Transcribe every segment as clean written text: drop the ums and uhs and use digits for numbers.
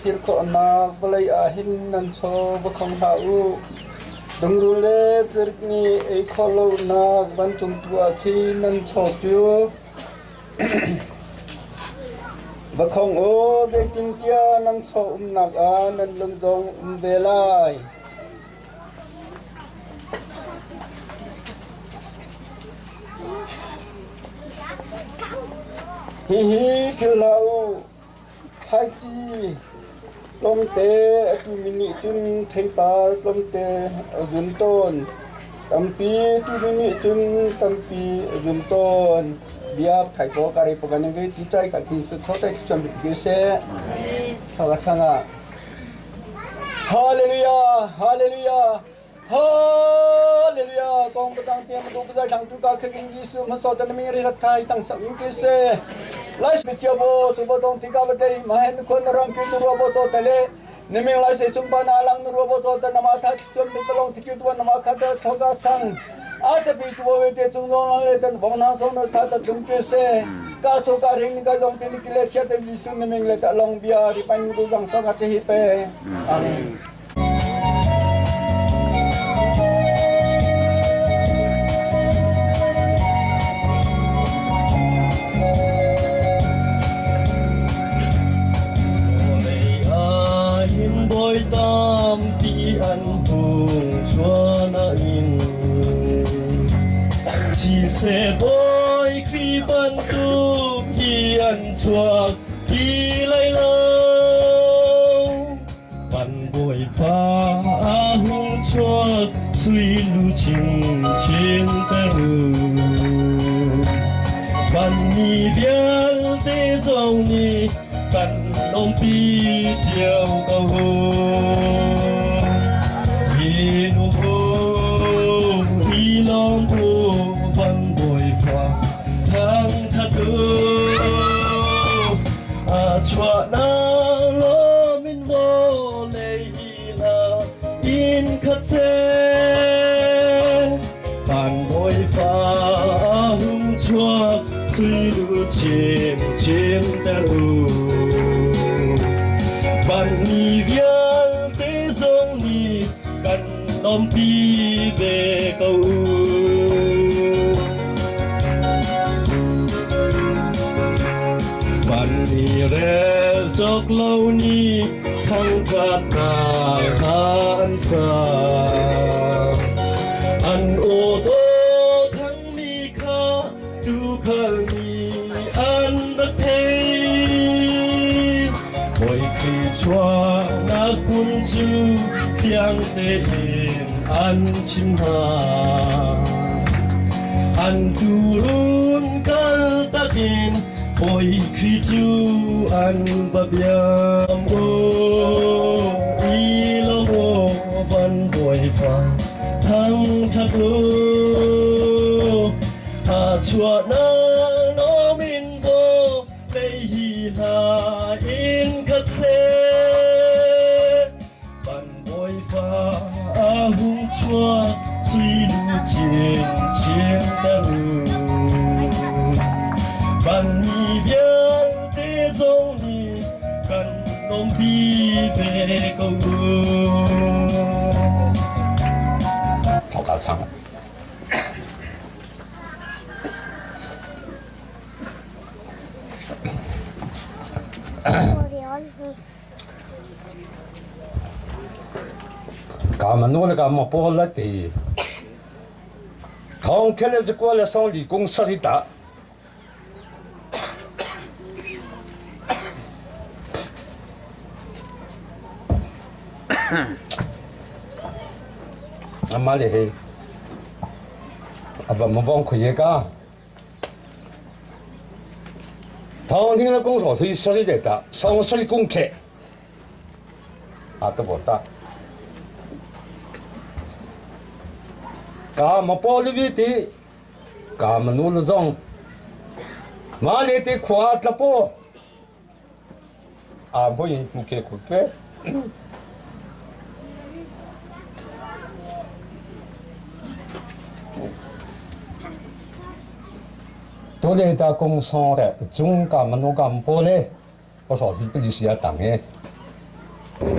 Kir ko na balay ahin nan so bakong tao dong rule jerkni ei kholo na ban tung tua khi nan so chu bakong o de kin tia nan so nak a nan lung dong belai hi hi kilau thai chi lông tê aki mini chun thei par lông tê dun ton tampi tu mini chun tampi dun ton biap thai ko kari pagani ge ti chai ka thi su thotai chom ge se thaga changa hallelujah hallelujah hallelujah kong batang tiam du bazai thang tu ka khing jisu ma so tan mi ri rat thai tang sam ke se lai bichabo subo dong tiga badai mahen kon rang ki tu robo to tele nemeng lai se chumpa na lang nu robo to ta nama tha chum mi balong tikyu tu nama kha ta thoga chang a ta bi tu we te chung long le tan bong na so na tha ta chung ke se ka so ka ring ga long te ni kile che te jisu nemeng le ta long bia ri pan du jang so ka te hi pe amen tam ti an hung chua na in chỉ sẽ boy khi ban tu hi an chua hi lai lâu ban boy pha hung chua suy lu ching trên ta ban ni vial te dòng ni กันลมปีเจียวเก่าอีนูโฮอีลองโฮฟันบอยฟ้าทางทัดเออาชวานาโลมินโวเลยลาอินคัดเซฟันบอยฟ้าหุ่นชัว水路浅浅的路，万里远的送你，感动比别高。万里来着路你，看着那寒山，安我多。Thlachuah na kunju tiang tehin an chimha an turun kal takin oi kriju an babiam o ilong o ban boi fa thang thako Thlachuah na no min bo lei hi na in khat se ban boi fa hung chua suy lu chien chien da lu ban ni bian te zong ni kan nom bi ve ko lu 好嘎唱啊！俺们弄那个么包了的，他们看来是过来上理工设的打。俺妈的嘿，啊不，没忘可以干。他们听了工厂可以设的打，上设的公开，啊都不咋。俺们包里的，俺们弄了上，妈的的苦啊了不？啊不因不给苦对。都来到工厂的，中干么弄干包嘞，我说你不就是要当的？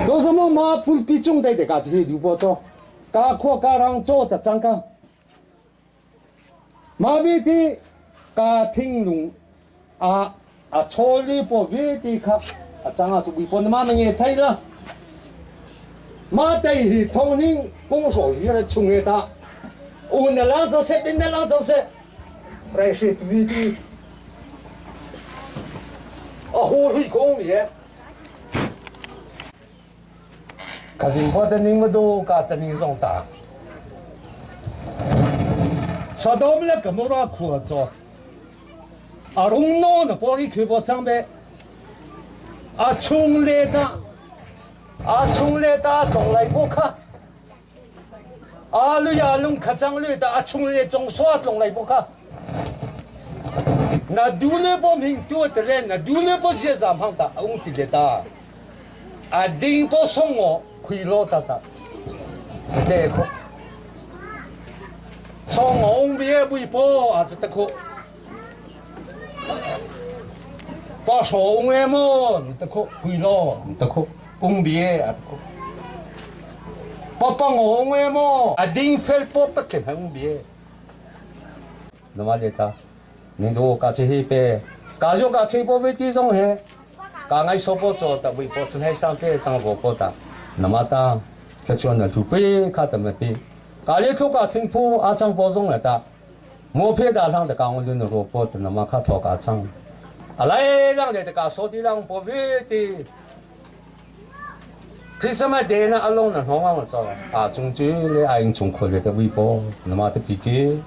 都是么妈不比中的的，这些刘伯做。家扩家让做的长个，马尾的家庭农错里不尾的卡长就微博的马们也睇了，马带是同龄工作越来穷越大，我那两种是别的两种是，来是对的，火力工业。可是我的你们都搞得你种大，说到我们那个么多苦做，龙脑的玻璃开包装备，穷来的东来不看，你呀弄开张来的穷来种耍东来不看，那独立不明多的人，那独立不是咱们的，我们的的，顶不送我。亏了的，对个，上我别微博还是得个，把上我么你得个亏了，得个公别啊得个，把我么顶飞不不给公别，那么的ta，你都搞这些呗，搞就搞开播微地中嘿，搞爱说不做的微博真系上边张播播的。那么大，这叫呢就被看怎么被，家里头个听铺张包装了的，莫别的让的讲我们的萝卜的那么看头个张，来让的个说的让不别的，这什么的呢？弄呢好我做中间的爱用中国的微博，那么的比给，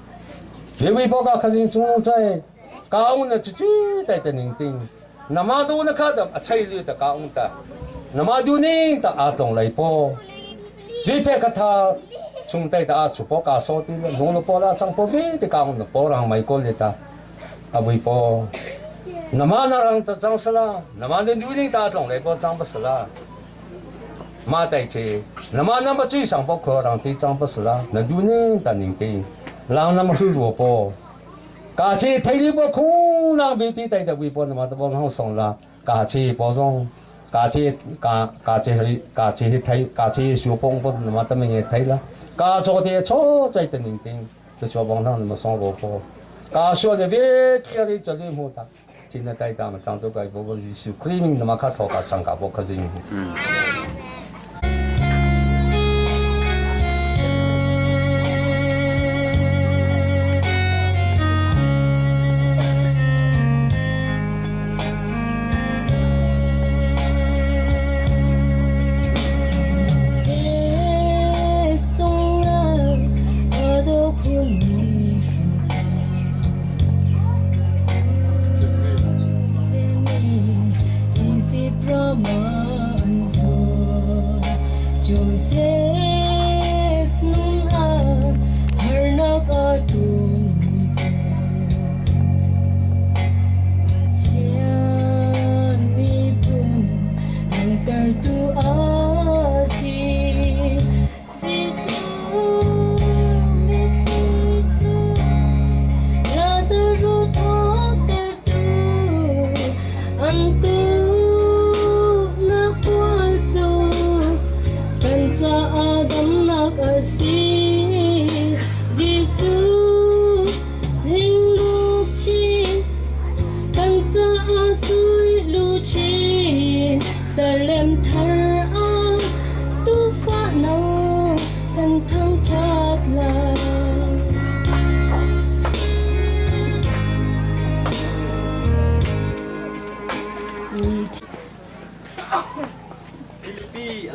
这微博个可是中在，搞呢就带的认定， นามาดูนะครับแต่ใช่หรือแต่ก้าวแต่นามาดูนี่แต่อาตรงไหลพอจีเพกท่าชุมเตยแต่อาชุปกาโซติเลยนู้นพอละจังพอวีแต่ก้าวนึกพอรังไม่ก็เลยตาอาบุยพอนามานารังแต่จังสละนามาดูนี่แต่อาตรงไหลพอจังบัสละมาแต่เจนามานามาจีสังพอขอรังที่จังบัสละนาดูนี่แต่นิ่งตีลางนามารู้พอกาชีไทยรีบว่าคุ้งนางบีตีไตแต่วิปนมาตบห้องส่งละกาชีปอซงกาชีไทยกาชีชูปงปนมาตไม่เงี้ยไทยละกาโชติโชใจตันนิ่งติงจะชัวบางท่านมาส่งโลโพกาชัวเนี่ยเวทีอะไรจะเลี้ยงหัวตาที่นั่นไตตามตั้งตัวไกบวชิสุครีมิงนมาคัดทอกาจังกาบกจิง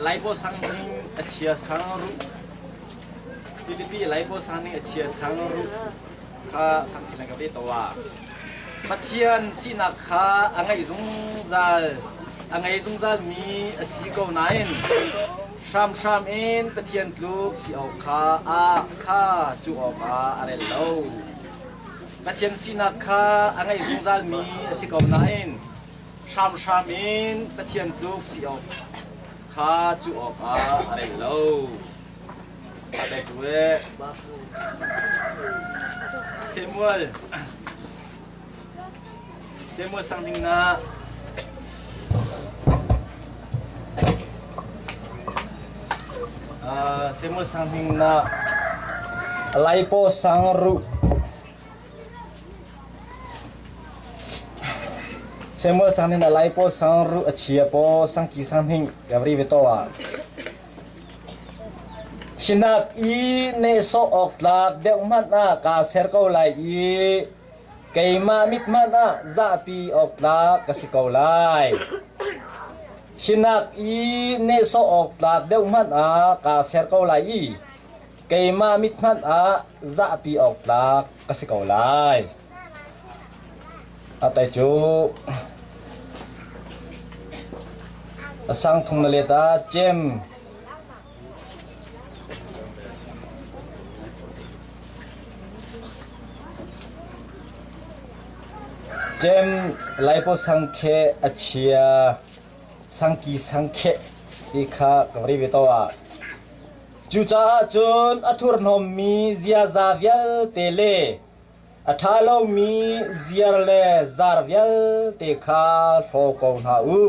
ไลโปสังนิงอเชียสังรุฟิลิปปีไลโปสังนิงอเชียสังรุข้าสังกินักเวตัวพัทเทียนสินักข้าอังไงซุงซัลมีสีเกาไนน์ชามเอ็นพัทเทียนลูกสีเอาข้าจูออกอะไรเล่าพัทเทียนสินักข้าอังไงซุงซัลมีสีเกาไนน์ชามเอ็นพัทเทียนลูกสีเอาข้าจูออกอะไรเล่าอะไรจูเอเซมูเอลสังทิงนะเซมูเอลสังทิงนะไลโปสังรุเซมูเอลสังทิงนะไลโปสังรุเชียโปสังกีสังทิงกับรีวิโตวาชินักอีเนโซออกลากเดวมันนะกาเซอร์เกาไลอีเกยมามิดมันนะซาปีออกลากกสิเกาไลชินักอีเนโซออกลากเดวมันนะกาเซอร์เกาไลอีเกยมามิดมันนะซาปีออกลากกสิเกาไลแต่จูสังทุงนเลตาเจมไลโปสังเคอเชียสังกีสังเคอีข้ากบริวิโตอาจูจ้าจุนอัทุรนมมีเซียซาเวลเตเลอัฐาลมีเซียเลซาร์เวลเตคาโฟกงฮาอู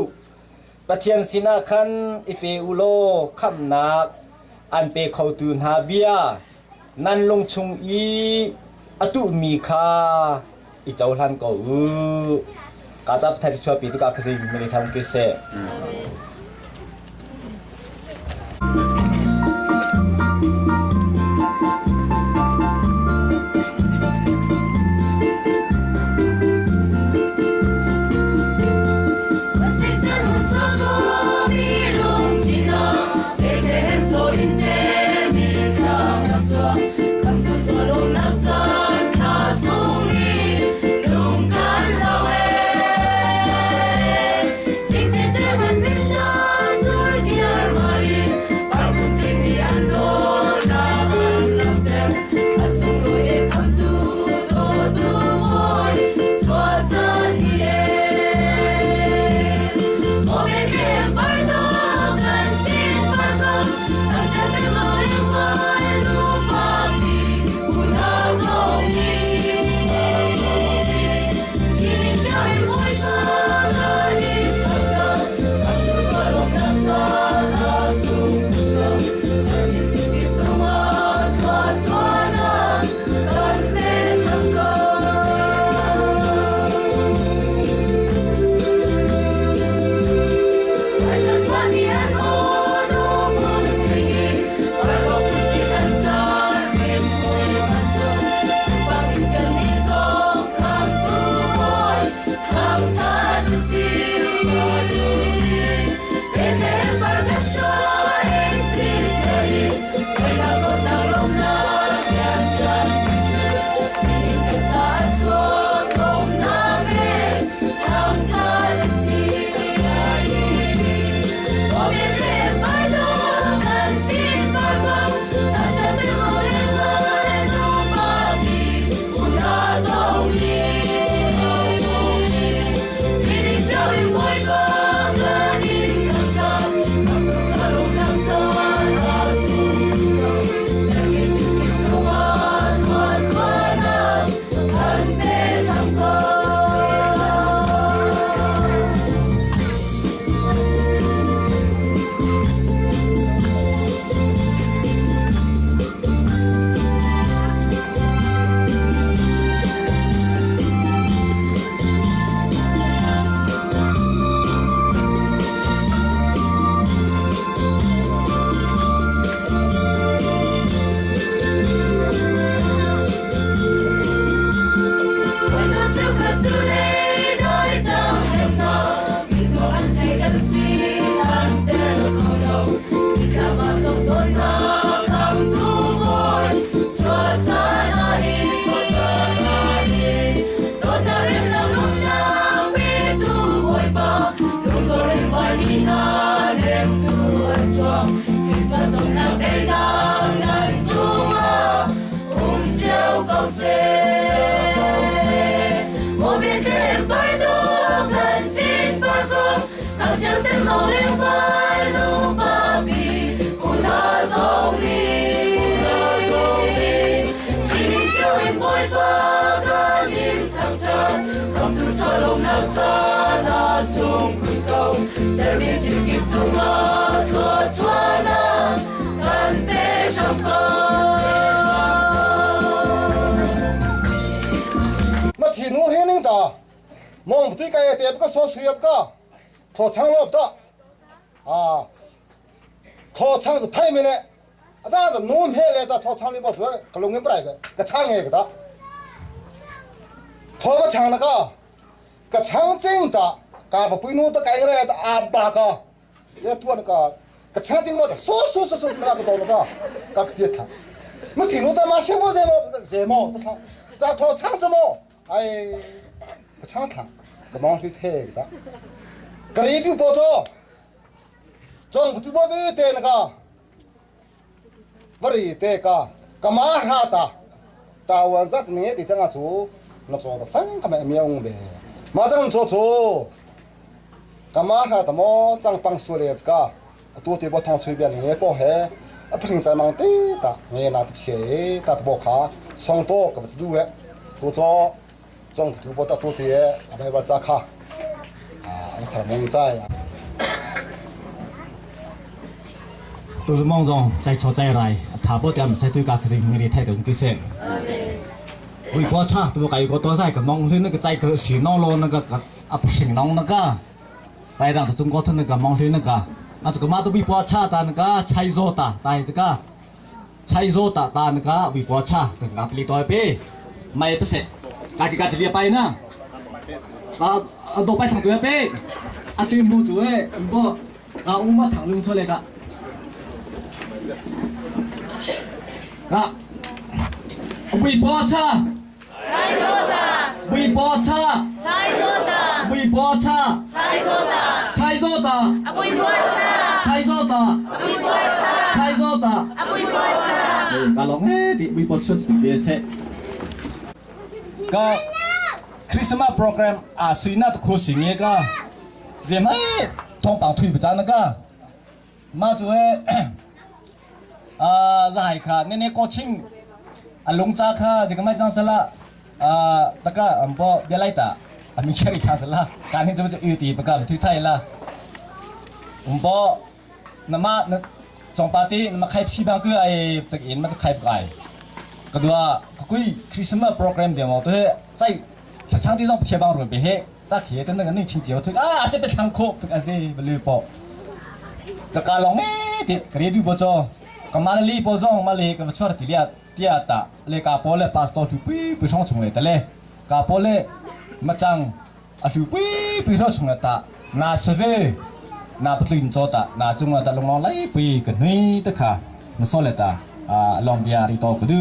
ปะเทียนสินาคันอิเปอุโลคัมนักอันเปเขาตูนฮาเบียนันลงชุงอีอตุมีคาอีเจ้าหลันก็กาจับไทยชัวปีตุกาคือสิ่งไม่ได้ทำกิเส มาที่นู้นเห็นนึงตามองที่ไกลเตียบก็โซเชียบก็ทอช่างรอบต่อทอช่างสุดท้ายไม่เนี่ยอาจารย์นู้นเพ่เลยต่อทอช่างนี่บอกว่าก็ลงเงินไปก็ช่างเองก็ต่อทอก็ช่างนะก็ช่างจริงต่อกาบปุยนู้นต่อไกลก็ได้ต่ออาบาก็เยอะตัวนะก็ช่างจริงว่าต่อโซนะก็ต่อนะก็เพี้ยท่ามาที่นู้นต่อมาเชื่อว่าเจมต่อจะทอช่างจะมั้งไอ้ก็ช่างท่าก็มองที่เท่ก็ต่อกระดิ่งดูปอจงพุทธบริเตนก็บริเตก็มาหาตาวันจัดนี้ดิฉันก็ชูนักสอนสังก็ไม่มีองค์เบมาจังชูก็มาหาตโมจังปังสุเรศก็ตัวที่บททางช่วยเบียนนี้พอเหอพิงใจมังตีตาเงี้ยนับเชี่ยตาตบขาสองโตก็จะดูตัวจงถือบทตัวที่อะไรว่าจะขาสามงใจ都是梦中在错在来，他不点在对家肯定没太懂这些。微博差都改过多在个梦里那个在个许闹咯那个不行弄那个，来让中国的那个梦里那个，这个嘛都微博差的那个猜错的，但这个猜错的那个微博差那个不离多呗，没不是，家己ไปนะ多ไปทางตัวเป้ตัวมูตัวบ่อุ้มมาทางลุงส่วนเลยก็微博差猜错的微博差猜错的微博差猜错的猜错的微博差猜错的微博差猜错的微博差ก็ลองดิ微博出เดียเสก็คริสต์มาสโปรแกรมสุนัขโคสิงเงก็เรียนให้ทองปังถุยประจานนะก็มาจุเอรายค่ะเนี่ยโคชิงลงจากค่ะจะก็ไม่จังสละตะก็พอเดี๋ยวไล่ตามีเชื่ออีกทางสละการที่จะมาอยู่ตีประกาศที่ไทยละพอน้ำมาจงปาร์ตี้น้ำมาใครพี่บางคือไอ้ตะกี้มันจะใครไปก็ดูว่าคุยคริสต์มาสโปรแกรมเดี๋ยวตัวใส่ช่างที่ต้องเชียร์บางรุ่นไปเฮ้ตาเขียนตั้งแต่นี่ชิงเจียวถึงอาจจะเป็นทางโคกถึงอะไรไปเลยปอก็การลองติดเรียนดูปจก็มาเลยปจงมาเลยก็ช่วยติเลียที่อาตาเลยกาโปเลยพาสต้าชูปีไปช่องชงเลยแต่เลยกาโปเลยมาจังชูปีไปช่องชงเลยตานาเซเวนาปลินโจตานาจุงตาลงน้องไล่ปีกันนี่ตะขามาสอนเลยตาลองเบียร์รีโตก็ดู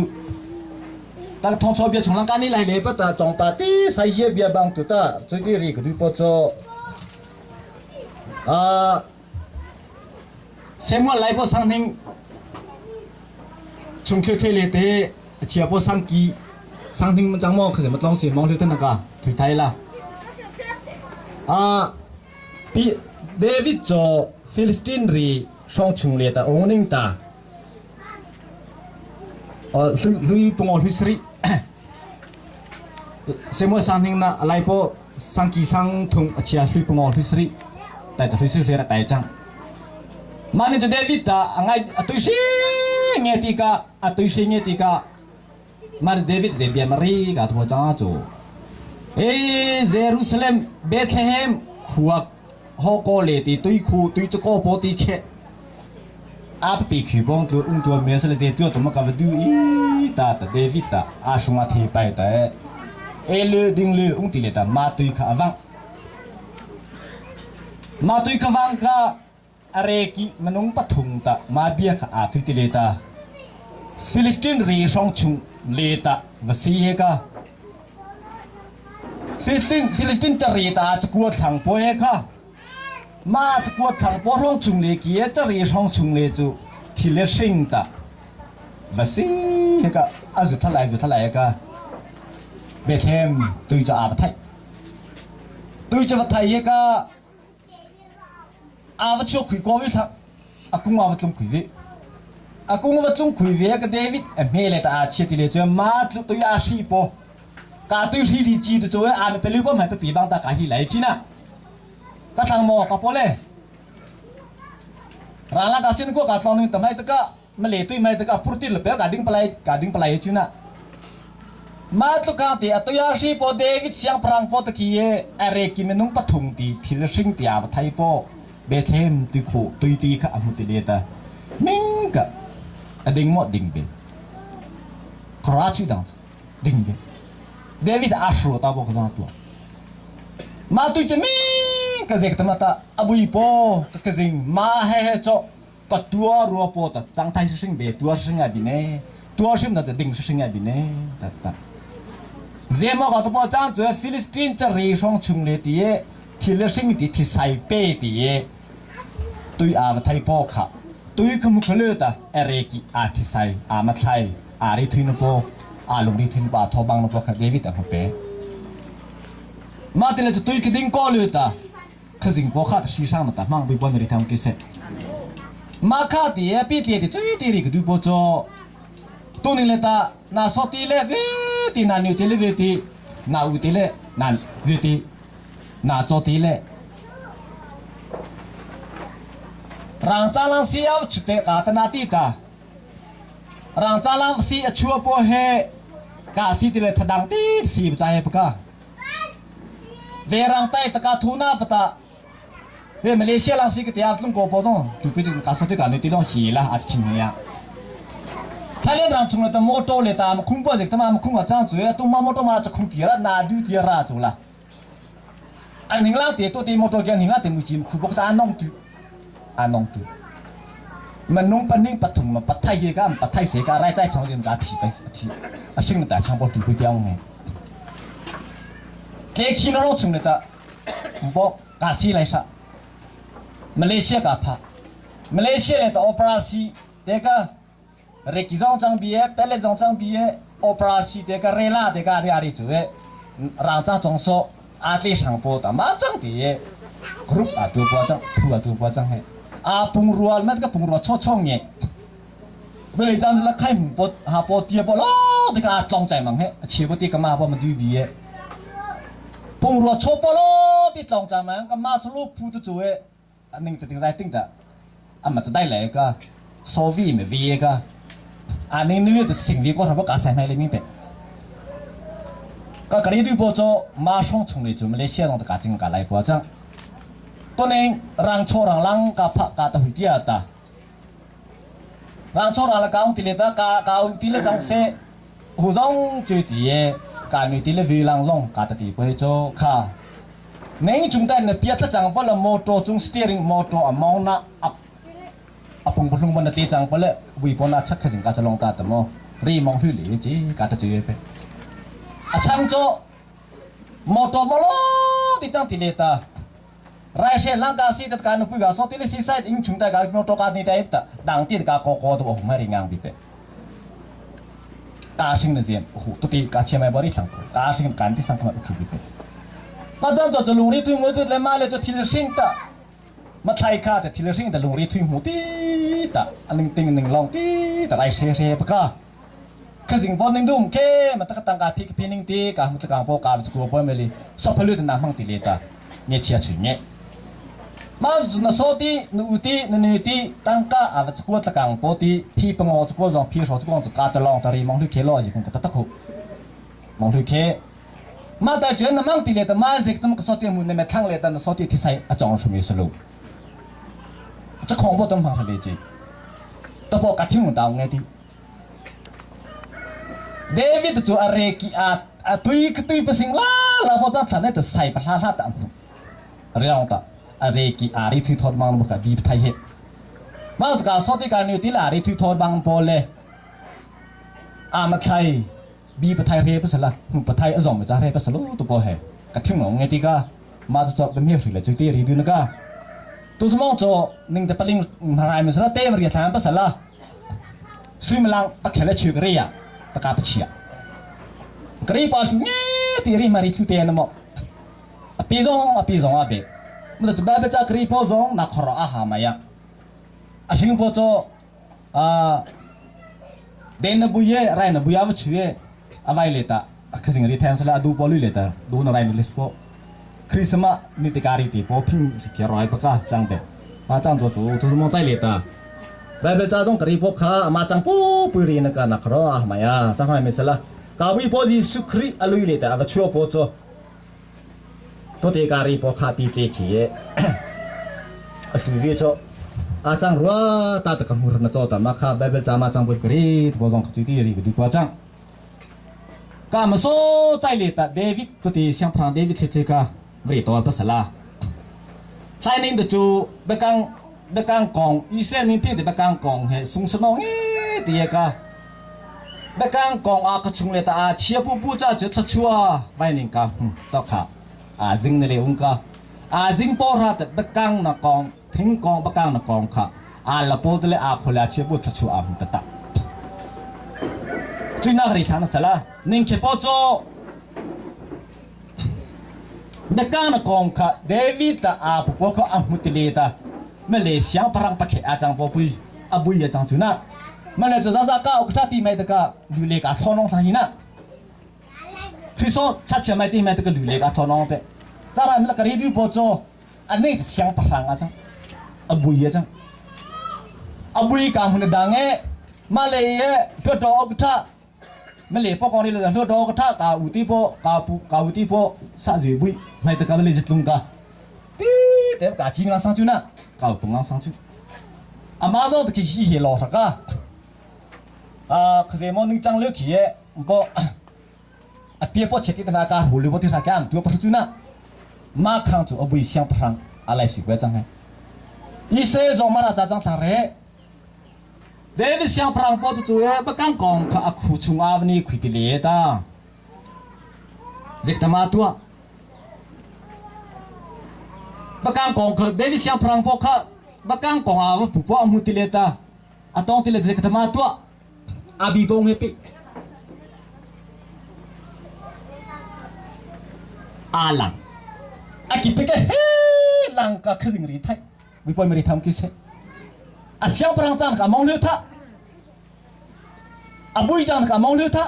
แต่ทองโซเบียชงลังการนี่ไหลเลยปะตาจงปาร์ตี้ใส่เยี่ยเบียบางตัวตาจุดที่รีก็ดูปจเชื่อว่าไลฟ์พอสังทิ้งชุมเชื่อเทเลเตเชียร์พอสังกีสังทิ้งมันจังมองคือมันต้องเสียมองที่ต้นนักการถุยไทยละปีเดวิดโจฟิลิสตินรีช่องชุงเลตาโอนิงตาลุยปงอลุยสรีเชื่อว่าสังทิ้งนะไลฟ์พอสังกีสังทุงเชียร์ลุยปงอลุยสรีแต่ลุยสรีเลระแต่จังมันจะเดวิดตาไงตุยเงี้ยตีกาตุยเงี้ยตีกามันเดวิดเดบียมารีกาตัวจ้าจูเยรูซาเล็มเบธเลเฮมขวกฮอกโกเลตีตุยคูตุยจะโกโปตีเคอาปีคิวบงตัวตัวเมียสเลเจตัวตัวมันกับดูอีตาเดวิดตาชงอาทีไปแต่เลดึงเลตีเลตามาตุยขาวังมาตุยขาวังกาอะไรกิมันงปัทุงตามาเบียขาทุติเลตาฟิลิสตินรีช่องชุงเลตาวสีเฮกาฟิลิสตินจะรีตาจะกวดทางปอยเฮกามาจะกวดทางปอช่องชุงเลกีจะรีช่องชุงเลจูที่เลชิงตาวสีเฮกาจุดทลายเฮกาเบธเลมตุยจะอาบไทยตุยจะวัดไทยเฮกา阿不去过位他，阿公阿不中亏位，阿公阿中亏位个 David， 没来的阿切的来就马就对阿西波，噶对西里基的做阿没被刘波买被比方大噶西来去呢，噶汤么噶波嘞，然后噶先过噶当年等买这个，没来对买这个不对了，不要噶顶不来去呢。มาตุกาติอัตยาชีปอเดวิเสียงพรังปอตะกี้อะไรกินนุงปะทุงตีที่ละสิ่งที่อาไทยปอเบเทมตุโคตุยตีข้ามุติเลตามิงกะดิ่งหมดดิ่งเบคราชิดังดิ่งเบเดวิดอาชูตาบอกกันตัวมาตุจะมิงกะเซกตมาตาอบุยปอกะซิงมาเฮเฮโจก็ตัวรัวปอตะจังไทยสิ่งเบตัวสิ่งอะไรบิเน่ตัวสิ่งนั้นจะดิ่งสิ่งอะไรบิเน่ตาเจ้ามาก็ต้องจ้างตัวฟิลิสตินจะเรียช่องชุมเลตีที่เลือสิ่งที่ใส่เป้ตีตุยอามาไทยพ่อค่ะตุยขมุขเลือดเอเรกิอาที่ใส่อามาใส่อาริทุยนพ่ออาลงริทุยนพ่อทบังนพ่อค่ะเดวิดอ่ะพ่อเป้มาที่เลยจะตุยคิดดิ้งก้อเลือดคือสิ่งพ่อค่ะที่ช่างนั่นแต่มั่งไปบนไม่ได้ทำกิจมาค่ะที่ปีที่จุยที่ริกดูพ่อโจตัวนี้เลยตาน่าสติเลยที่นั่นอยู่ที่เลวที่น่าอุติเลยนั่นวิธีน่าจติเลยร่างจารังเสียชุดเตะกาตนาตีตาร่างจารังเสียชัวโปเฮกาสีที่เลยทัดังตีสีบใจปะกาเวรังไตตะกาทูน่าปะตาเวมาเลเซียรังสีก็ที่อาฟลุงโกปอดงดูไปถึงกาสติการในที่น้องหีละอาจจะชิมเนี่ยถ้าเล่นรำชงเลยแต่โมโต้เลยตามคุ้มปอจิกแต่มาคุ้มกับจ้างจุ๋ยตุ้มมาโมโต้มาจะคุ้มเทียร์นาดูเทียร์จุ๋ละอันหนึ่งล่าเตี๋ยตัวตีโมโต้แกนหนึ่งล่าเตี๋ยมือจีมคุ้มบอกจะอันน้องตัวมันนุ่งปันนิ่งปัดถุงมันปัดไทยเยกันปัดไทยเสียกันไร้ใจช่างเรียนการถีไปทีสิ่งนั้นแต่ช่างบอลดูไปเดียวไงเกี่ยขี้น้องชงเลยแต่บอกกาซีไรซะมาเลเซียกับพะมาเลเซียเลยแต่โอเปร่าซีเด็กก็เรื่องจองจังบีเปเลจองจังบีโอเปร่าซีเด็กเรล่าเด็กอะไรจุ๋ยร่างจ้าจงโซอาทิตย์ช่างโปแต่มาจังดีกรุ๊ปอาตัวบัวจังผู้อาตัวบัวจังให้อาปุ่งรัวมันก็ปุ่งรัวช่องเงี้ยเวลาจังละใครมุ่งปดหาปดเตียบล้อเด็กอาจองใจมั้งให้เชี่ยวตีก็มาเพราะมันดูบีปุ่งรัวช่อปล้อที่จองใจมั้งก็มาสรุปพูดจุ๋ยอันนึงจะถึงใจตึงแต่อันมันจะได้เลยก็โซวีไม่วีก็อันนี้เนื้อแต่สิ่งที่ก็ทำให้การใส่ในเลยมีเป็นก็กรณีดูพอจะมาช่องชงเลยจุ่มเลยเชี่ยลงตะการจริงการไล่พอจังตัวนี้รังโชรังลังกับผักกาตะหุ่นเดียตารังโชรังละกาอุ้งตีเลตากาอุ้งตีเลจังเสหูจงจุดตีการอุ้งตีเลวิลังจงกาตะตีไปโจค่ะในจุดนั้นเปียตจังพอละมอเตอร์จุงสเตียริงมอเตอร์มองน่ะปุ่งปุ่งมันจะตีจังพอละวิปนาชักขจิงกาจะลงตาแต่มอรีมองที่เหลือจีกาตะจุยไปช่างโจมอเตอร์มอลตีจังตีเลตาไรเช่นร่างกายสิทธิ์การนุบกาสติลิสิไซด์อิงชุนได้การมอเตอร์การนี่ได้แต่ดังที่การโคโค่ตัวผมไม่ริงางบิเปกาชิงนั่นเสียโอ้โหตัวตีกาเชียไม่บริสังกาชิงการที่สังกัดอุบิเปมาจังตัวจะลงรีทุ่งมือตัวเลยมาเลยจะทิลชิงตามาไทยข้าแต่ทิลชิงแต่ลงรีทุ่งหูตีตาอันหนึ่งติงหนึ่งลองตีแต่ไรเช่ปะกาคือสิ่งบอลหนึ่งดุมแค่มันตั้งตั้งการพิกพินิงตีการมุจการโปการสกุลบอลเมลีสอบพลุดน้ำมังตีเลตาเนี่ยเชียร์ชุนเนี่ยมาจุดนั้นโซตีนูตีนูตีตั้งก้าอาจจะกวดตะกังปอตีพี่ปังอจะกวดรองพี่สอจะกวดจะกาจะลองตารีมองดูเคลอจีคงกระตักหุมองดูเคมาแต่เจอน้ำมังตีเลยแต่มาเสกตั้งก็โซตีมุนในแม่ทั้งเลยแต่โซตีที่ใส่อาจารย์ชมิสลูจะของบ่ต้องมาทะเลจีแต่พอกระทิ้งมันดาวไงทีเดวิดจูอาเรกิอาตุยกตุยไปสิงล่าเราพอจะทันได้แต่ใส่ประหลาดต่างเรื่องต่างอะไรกี่อาริทุยทอดบางบุกดีบไทยเหตุมาจากการสอดการนิวติลาริทุยทอดบางโปเลอามาไทยบีบไทยเรียบสละหุ่นไทยอารมณ์จะเรียบสละตัวโปเหกระทิ้งหนองไงตีก้ามาจากเป็นเหี้ยสุดเลยจุดที่รีดูนะก้าตัวสมองโจหนึ่งแต่ปลิงมาไรมันสละเต้มาเรียทางภาษาละซุยมลังปักเขลชื่อกระเรียตะการปิเชียกระเรียปาสุเงี้ยตีรีมาริทุยเตนมอปีซองอาเบ มันจะแบบจะกรีพอจงนักขรอาหามายะอาชิงพอจเดนบุยเย่ไรนบุยาวช่วยเอาไว้เลยตาคือสิ่งที่แทนสละดูบอลเลยตาดูนอะไรนี่ลิสโปคริสต์มาสนิติการีตีพอพิงสิเกี่ยวร้อยปะก้าจังเด็ดมาจังจู่ทุกมองใจเลยตาแบบจะจงกรีพอข้ามาจังปูปุรีนักนักขรอาหามายะจังให้ไม่สละกาวิพอดีสุครีอลุยเลยตาเอาชัวพอจตัวเตการีพอข้าปีเตขี้ดูวิจอาจารย์รัวตาตะกมุรนโตตามาข้าแบบจะมาจังปุกรีพอจงขจุตีรีก็ดีกว่าจังกามโซใจเลยตาเดวิดตัวที่เสียงพรางเดวิดเทกาบริตัวภาษาลาใช่นี่เดจูเบกังกองอิสราเอลมีเพียงแต่เบกังกองเฮสุงสนองตีกาเบกังกองอากชุงเลยตาเชียบูจ้าจะทัชัวไว้นิ่งกาตอกขาจิงนั่นเลยองค์กาจิงปอร์ฮัดเบกังนักกองทิ้งกองเบกังนักกองขาละโพดเลยคนละเชียบูทัชัวตตาจุยนักเรียนทางสละนิ่งเขปโจเด็กกันกองค่ะเดวิดอาบุปผามุติเลตาเมื่อเลเซียงพลังปักเหอาจังปบุยอาบุยอาจังจุนะเมื่อเลจะจะก้าวอุกทัติไม่ตะก้าดูเลกาทอนองสังหินะคริสโตชัดเจนไม่ตีไม่ตะก้าดูเลกาทอนองเปจาระเมื่อการีดูปโจอันนี้เสียงพลังอาจังอาบุยอาจังอาบุยกางหุ่นดังเอมาเลยเพื่อดอกอุกทัเมื่อเลพวกคนนี้เลยเพื่อดอกอุกทักาอุติโปกาอุติโปสัจบุยไม่ตะก้าไม่เลยจะลุงกาตีเด็กกาจิงลาสังจุนะกาปุ่งลาสังจุอามาโซตะกี้ฮีเฮลอทักกาคือมันนึกจังเลือกขี้เอ๋บ่เปียปอเช็ดที่ตะนาการหูหรือว่าที่สักอย่างตัวประจุนะมาข้างจู่อบุยเสียงพลังอะไรสิเวจังไงอิสราเอลจงมาราจังทางเร่เดวิดเสียงพลังปอดจู่เอ๋บักกังกองข้าคู่ชุงอาวันนี้คุยติเลตาเจ็กตมาตัวบักกังกองข้าเดวิดเสียงพลังปอข้าบักกังกองอาวันผู้ปอมุติเลตาตองติเลเจ็กตมาตัวอาบีบงเฮปิอาลังอากิเปกเฮลังกะคือสิ่งรีไทยวิปอยไม่ได้ทำกิเสอาเสียงพลังจันกะมองเลือดท่าอาบุยจันกะมองเลือดท่า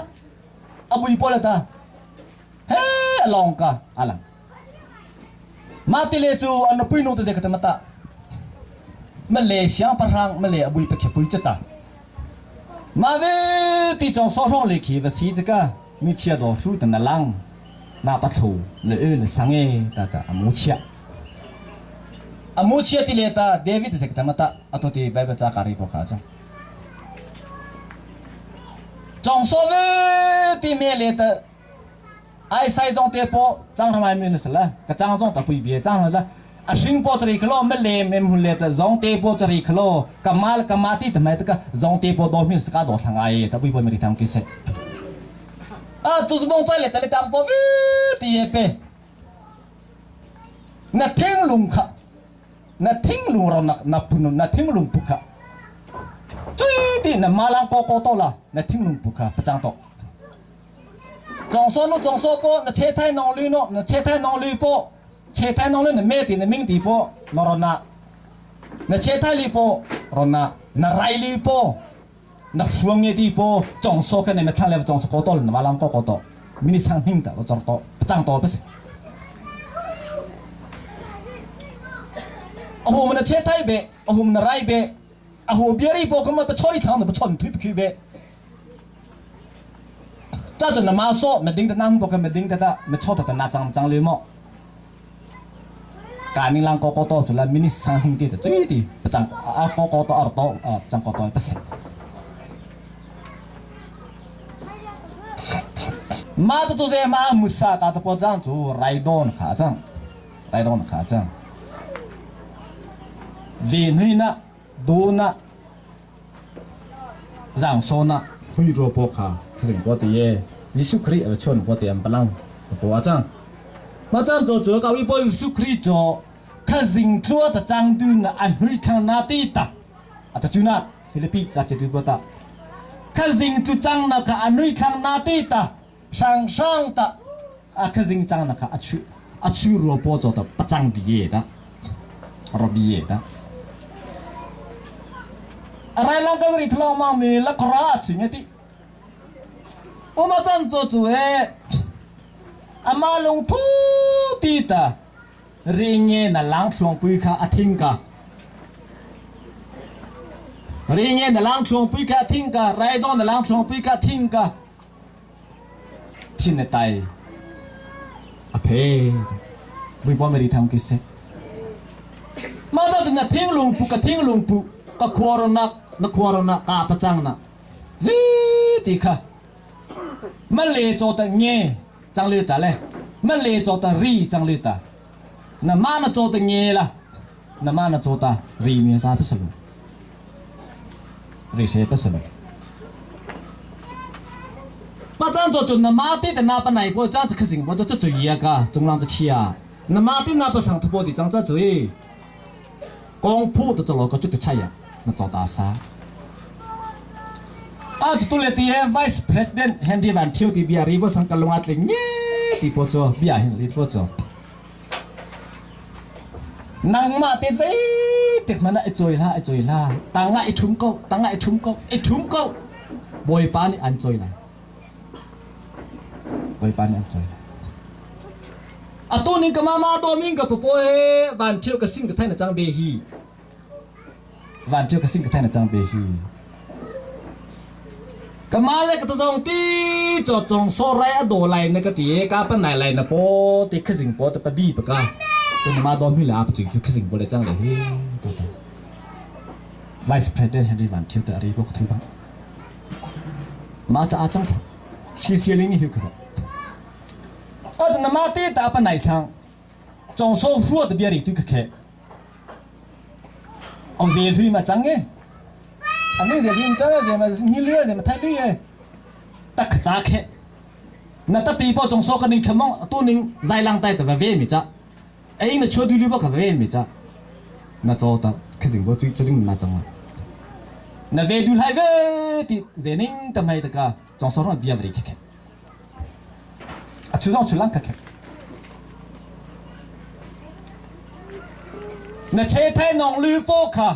อาบุยปอลตาเฮลองกะอาลังมาติเลจูอันปุยโนตเจกตมตาเมื่อเลเสียงพลังเมื่อเลอาบุยเปกปุยจัตตามาเวที่จงสร้างเลยขีวสีจก้ามีเชียดอสู้แต่นั่งลังน่าปัจจุเลยสังเกตแต่อมุเชียที่เลตาเดวิดเสกตามตาอัตที่ใบเบจากการีพวกเขาจงสเวที่เมเลตไอไซจงเตปจังทำไมไม่นึกละกระจังจงตะปุยเบียจังละอาชิงปอจริกโลเมเลเมมุเลตจงเตปอจริกโลกามาที่ทำไมตะกะจงเตปอดอมิสกาดอสังไอตะปุยปอยไม่ได้ทำกิเสตุสมองใจเลยแต่เลยทำปอวิตีเปนัดทิ้งลุงค่ะนัดทิ้งลุงเรานับปุ่นนัดทิ้งลุงปุกค่ะจุยตีนัดมาลังโกโกโตละนัดทิ้งลุงปุกค่ะประจังโตจงโซนุจงโซปอนัดเชไทยนองลีโนนัดเชไทยนองลีปอเชไทยนองลีนัดเมตินัดมิงตีปอนรนานัดเชไทยลีปอรนานัดไรลีปอนักฟงเงดีปอจงโซแค่ในเมทัลเลวจงโซโกโตลมาลังโกโกโตมินิสังหิงแต่ว่าจงโตประจังโตไปสิโอ้โหมันเชไทยเบะโอ้โหมันไรเบะโอ้โหเบียรีปอก็มาไปช่วยทางแต่ไปชนทุบคิวเบะจ้าจนมาโซ่มาดิ้งแต่นั่งปอก็มาดิ้งแต่มาชดแต่น่าจังเลยมั้งการนิลังโกโกโตสุดแล้วมินิสังหิงตีแต่จุยตีประจังโกโกโตอัลโตจังโกโตไปสิมาตัวเจมามุสากาตปอจังจูไรโดนขาจังวีนี่นะดูนะร่างโซนะหุยโรปอขาถึงปอตีเยยิสุครีชนปอตีอันปลังปอจังมาจังโจกาวิปอยิสุครีโจข้าสิงทัวตะจังดูนะอันหุยทางนาตีตาอัตจุนะฟิลิปปินส์จัดจุดปอตาข้าสิงตุจังนะข้าอันหุยทางนาตีตาช่างตาข้าสิงจังนะข้าอัจฉริโรปอโจตะประจังดีเยตา ระเบียดนะอะไรลังก็รีทลองมามีลักราชสิ่งที่โอ้มาจันจู่ๆอามาลงทุตีตาเรียงเงินหลังช่วงปีค่ะอาทิงกะเรียงเงินหลังช่วงปีค่ะอาทิงกะไรดอนหลังช่วงปีค่ะอาทิงกะที่ในไตอเพวิบวัมไม่ได้ทำกิจมาจากนั้นทิ้งลงปุกทิ้งลงปุก็ควรนักควรนักอาประจังนะวิธีค่ะมันเลยโจทย์เงี้ยจังเลยแต่เลยมันเลยโจทย์รีจังเลยแต่น้ำมันโจทย์เงี้ยละน้ำมันโจทย์รีมีสารพิเศษรีเชฟพิเศษมาจังโจทย์น้ำมันที่แต่น้าปนัยพอจังจะขึ้นสิ่งพอจะจุยกะจงรังจะเชียน้ำมันที่น้าประสังทุบดีจังจะจุยกองพูดจะหลอกก็จุดใช่ยังนั่นโจทย์อาสาตุเลตีเVice President Henry Van Thieu ti bia ribo sang kalungat ling ni ti pocho bia hin ri pocho nang ma te sei tek mana ai choi la tanga ai thum ko boi pa ni an choi la atu ni ka mama do ming ka popo he Van Thieu ka sing ka thai na chang be hi Van Thieu ka sing ka thai na chang be hiก็มาเลยก็ต้องตีจอดจงโซไรอโดไลในกติกาเป็นไหนไลนะโปติขึ้นสิ่งโปแต่ปบีปะกาเป็นมาดอมพี่ละปจึงขึ้นสิ่งโปเลยจังเลยเฮ้ตัว Vice President Henry Van Thieu แต่อะไรพวกถือบ้างมาจะอาจังชีเซียลิงนี่หิวกันก็จะนำมาตีแต่เป็นไหนทางจงโซฟัวแต่เบียร์อีกตัวแค่เอาเวทีมาจังเงี้ยอันนี้เดี๋ยวยิงเจ้าเดี๋ยวมาหิ้วเรือเดี๋ยวมาไทยเรือตักจ้าแค่นั่นตัดตีพอจงโซกันนิ่งขมองตัวนิ่งใจลังไตแต่ว่าเวมิจ้าไอ้เนี่ยช่วยดูรีบกับเวมิจ้าน่าโจตาคือสิ่งว่าจุดนิ่งน่าจังวะน่าเวดูไฮเวที่เจนิ่งทำไมตะกาจงโซรอนเบียร์บริกแค่ชุดชุลังแค่น่าเชยไทยน้องลือโปค่ะ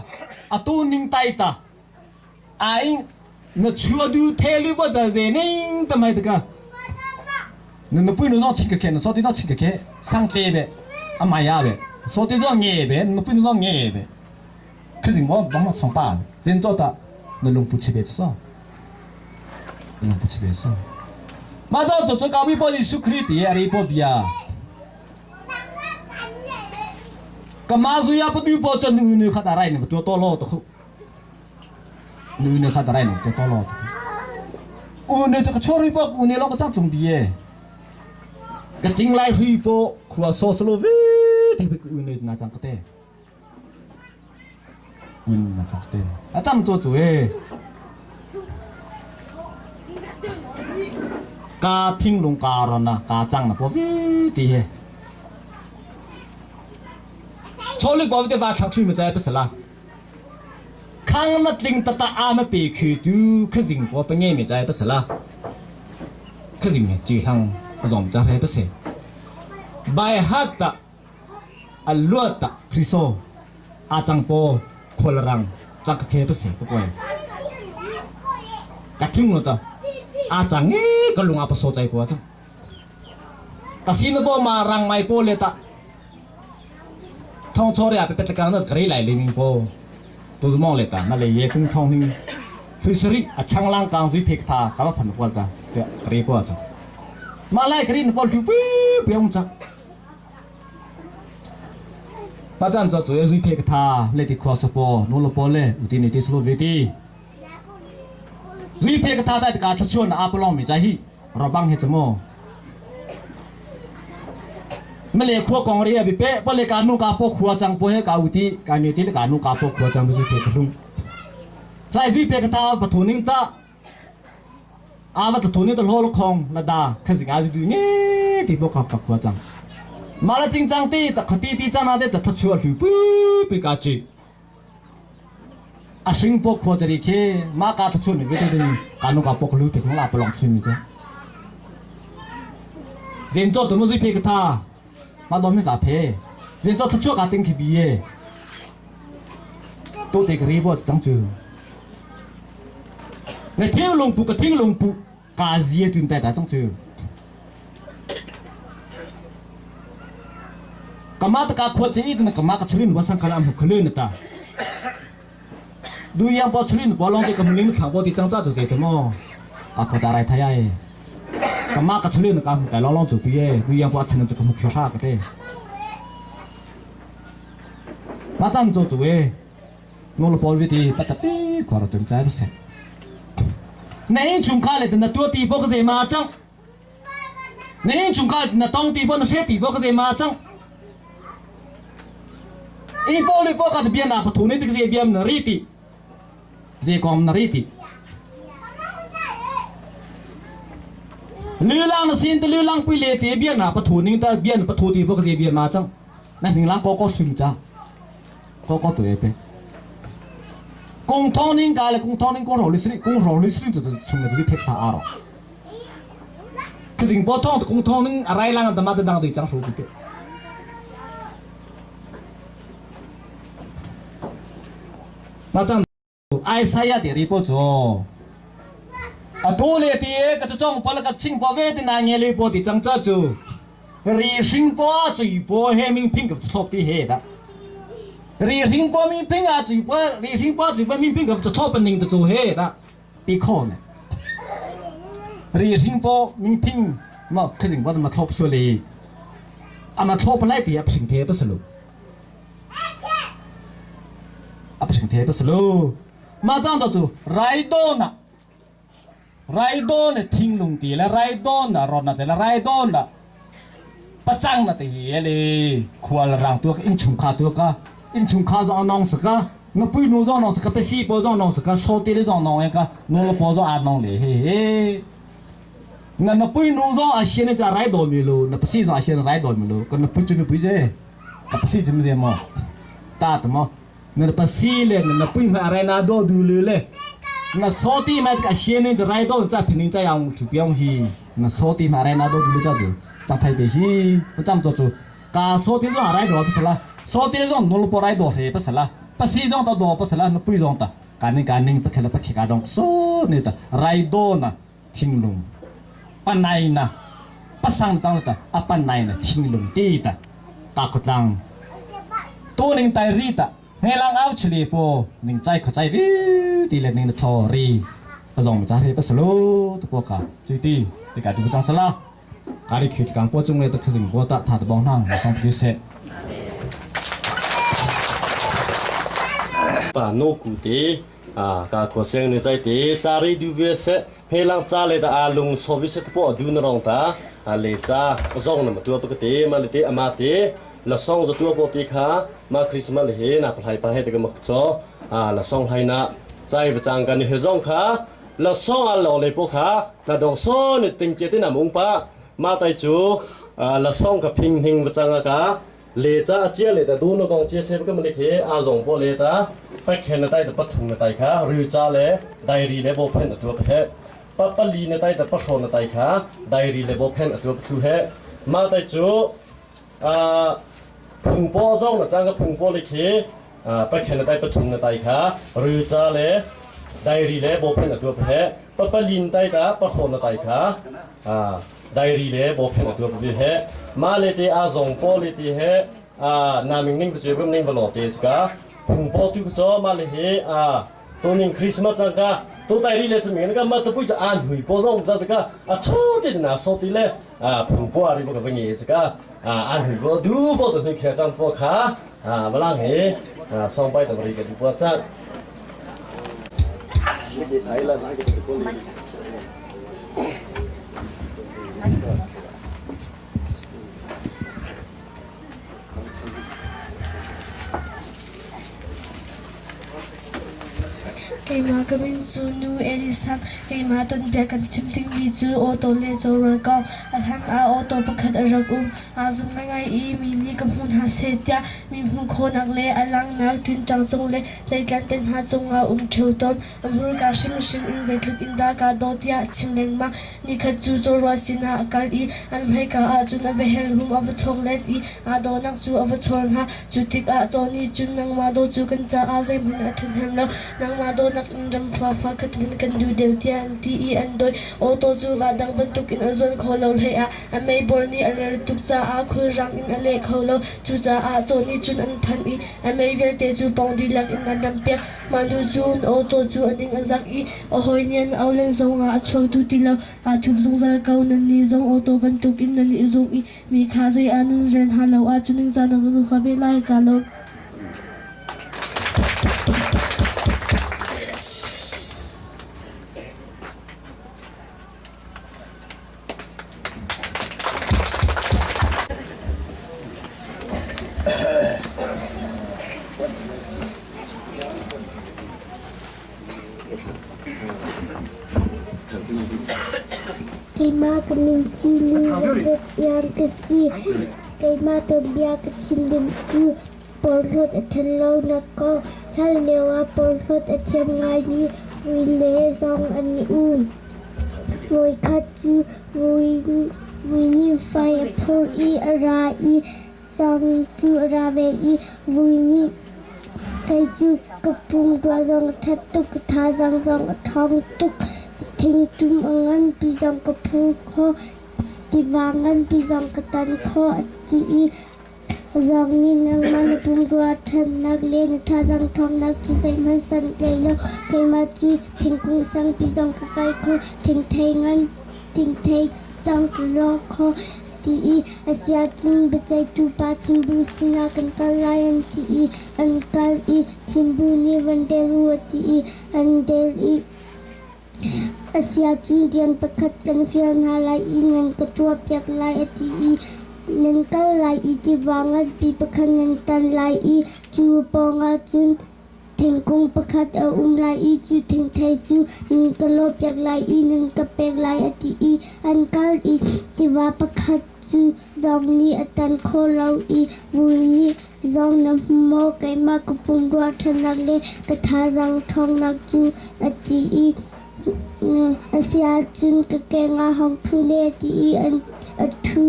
ตัวนิ่งไตตาไอ้เนี่ยชัวดูเทลีบ่จะเจนิ่งทำไมตะกะเนี่ยนุ่มปุ้ยนุ่งชิคกี้พายนุ่งสอดที่นุ่งชิคกี้พายสังเกตเบอามายาเบสอดที่นุ่งเงี้ยเบนุ่มปุ้ยนุ่งเงี้ยเบคือสิ่งว่าต้องมาส่งป่าเจนโจตาเนี่ยลุงปุ๊ชิเบจะซ้อลุงปุ๊ชิเบซ้อมาดูจุดกาวิปดิสุคริตีอะไรพอบียก็มาสุยาปดูปอจันนึกขัดอะไรเนี่ยตัวโตโลตัวนู่นขัดอะไรเนี่ยตัวโตโลเนี่ยจะกระชอริปอกเนี่ยเราก็จับจงบีกระจิงไล่ฮิปโปขวาโซสโลวีที่ไปเนี่ยน่าจังก็เต้น่าจังเต้อาจารย์ตัวจุ๋ยกาทิ้งลงการนะกาจังนะพอวีที่เฮชอลิปอกที่ว่าทักชื่อมันจะเป็นสละข้างนัดลิงตาอาไม่ปีคือดูขึ้นสิ่งพอเป็นเงี้ยไม่ใจเป็นสละขึ้นสิ่งเนี่ยจีหังรวมจะให้เป็นเสียใบฮัตตาอัลลวตาคริโซอาจังโปคนละรังจักเคเป็นเสียทุกวันกัดทิ้งหมดอ่ะอาจังเงี้ยก็ลุงอาปโซใจกว่าจังแต่สินบ่มารังไม่โปเลยตาท่องโชว์เลยเป็นตะการนั่นกระไรไหลลิงโปตัวมองเลยตานั่นเลยเยกุ้งทองนี่ฟิสรีช่างล่างกลางสุยเพกตาเขาผ่านพอลตาเดี๋ยวกระไรพอจังมาไล่กระไรพอลฟิวเปียงจังป้าจันจะจุยสุยเพกตาเลยที่คอสปอโนลปอเลยอุทินิติสโลเวตีสุยเพกตาได้การชักชวนอาปลองมีใจฮีเราบังเฮจโมไม่เลยขั้วกองเรียบิเป้เพราะเลยการนุ่งกาโปขวาจังโปให้กาอุติการนิติการนุ่งกาโปขวาจังไม่ใช่เพกลุ่มใครวิเปกตาปฐุนิงตาอาวัตถุนี้ตัวโลกของระดาขึ้นสิ่งอาจจะดูงี้ที่พวกเขาขับขวาจังมาแล้วจริงจังตีแต่ขตีตีจังนาเดแต่ทัชชัวร์ปิ๊บปิ๊กาจีอาชิงพวกขวาจะรีเคมากาทัชชัวร์นี่เวทีนี้การนุ่งกาโปขลุ่มเป็นของลาปลองชิมิจ้ะเจนโจตัวมุสิเพกตามาล้อมให้กาเพเจนโจทัชชัวร์กาติงขีบีเอ ตัวเด็กรีบว่าจังจือในเที่ยวลงปุกเที่ยวลงปุกาเซียจุนแต่จังจือกามาตะกาขวดเจอีนกามาตะชลินว่าสังขารมุขลื่นตาดูยังพอชลินพอลองจะกำลิงถามว่าที่จังจ้าจะเสียจะมั้งกาขวดอะไรทายกามาตะชลินกาแต่ลองจุดพี่ดูยังพอชลินจะกำมุขเขียวชากันเต้มาจังจุดจุ้ยโนลพอลวิธีปัตตปีขวดจังใจไม่เสร็จในชุมข้าเลยแต่ตัวตีพวกเสียมาจังในชุมข้าแต่ต้องตีพวกเสียตีพวกเสียมาจังอีพอลิพอกัดเบียนอาปทุนนี่ติเสียเบียนนรีติเสียกอมนรีติลือลังนสินตลือลังไปเลยตีเบียนอาปทุนนี่แต่เบียนปทุนตีพวกเสียเบียนมาจังนั่นหนึ่งลังก็ซึมจ้าก็ตัวเองเป็นกงทองนิ่งกาเลยกงทองนิ่งกงรอลิสริจะชมเลยที่เพชรตาอารอคือสิ่งพอทองกงทองนิ่งอะไรลังแต่มาแต่ดังดีจังถูกเป็นมาจังไอ้สายเดียรีโปโจตัวเลี้ยตีก็จะจ้องพอแล้วก็ชิงพอเวทีนางเงลีโปติจังจ้าจูรีชิงพอจุยพอเฮมิงพิงกับชอบที่เฮดะรีชิงพอมิงพิงอ่ะจุยพอรีชิงพอจุยพอมิงพิงกับจะชอบเป็นหนึ่งตัวจูเฮดะปีคอนรีชิงพอมิงพิงมาคือสิ่งว่ามาทบสุรีอามาทบอะไรตีอ่ะสิ่งเทปสรุปอับเสียงเทปสโลมาจังตัวจูไรโดนทิ้งลงตีและไรโดนรอนแต่ละไรโดนประจังตีเลยขวารังตัวอินชุมขาตัวก็อินชุมขาจะเอาน้องสกัดนับปีนู้นน้องสกัดไปซีปอน้องสกัดโซตีเลยน้องเองก็นู้นปออาน้องเลยเฮ้งั้นนับปีนู้นอาเซียนจะไรโดนไม่รู้นับซีอาเซียนไรโดนไม่รู้ก็นับปีจุนปีเจกับซีจะไม่เจมั้งตาตัวมั้งนั่นเป็นสิ่งเล่นนั่นเป็นอะไรน่าดูเลยนั่นสอตีมาจากเชียนนี่จะไรโดนจะพินิจจะยังชุบยังฮีนั่นสอตีมาอะไรน่าดูเลยจ้าจูจังไทยเบฮีจำตัวจูกาสอตีจะอะไรดูเป็นสิละสอตีจะนนลุปอะไรดูเหเป็นสิละเป็นสิ่งจะดูเป็นสิละนั่นเป็นสิ่งต่างการนิ่งเป็นแค่ละเป็นแค่การดองโซนี่ต่างไรโดนน่ะทิ้งลงปันไหนน่ะปัสสังจังเลยต่างปันไหนน่ะทิ้งลงตีต่างกากจังตัวนิ่งไตรีต่างเฮลังเอาเฉลี่ยโปนิ่งใจเข้าใจวิตีเล่นนิ่งทอรีประจงจะให้ประสโลตัวพวกเขาจุดที่ในการดูจังสละการที่คิดการปวดจงเลยตัวคือสิ่งปวดตาถาดบองนั่งสองพิเศษป่าโนกุตีการขวดเสียงในใจตีจารีดูเวสเฮลังจ้าเลยตาอาลุงสวิสต์ปอดูนรองตาเลยจ้าจ้องนำตัวปกติมาเลยตีอามาตีละซ่องจะตัวปกติค่ะมาคริสต์มาสเลยนะพลายไปให้แต่ก็มักจ่อละซ่องให้นะใจประจังกันเฮซ่องค่ะละซ่องอะไรเลยพวกค่ะละดอกซ่องเนี่ยติงเจตินะมุงป้ามาไตจูละซ่องกับพิงหิงประจังค่ะเลจ้าเจียเลยแต่ดูนกองเจียเซฟก็มันเลยเฮอาจงพอเลยตาไปแค่ในใต้แต่ปัดถุงในใต้ค่ะหรือจ้าเลยไดรีเลยโบเพนตัวเพปัปลีในใต้แต่ปัดโชนในใต้ค่ะไดรีเลยโบเพนตัวคือเฮมาไตจูพึ่งป้อซ่องนะจังก็พึ่งป้อเลยไปแค่ในใต้ประทุนในใต้ขาหรือจะเลยไดรีเลยโบเพนตัวเพะปะลินใต้ตาปะโคนในใต้ขาไดรีเลยโบเพนตัวเพะมาเลยที่อาซงป้อเลยที่นามิงนิ่งก็จะเป็นนิ่งบลอดเตสกาพึ่งป้อทุกจ้อมาเลยตัวนิ่งคริสต์มาสจังก็ตัวไดรีเลยจะมีนะก็มาตัวปุ้ยจะอ่านหุยป้อซ่องจังก็ชอบที่น่ะสติเลยพึ่งป้ออะไรพวกเป็นอย่างนี้ก็อันนี้ก็ดูพอตัวนี้แค่จังพวกขามาล้างเหส่งไปแต่บริการดูพวกจังไม่ได้ใช้แล้วนะก็เป็นคนนี้ cây mà cái mình chú nu Elisa cây mà tuần bia cần chim tinh đi chú ô tô lê châu rồi con hắn ô tô bắt khát ở dùng ngay ý mini cầm hôn hà xe tia mình hôn khô nặng lê lang nặng tin trăng sông lê lấy gan tên hà sông chiều tôn hur cả sim in dây lúc in đã cả đôi tia chim lên mang ni khát chú rồi xin hà kal ý anh hay cả chú na về hel hum ở chong lê ý đôi nặng chú ở chong ha chú tik cho ni chú nang mà đôi chú cần cha dây mình thân hem lo nang mà đôi nặng đâm pha khát mình cần du đều tia ti anh đôi ô tô chú và đang vận tục in azon khô lâu hay anh mấy borni anh tục cha khơi răng in anh lệ khâu lâu chú cha cho ni chú anh phan ý anh mấy việc để chú bong đi lạc in anh đâm piak mà nu chú ô tô chú anh in azak ý ở hồi niên ao lên sông châu tu ti lâu chụp sông ra câu nên ni sông ô tô vận tục in nên ni sông ý mi khá dây anh ren hà lâu chú nên ra nó nu khá bê lai cả lâu Kema kami cilu yang kesi kema tobia kecilin tu porot telau nako hal lewa porot acem ngai wile zong ani voi katu voi fire por ara zong tu arabe voi kai ju kapung dua zong thatuk tha zong thong tuk thing tum angan pisang kapung ko tiwangan pisang ketan ko ti zong ni nang man pung dua than nak len tha zang thong nak chu sai man san le lo kai ma chu thing kung sang pisang ka kai ko thing thai ngan thing thai sang ro ko ti asia kin bechai tu pa chimbu sina kan kalayan ti an kal I chimbu ni wande ru ti an del Asia Indian pakat kan fil ngalai ngan ketua piak lai ati nengkal lai di bangat di pekan tan lai ju ponga jun tengkung pakat lai ju teng thai ju kalau piak lai neng kapek lai ati ankal di wa pakat ju zong ni atan kholau vui ni zong nam mo kai ma kupung dua thanak le katha zang thong nak ju ati Asia jun kekenga hong thule ti an athu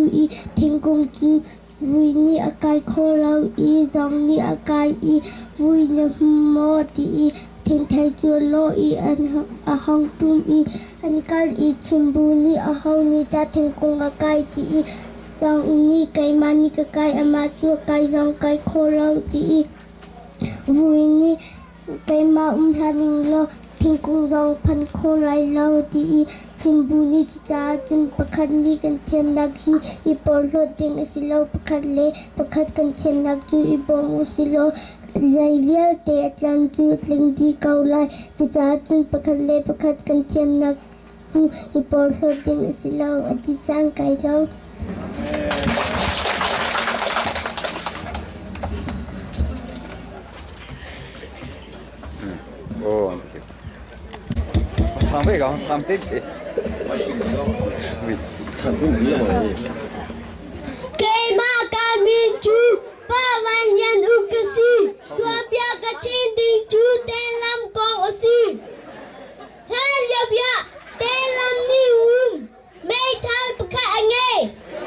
thingkung chu vui ni akai kholau zong ni akai vui na mo ti thing thai chu lo an hong tum an kal chimbu ni a hong ni ta thingkung akai ti zong ni kai mani kai ama chu kai zong kai kholau ti vui ni kai ma haning lo thingkung dong phan kho lai lau ti chimbu ni cha chun pakhat ni kan chen lag hi por lo ding asilo pakhat le pakhat kan chen lag chu I bom usilo lai vial te atlan chu tling di kau lai cha chun pakhat le pakhat kan chen lag chu I por lo ding asilo ati chang kai lau Oh, sampai kau sampai Kema kami cu pawanyan ukasi tua pia kacin ding cu telam kong osi hal ya pia telam ni mei thal paka ange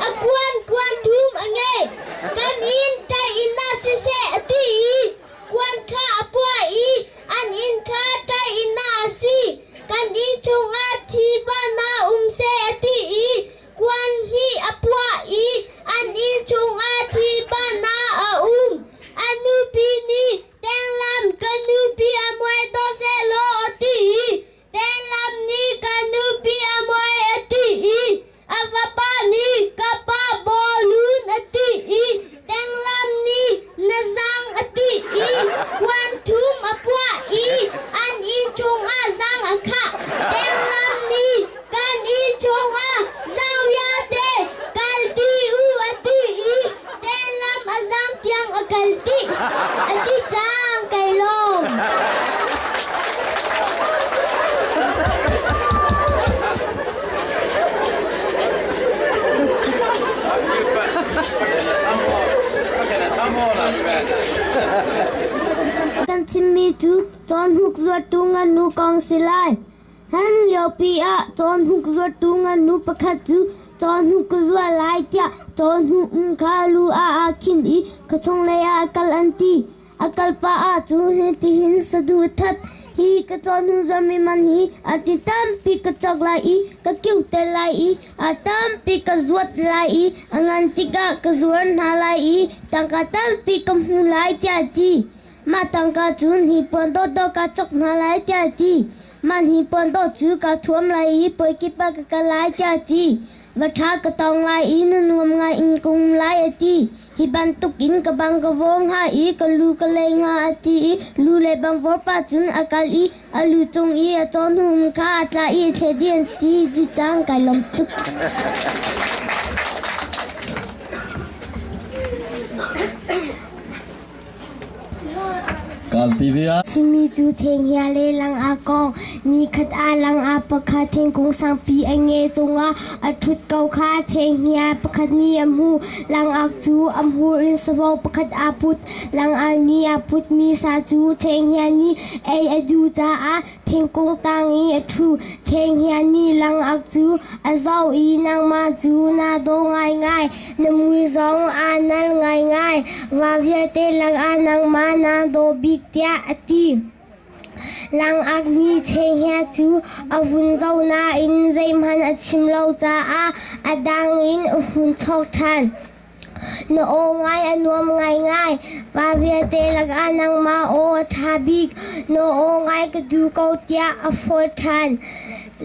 akuan kuan thum ange kan in tai inna sise ati kuan kha apua an in kha tai inna asi kan in chung ati bana se ati kuan hi apua an in chung ati bana anu pini telam kanu pi amoy to se lo ati telam ni kanu pi amoy ati avapa ni kapa bolun ati telam ni nazang ati kuan thum apua an in chung azang akha telam ni kan in chung azang ya de kalti ati telam azang tiang akalti ati chang kailom กันชิมีจูจอนหุกรวดตุงันนูกองสิไลฮันเลียวปีอะจอนหุกรวดตุงันนูประคัดจูจอนหุกรวดลายเตียจอนหุกคาลูอาคินอีกระชงเลยอากัลอันตีอากัลปะอาจูเฮติหินสะดุทัดฮีกระจอนหุจามีมันฮีอาติตัมปีกระจอกลายกระคิวเตลายอาตัมปีกระจวดลายอังันติกะกระจวนหาลายตังกะตัมปีกำหูลายเตียจีมาตังกะจุนฮีปอนโตโตกะจกหาลายเตียจีมันฮีปอนโตจูกะทวมลายปอยกิปะกะลายเตียจีวัฏากะตองลายนนวมงาอินกุงลายตีฮิบันตุกินกะบังกะวงหากะลูกะเลงาตีลูเลบังวอปะจุนอากาลีอลูจงอีจอนหุมคาตาอีเทเดียนตีดิจังไกลมตุกการปีเวีย ชิมีจูเทงเฮียเลลังอากองนี่ขัดอาลังอาปะคาเทงกงสังปีอังเงจงอาอทุดเกาคาเทงเฮียปะคัดนี่อมูลังอักจูอัมหูรินสวปะคัดอาพุดลังอันนี่อาพุดมีสาจูเทงเฮียนี่เอดูจาอาเทงกงตังอีอทูเทงเฮียนี่ลังอักจูอาเจ้าอีนางมาจูนาโดง่ายง่ายนมุยซองอานัลง่ายง่ายวาเวียเตลังอานางมานาโดบิกเตียอตีลังอักนีเชงเฮียจูอาวุนเจ้านาอินใจมันอชิมเราจ้าอาดังอินอาวุนชอบทันนโอง่ายอนวมง่ายง่ายวาเวียเตลักอานังมาโอทาบิกนโอง่ายก็ดูเกาเตียอฟอร์ทัน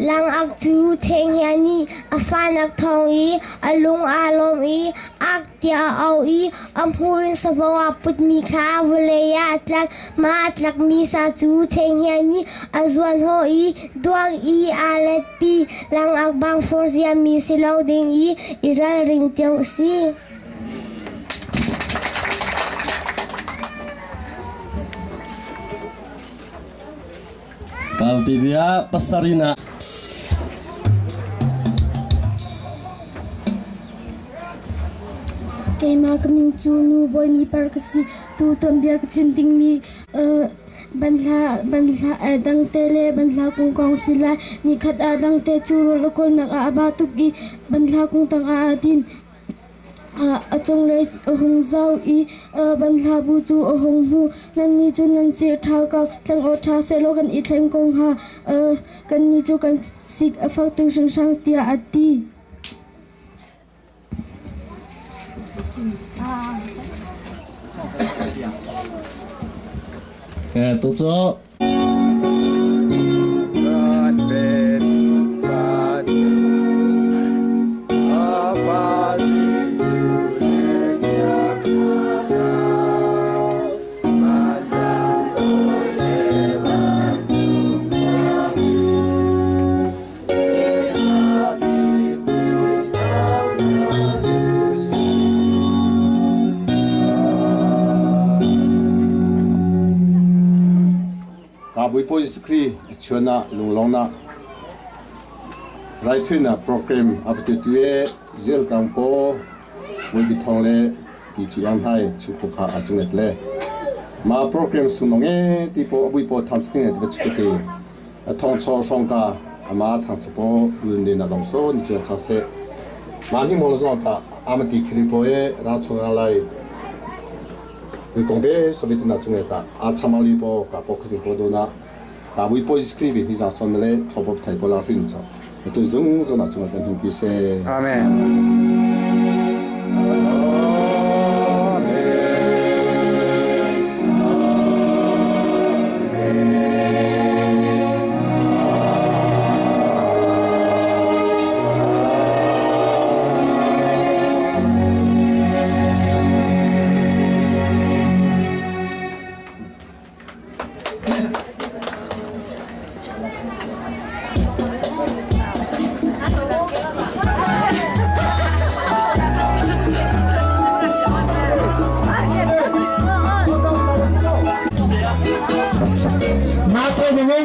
ลังอักจูเทงเฮียนี่อาฟานักทองอีอาลุงอาลมอีอักเตียเอาอีอัมพูรินสวาปุดมีคาวเลยาตลักมาตลักมีสาจูเทงเฮียนี่อาจวนโฮอีดวงอีอาเลตปีลังอักบังฟอร์เซียมีสิลาวเดงอีอิราริงเจ้าซีการปีเวียปัสสารินาเกมาคมิงจูนูบอยนีปาร์กซีตูตอมเบียกชินติงมีบันลาดังเตเลบันลากุงกองสิลานิขัดอาดังเตจูโรลกอลนักอาบาตุกีบันลากุงตังอาดินอาจงเลยหงเจ้าอีบันลาบูจูหงหูนันนี่จูนันเสียท้าเก่าทั้งอดท้าเซโลกันอีทั้งกงหากันนี่จูกันสิกฟักตึงช่างเตียอดีตัวโจบุยโพสครีชวนะลุงลงนะไรทุนะโปรแกรมอัปเดตตัวเจลตังโปบุยบิทองเลปีที่ยังไทยชุกขาอาจุเงตเลมาโปรแกรมสุนงเอที่โปบุยโพทันสปริงเอตบัชกตีทองโชชงกามาทันสปอลุนเดนาดงโซนิจชาเซมาที่มอลซอนตาอามันติคริโปเอราชงอะไรวิคงเบสบิทนาจุเงตาอาชามาลีโปกับโปกสิโปโดนาBawi Bik Thawng ni sa somle thobop thai bola rin cha to zung zona chunga tan hi se amen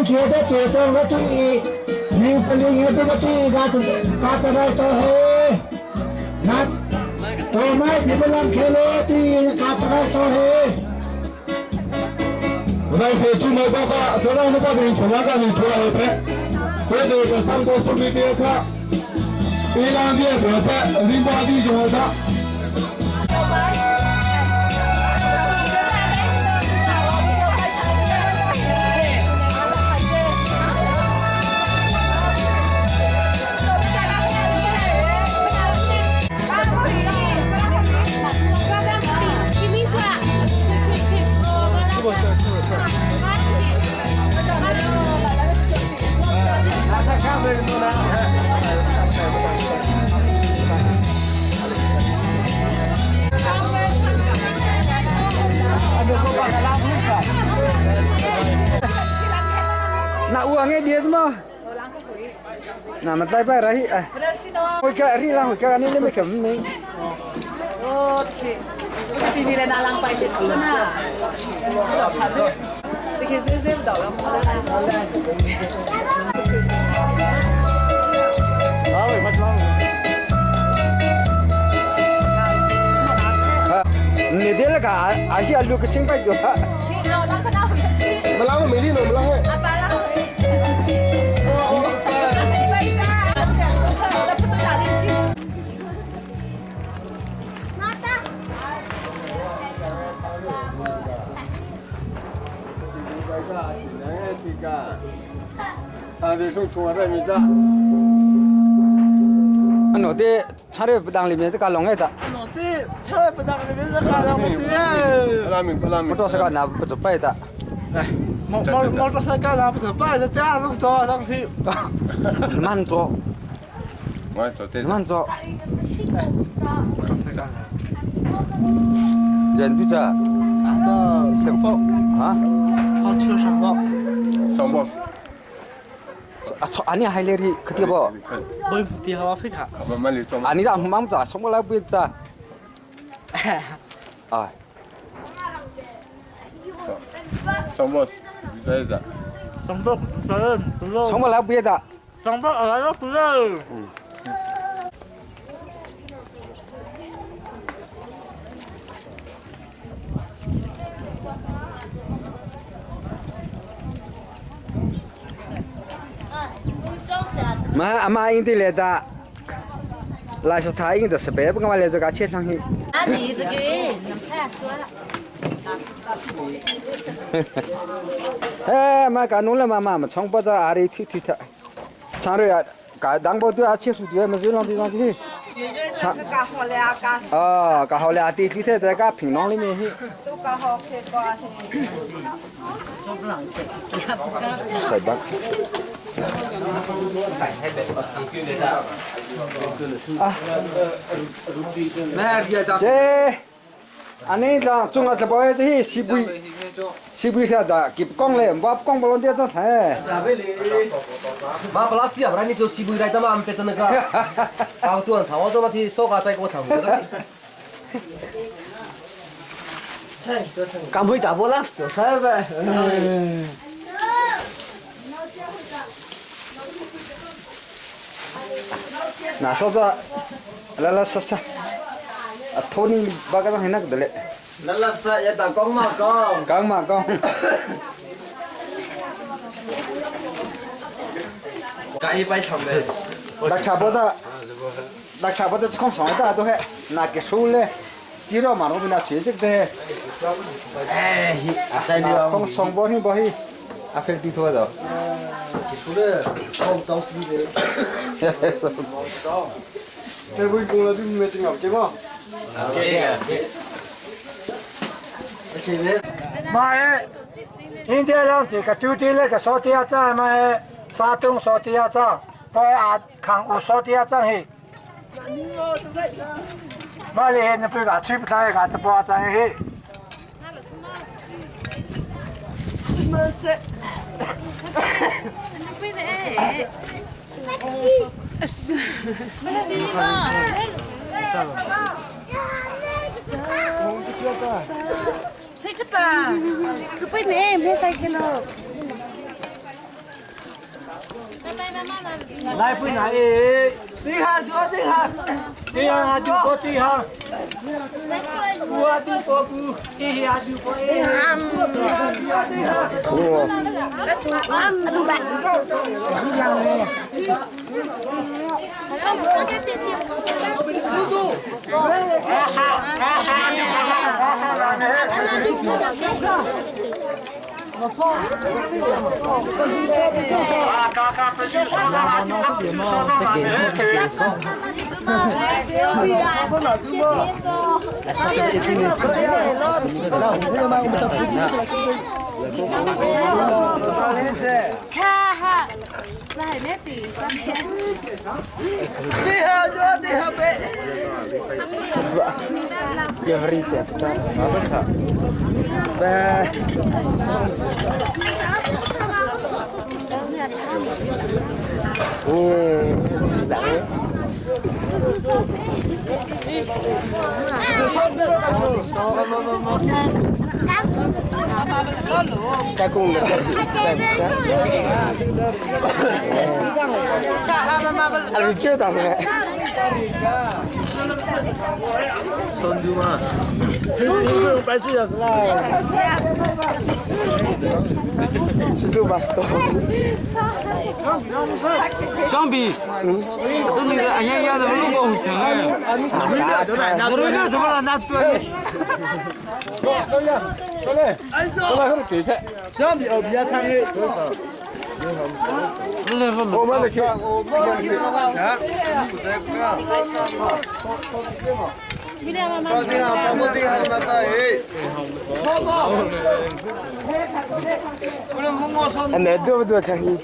Kia da kia so ga tu I ni pali ni tu ga ti ga tu ka ta ra to he na mai thì bên làm khéo thì cả cái to hết vậy thì chúng tôi có cho nó có thể chúng ta mình thua hết bây giờ cái thằng có số tiền khác đi làm gì rồi phải đi bao đi rồi đó Nak uangnya dia semua. Nah, mentai pak rahi. Hoi ka ri lah, hoi ka ni le me kam ni. Okay. Jadi ni nak lampai ke mana? Dekat saya dah lah. Oi, macam. Ni dia lah ka, asyik alu kecing pak jo. Melang meli no melang. Nanti cari pedang lima itu kalong itu. Nanti cari pedang lima itu kalong itu. Pelan. Motor sekarang nak bercepat tak? Motor sekarang nak bercepat, saya nak做上去。慢走。慢走。motor sekarang。人对着。这上坡。啊？靠车上坡。上坡。Ani highlight ketika bawa. Boy putih hawa fika. Ani dah mamam tak, semua lah bisa. Ah. Semua bisa tak? Semua lah bisa. Semua lah bisa. Ma ama ini leda, lah setelah ini dah sebab pengamal leda kacau sangi. Ani itu ke, nampak suara. Ma kanun lah mama, macam pada hari itu tak. Cari ya, kadang bodoh asyik sudah masih nanti. Kahole ati kita dekat pinang ni meh. Sebab. Ani dah cungat lepas itu sibui saja. Kip kong le, bab kong belum dia tak. Ma plastik apa ni tu sibuk dah tamam petan negara. Kau tuan tahu tu mati sok acai kau tahu. Kamu tak boleh tu, sahaja. Nah, soda, lala sasa. Thoni bagai mana nak dulu. Lala saya tak kong ma kong. Kong ma kong. Kai pai thầm đây. Đặc trà bớt không sống ra đâu hết. Nà cái số le, chỉ lo mà nó bị nát chết đấy. Không sống bao nhiêu, phải đi thôi rồi. Không tao xin đi. Thế cuối cùng là đi tìm ngọc kiếm không? mà in thế làm thì cái chú tí lấy cái số tiền ra mà sa tung số tiền ra coi khang u số tiền ra hi mà liền nó bị cái chip thay cái tập bao ra hi Saya cepat. Cepat ni, saya kilo. 来不来？地下做地下，地下就过地下。我地过不，地下就过地下。Zombie, itu nih ayah ada belum kau jangan. Naruhnya cuma anak tuh. Zombie, oh biasa nih. Anh itu betul canggih.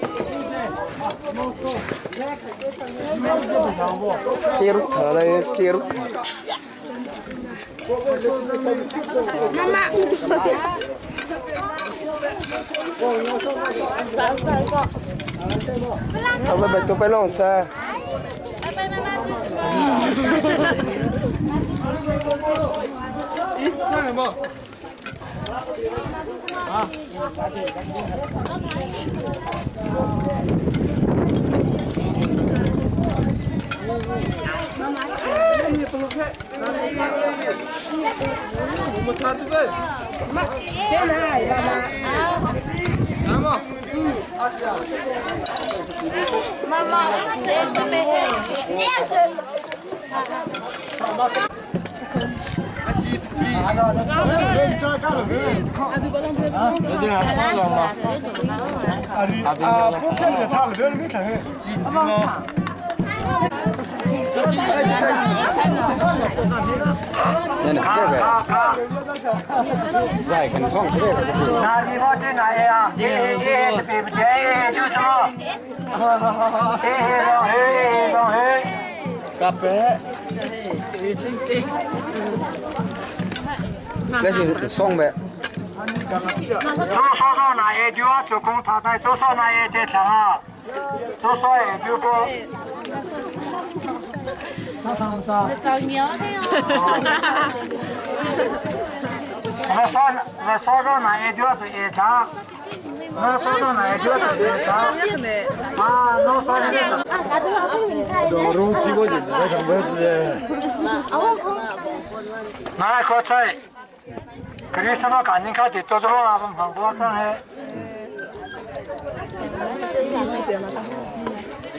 Stiruk thana ini stiruk. Mama. Apa betul pelong sa?那是送呗。做说哪一句啊？做工他在做说哪一点强啊？做说也就说。找鸟的哟。我说到哪一句是也强，我说到哪一句是也强。啊，我说的。너로 찍어진다. 내가 뭐지? 나 거쳐. 그리스도 가니까 뒤쪽으로 한번 방법을 해.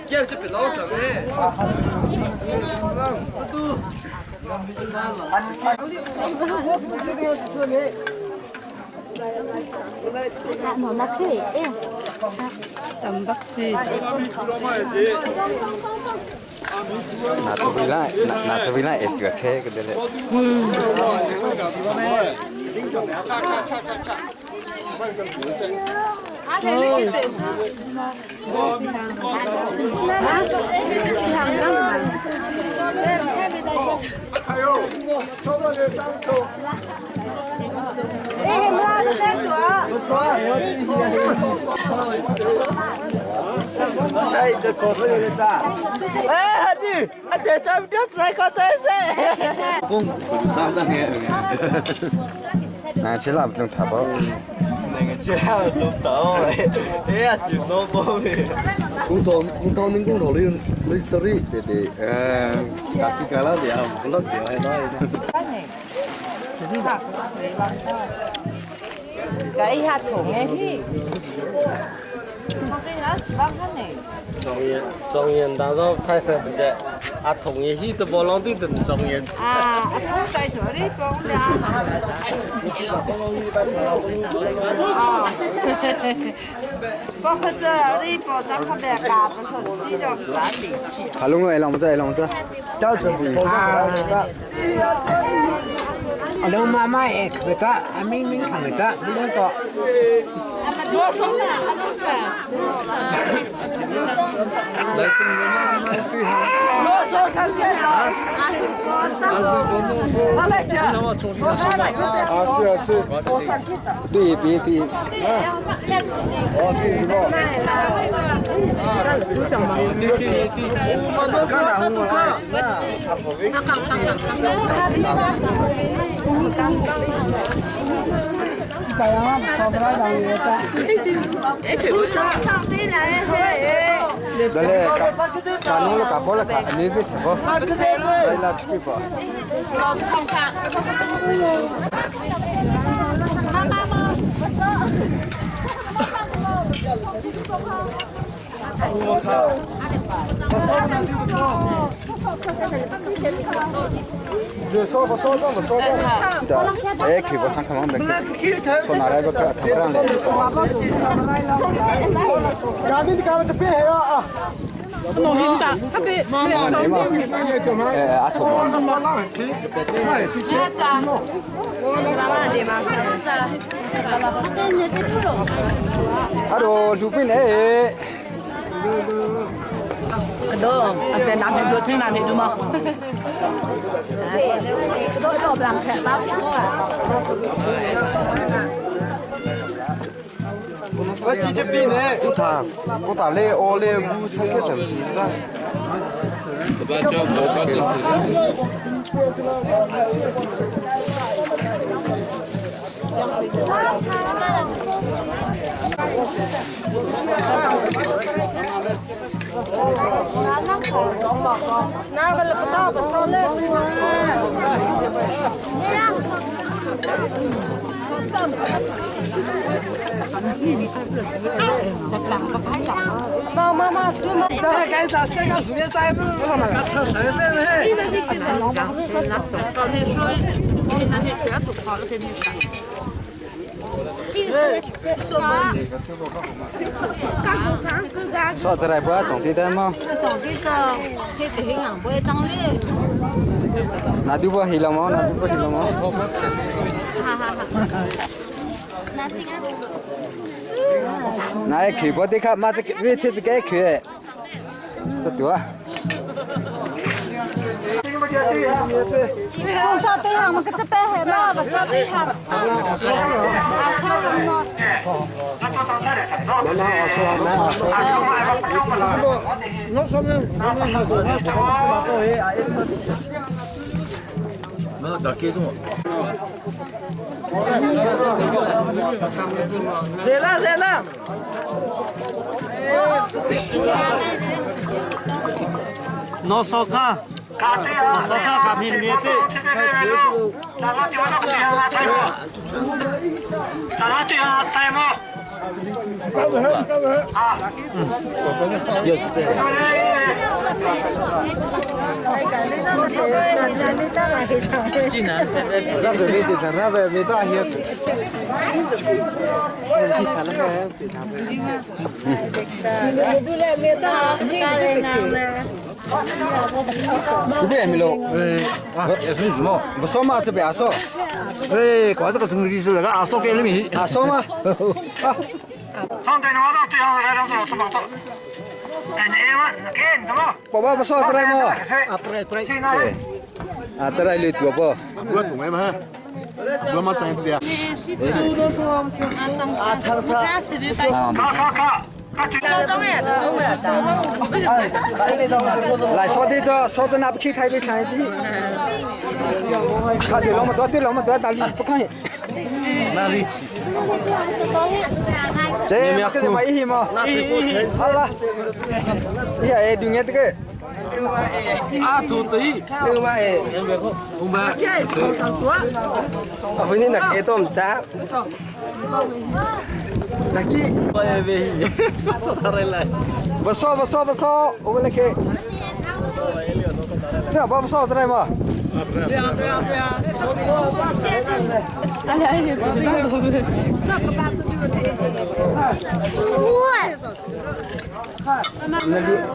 그냥 저 별로 없네. 나 그 있대. 단박씨. 나도 빌라 에티가 근데. 나 제일 앞좀 타봐. 내가 제일 좀 더워. 해야지 너무 工头恁工头你 sorry 对家己干了了，不落掉还来。cái hạt thủng này thì状元当中太太不在，同意去都不浪的等状元。thủng cái chỗ đi con ra con phải giờ đi bỏ ra con bè cà con thật chi cho giá trị. Long rồi lòng chưa? Cháu chuẩn bị. Long mama ek beta, mình thằng beta, mình có. Đưa xuống là对比对。Dale, kamu lo kapol lah, ini fit, kok. Baiklah, cukup. Kita pasang kamar mereka. So narai berkat tampilan le. Jadi di kamar cepat ya. Nonginta, sampai atau aduh, lupin Kedua, asal nak dua tu nak dua mah. Kedua tu belang kat bawah. Macam cepat ni. Kota le, oleh bu sakit tu. Baca Mama, tu mau cái giá cái cái số tiền trái bữa mà cái车谁背没？sao cerai buat tổng ti tem mau? Nadi buat hilang mau. Này khi bữa đi khắp mà cái vị trí cái kia, tốt quá. sao tới hàng mà cái chấp bé hết mà sao tới hàng nó xong rồi, nó đặt kia xuống. Dễ lắm. Nó sao cả cả miền miền đi. ra rồi đi thằng ra về về ta hiện. Cái gì em lo? Bữa sau mà sẽ bị áo số. Có cái thùng gì rồi, áo số cái gì mi? Áo số mà. Không thể nói đâu, tôi không thể nói đâu, tôi bảo tôi. Bapa besar cerai mau. Cerai lu dua po. Dua thùng em ha. Dua macam itu dia. Lại số đi số nạp chi thay với thay gì. Khai thì lòng mà tôi tao đi bắt khai. 那力气。这嘛个嘛一嘛，好了，你还丢眼这个。啊，土地。另外，我们我们那个都唔差。Lagi. Besar, over lagi. Ya, apa besar tadi mah?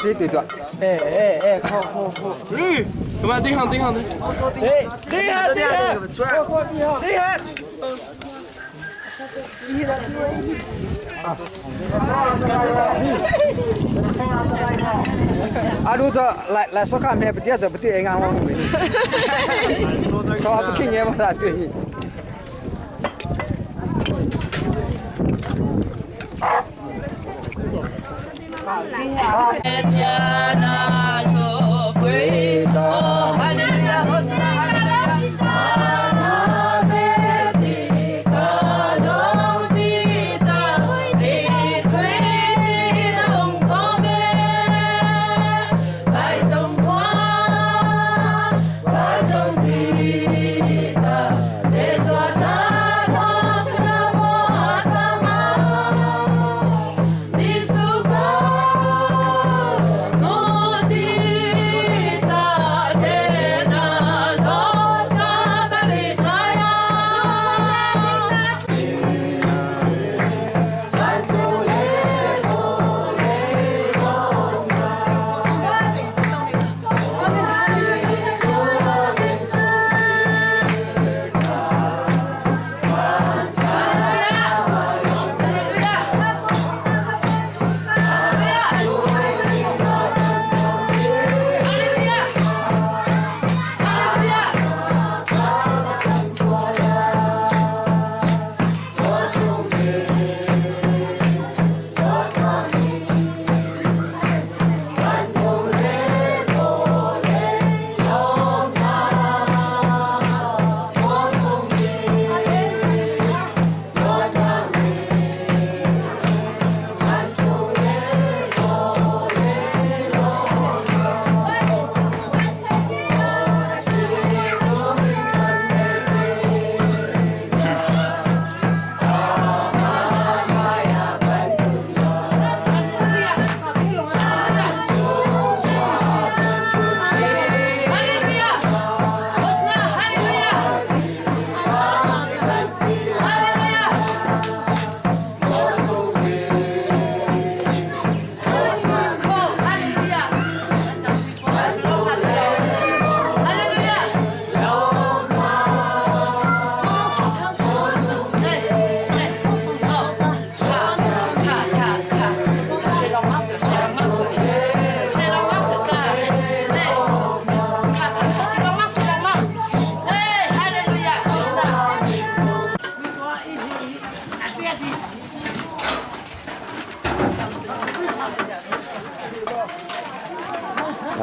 Itu. Kemana tinggal. Aduh, lah sokan me betul je betul engang orang ni. So apa king ya mana tu ni.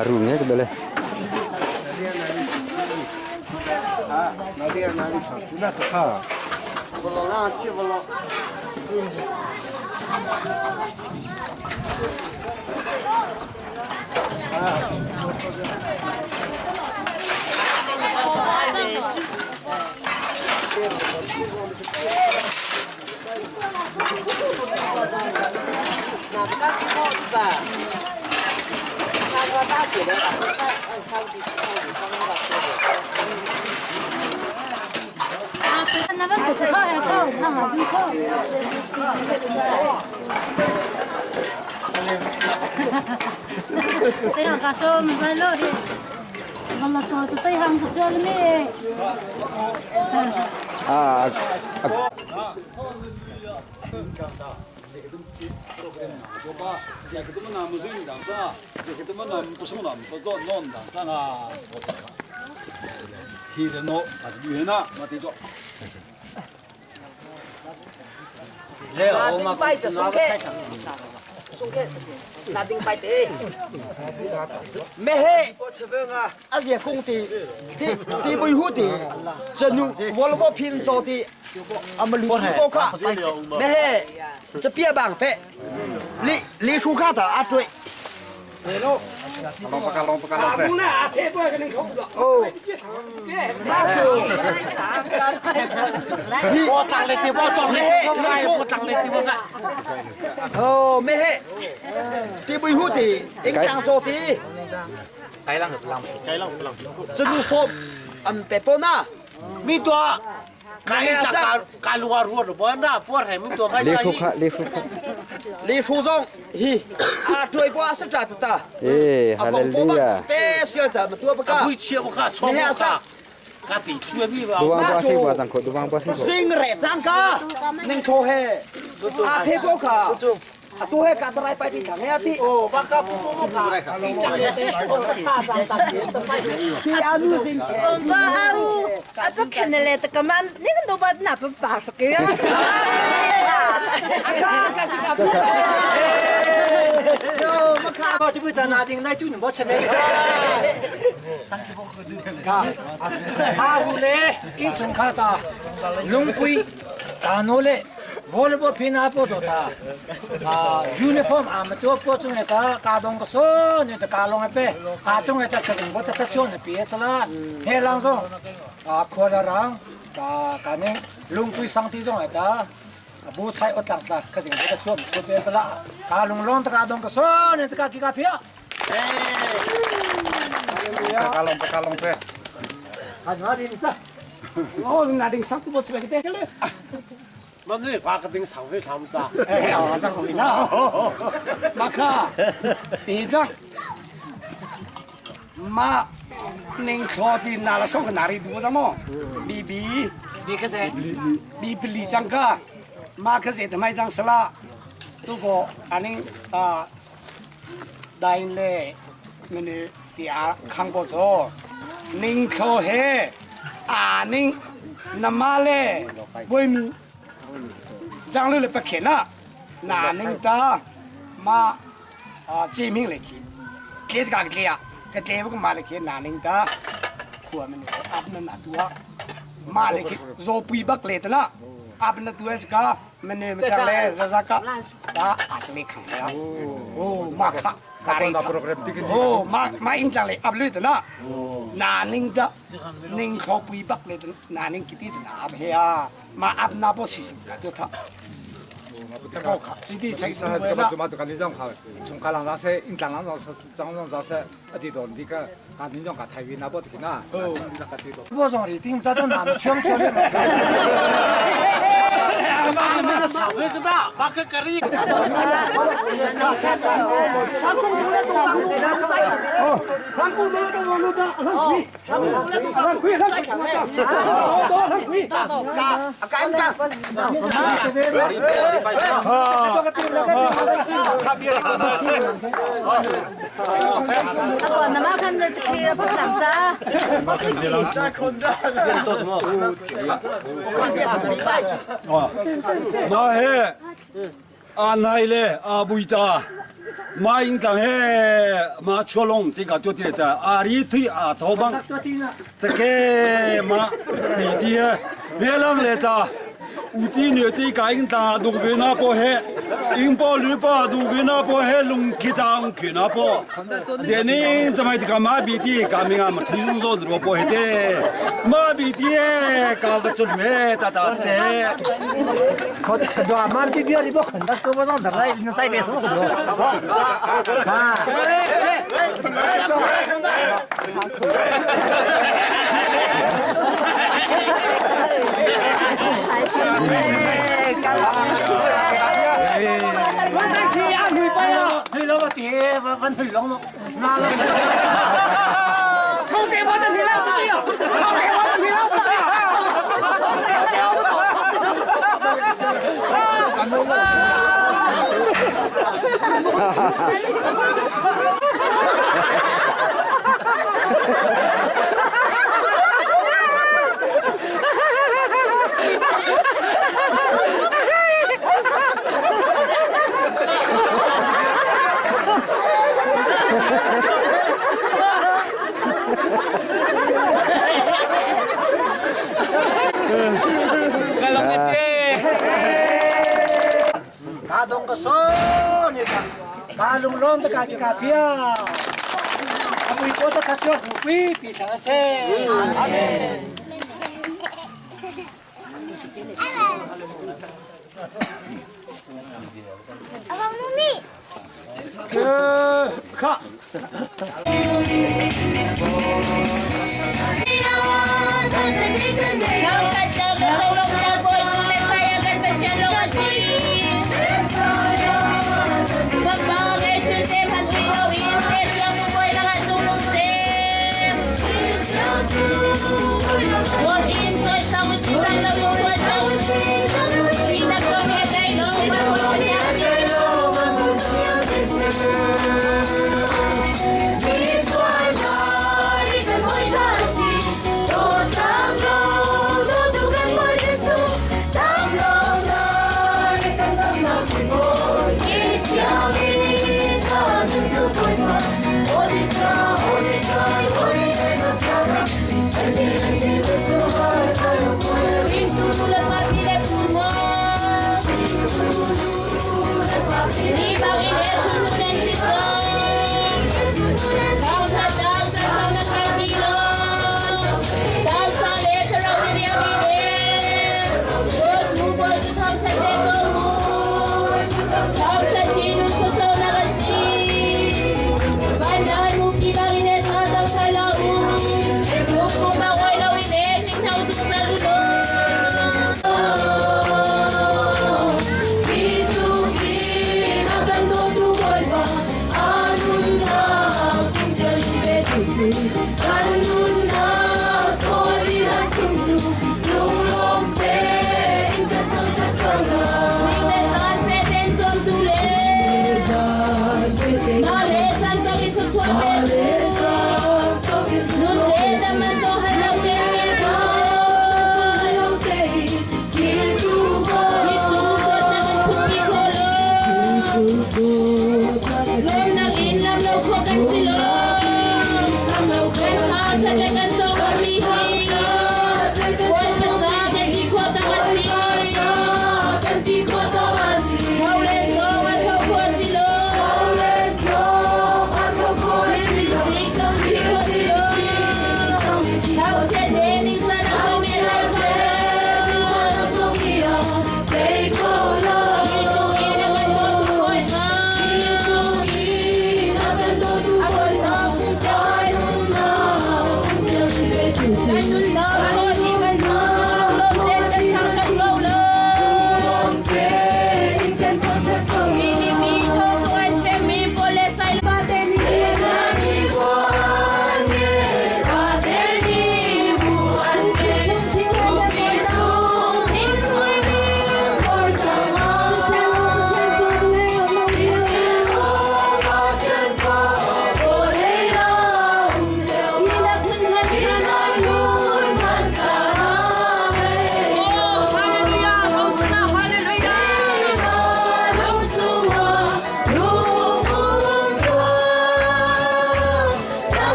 Arumnya ke boleh. Saya kasih malu dia. Kalau tu tu yang kecil ni. Nating pai te me he a ye kong ti ti bui hu ti zenu wo lo pin zo ti เอามาลุ้นโกค่ะแม่เฮจะเปียบางเปะลีชูข้าต่ออาด้วยลองประกันลองเปะโอ้พี่พอตังเลยที่พอจองเลยไม่พอตังเลยที่พอกันโอ้ไม่เฮที่บุยหูตีอิงจังโจตีไก่ลังจะดูโฟมอันเปปน่ามีตัวการรัวรัวหรือเปล่านะพวกไหนมึงตัวใครใจลีฟูซงฮีช่วยพวกสัจจะตาฮาเลลูยาสเปเชียลแต่มาตัวประกาศเชี่ยวค่ะชอบค่ะกาติช่วยพี่ดูวางบัวสิบัวจังคนดูวางบัวสิสิงเรจังกาหนึ่งโชเฮเทโกค่ะตัวเฮกาตรายไปที่ถังเฮติโอ้บังคับผู้ค่ะที่อานุสิงบ้าอูอ่ะพวกแค่นั้นแหละแต่ก็มันนี่ก็ดูบ้านหนักเป็นปากสักเยอะโย่มาข้าก็จะไปทำนาดิ้งในจุดหนึ่งบ่ใช่ไหมสังเกตพวกคือค่ะข้าหูเล่อินชงข้าตาลุงปุยตาโนเล่volleyball pina po jota uniform am to po chung eta ka dong ko so ne ta ka long pe a chung eta ka dong ta chon ne pi etla he lang so kho la rang ka ne lung pui sang ti jong eta bu chai ot tak ta ka ding ta chon so pe etla ka long long ta ka dong ko so ne ta ka ki ka pia ka long pe na din sa oh na din sang tu bo chwe ke leมันนี่ปากกระดิ่งสั่งให้ทำจ้าจังคุยนะมาค่ะดีจังมาหนึ่งคอดีนาละส่งกันนารีดูจังมั้งบีดีก็จะบีปลีจังก็มาก็จะทำไมจังสละทุกคนอันนี้ได้เลยมันนี่ที่ข้างบนโซ่หนึ่งคอเฮหนึ่งน้ำมาเลยบวยมีจังเลยไปเขียนนะนาหนึ่งตามาจีมิงเลยคีเคสกันเกียก็เจ็บก็มาเลยคีนาหนึ่งตาขวดมันอับนั่นตัวมาเลยคีโซปุยบักเลยตนะอับนั่นตัวก็มันเนี่ยมันจะเลยจะก็ตาอาจจะไม่ขังแล้วโอ้มาค่ะการีโอ้มาอินจังเลยอับเลยตนะนาหนึ่งตาหนึ่งเขาปุยบักเลยนาหนึ่งกิติตนะอับเฮียมาอับนาโบสิสิกันตัวท่าก็ขับที่ที่ใช้สมัยนั้นก็มาตัวกันนี่จ้องเขาชงการลังราเซอินจังลังราเซอดีตอนที่ก็การนี่จ้องกับไทยวินาบติน่าแล้วก็ที่ตัวพวกสองที่ทีมจะต้องนำช่วงเลยมาเนี่ยสาวเลยก็ได้มาแค่กะรีก่อนนะมาคันเลยเคลียร์พวกหลังจ้าเขาจะกี่คนได้มาเฮนายเล่บุยตามาอิงตังเฮมาชวลงที่กับจุดที่จะอารีที่ทบังตะเกมาปีที่เวลังเลตาอุทิเนติกาอิงตาดูเวนาโปเฮอิงปอลือปาดูเวนาโปเฮลุงคิตังคินาโปเจนี่ทำไมที่กามาบีที่กามิงามาทิ้งโซดรัวโปเฮเตมาบีที่กาวัจุลเวตาตาเตเขาดูมาที่เดียวที่พวกคนตัดตัวต้องแต่ไรนั่นใส่เบสมันก็ดูมันได้ขี้อ่ะหุยไปอ่ะหุยแล้วก็ตีมันหุยลงนานแล้วเขาเตะบอลตั้งทีแล้วไม่ใช่หรอเขาเตะบอลตั้งทีแล้วไม่ใช่หรอ dong ka so ni ka kalung lon ta ka pia Bawi po ta ka cho pi pi thang se amen Abang Mumi ka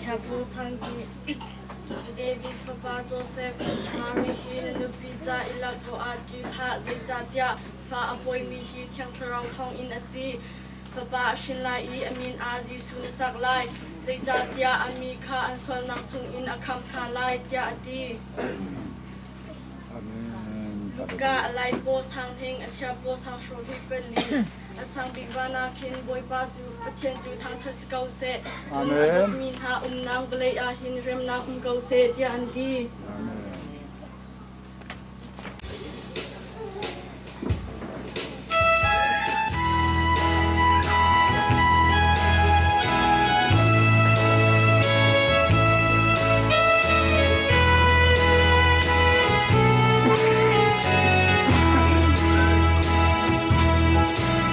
Chapu Sangi David Faba Joseph Mary Hin Nupiza Ilako Ajita Zatia Fa Apoy Mihi Tiang Karang Tong in Asi Faba Shinlai Amin Azi Sunasaklai Zatia Amika and Sol Namtung in Akam Talai Yadi Ga Lai Bo Sang Hing and Chapo Sang Shrobi Beli Sang Bivana Kin Boy Bazu Atien Ju Tang Tusco set Min Ha Nang Vlay Hin Rem Nang Go set Yandi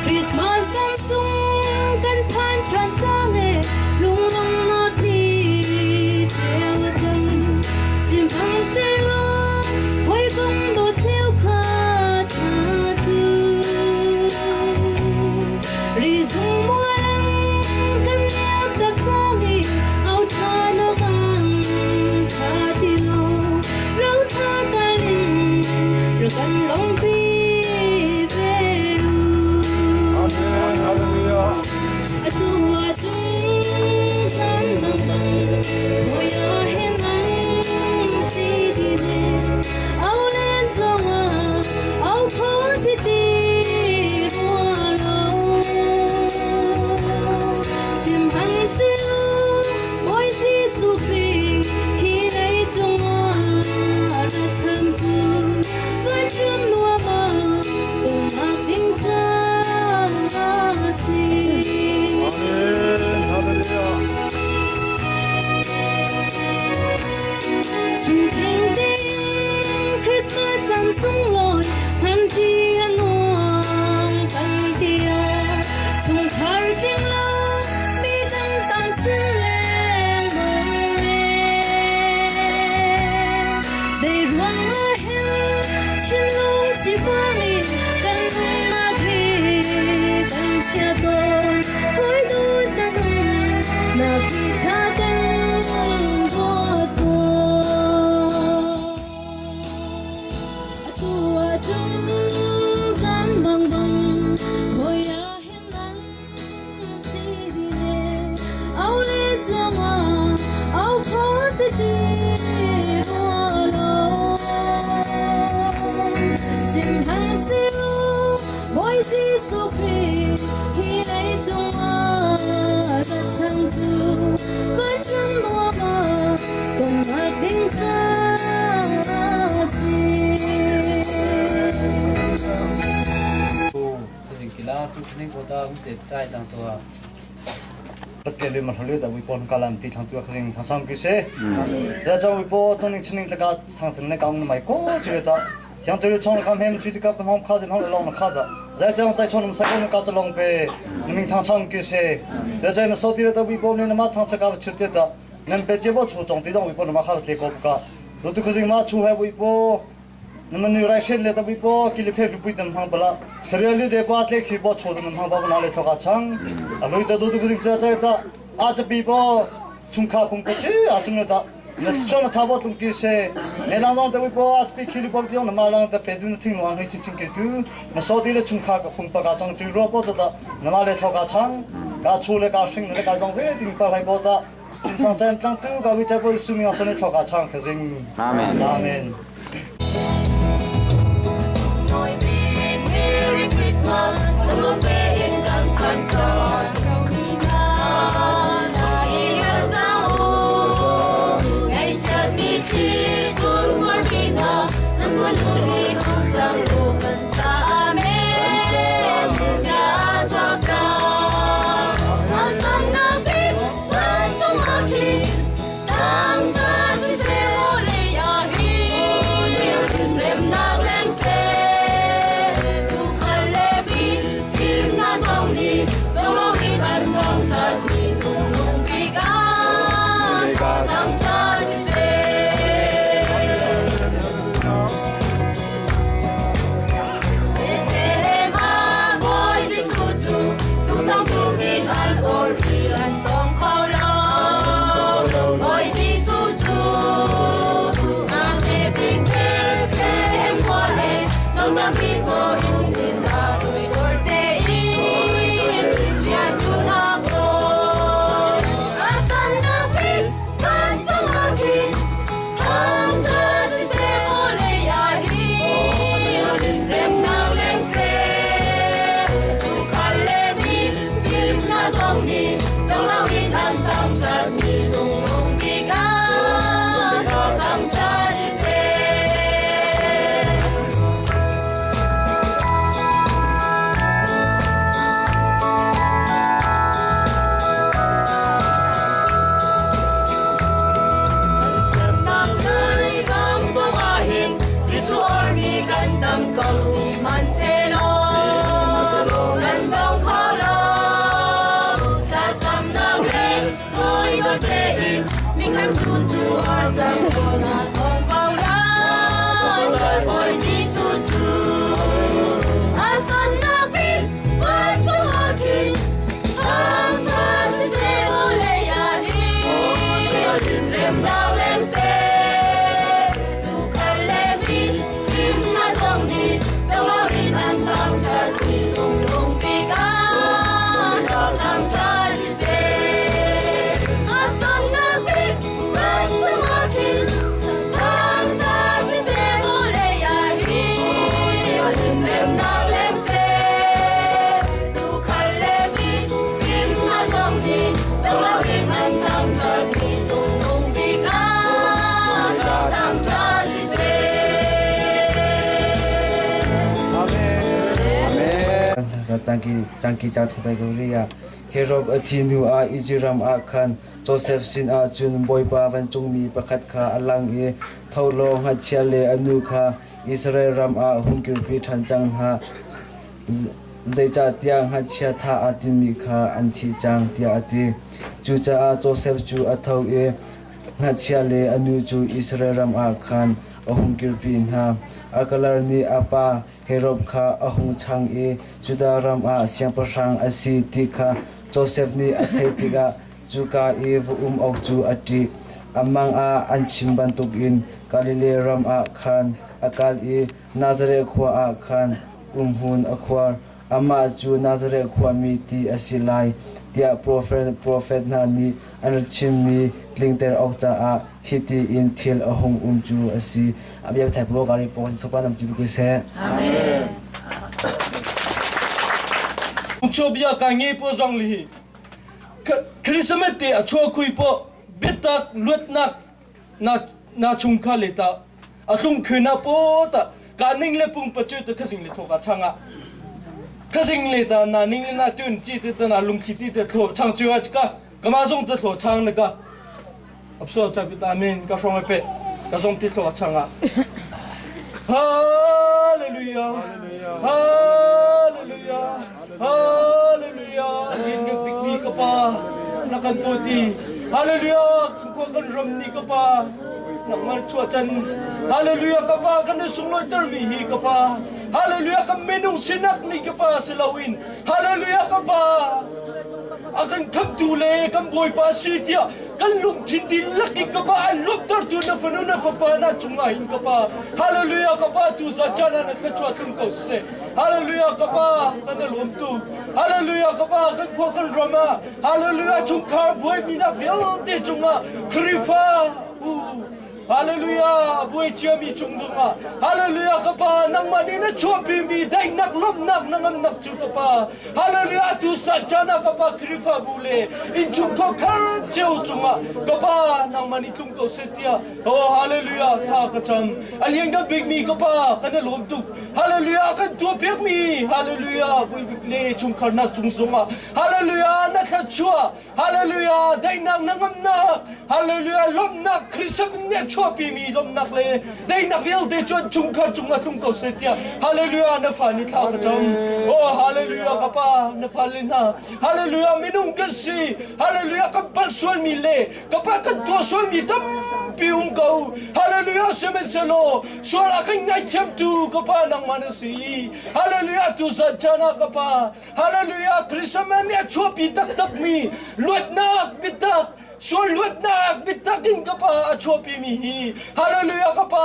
Hãy subscribe cho kênh Ghiền Mì Gõ để không bỏ lỡ là chúng mình có ta để trai chẳng tôi bất kể lên mặt hồi đó Bawipa nó làm thì thằng tôi cái gì thằng sang cái gì giờ cho Bawipa thằng này chân này là thằng sinh này càng máy có chứ đó thằng tôi chọn làm hem chứ cái hôm khai gì hôm lòng nó khai đó giờ cho tay chọn sai nó cái lòng về mình thằng sang cái gì giờ cho nó số tiền đó Bawipa nên mà thằng sẽ cái chuyện đó nên bây giờ bao chú trọng thì đó Bawipa nó mà khai thì có cả rồi tôi cái gì mà chú hay Bawipa nằm như rai sen le ta Bawipa kili phe rupi tam hang bala seriali de pat le khi bo chod nam hang ba na le thoka chang aloi ta du du jing cha ta a cha Bawipa chungkha kum ko chi a chung ta na chon tha bo tum ki se ne na no ta Bawipa a speak kili bo dio na ma lang ta pe du na thing wan hoi chi ching ke tu na so ti le chungkha ka kum pa ka chang chi ro bo ta na ma le thoka chang ka chu le ka sing le ka jong ve ting pa lai bo ta sang chen tlang tu ka wi cha bo su mi a so ne thoka chang ka jing amen amen Merry Christmas, long day in Canton. Ngày chợt mi chi xuống ngồi bên đó, năm quân lùi không rằng đồ cần ta mến, xa cho ta. Mà sớm đã biết vẫn trong hoa kỳ, tam ta chỉ sẽ vô lì à hi, đêm nắng lên xe. Tangki cha thai go ria Herop athinu a Ijiram a khan Joseph sin a chun Bawipa van chungmi pakhat kha alang e tholo ha chiale anu kha Israel ram a hungkir pi than chang ha zaicha tiang ha chia tha atimi kha anthi chang tia ati chu cha a Joseph chu athau e ha chiale anu chu Israel ram a khan ahungkir pi ha akalar ni apa Herop kha ahung chang e Judaram a siangpasang asi tika Joseph ni athai tika chuka e vum ok chu ati amang a anchim bantuk in Galilee ram a khan akal e Nazareth khwa a khan hun akhwar ama chu Nazareth khwa mi ti asilai tia prophet na ni anchim mi lingter okta a hiti in thil ahung chu asi abya thai pro gari po sopa nam chu ke se amen Chobia kangi po zongli Christmas te a cho kui po bitak lutnak na นาชุงคาเลตาลุงคืนนาโปตะการนิ่งเลปุงปัจจุตะขสิงเลโทกะช่างอะขสิงเลตานานิ่งเลนาตุนจีตะนาลุงคิติตะโทช่างจัวจิกะกะมาซงตะโทช่างนะกะอับโซจับิตาเมนกะชงเปกะซงติโทช่างอะฮาเลลูยาฮาเลลูยาฮาเลลูยายินกับปิกมีกะปานักันตัวดีฮาเลลูยาก็กันรำนี่กะปานักมาชัวจันฮาเลลูยากะปากันสุงลอยตร์มีฮีกะปาฮาเลลูยากันเมนุงสินักนี่กะปาสลาวินฮาเลลูยากะปาakan kam tule kam boy pa sitia kan lung thindi laki ka pa lok tar tu na fanu na fa pa na chunga hin ka pa hallelujah ka pa tu sa chana na thlachuah tum ko se hallelujah ka pa kan lom tu hallelujah ka pa kan ko kan roma hallelujah chung khar boy mi na vel te chunga krifa u hallelujah boy chia mi chung chunga hallelujah ka pa nang mani na chopi mi dai nak lom nak nangam nak chu ka pa hallelujah tu sa chana ka pa krifa bule in chung ko khar cheu chunga ka pa nang mani tum ko setia oh hallelujah tha ka cham aliang ga big mi ka pa kan lom tu hallelujah kan tu pek mi hallelujah boy bik le chung khar na chung chunga hallelujah na thlachuah hallelujah dai nak nangam nak hallelujah lom nak krisam ne chopi mi lom nak le dai nak vel de chon chung khar chunga tum ko setia hallelujah na fani tha ka cham oh hallelujah ka pa na falina hallelujah minung ka si hallelujah ka pal sol mi le ka pa ka to sol mi tam pium ko hallelujah semeselo sol akan ngai them tu ka pa nang manasi hallelujah tu sa chana ka pa hallelujah krisam ne chopi tak tak mi luat nak bitak sol luat nak bitakin ka pa chopi mi hallelujah ka pa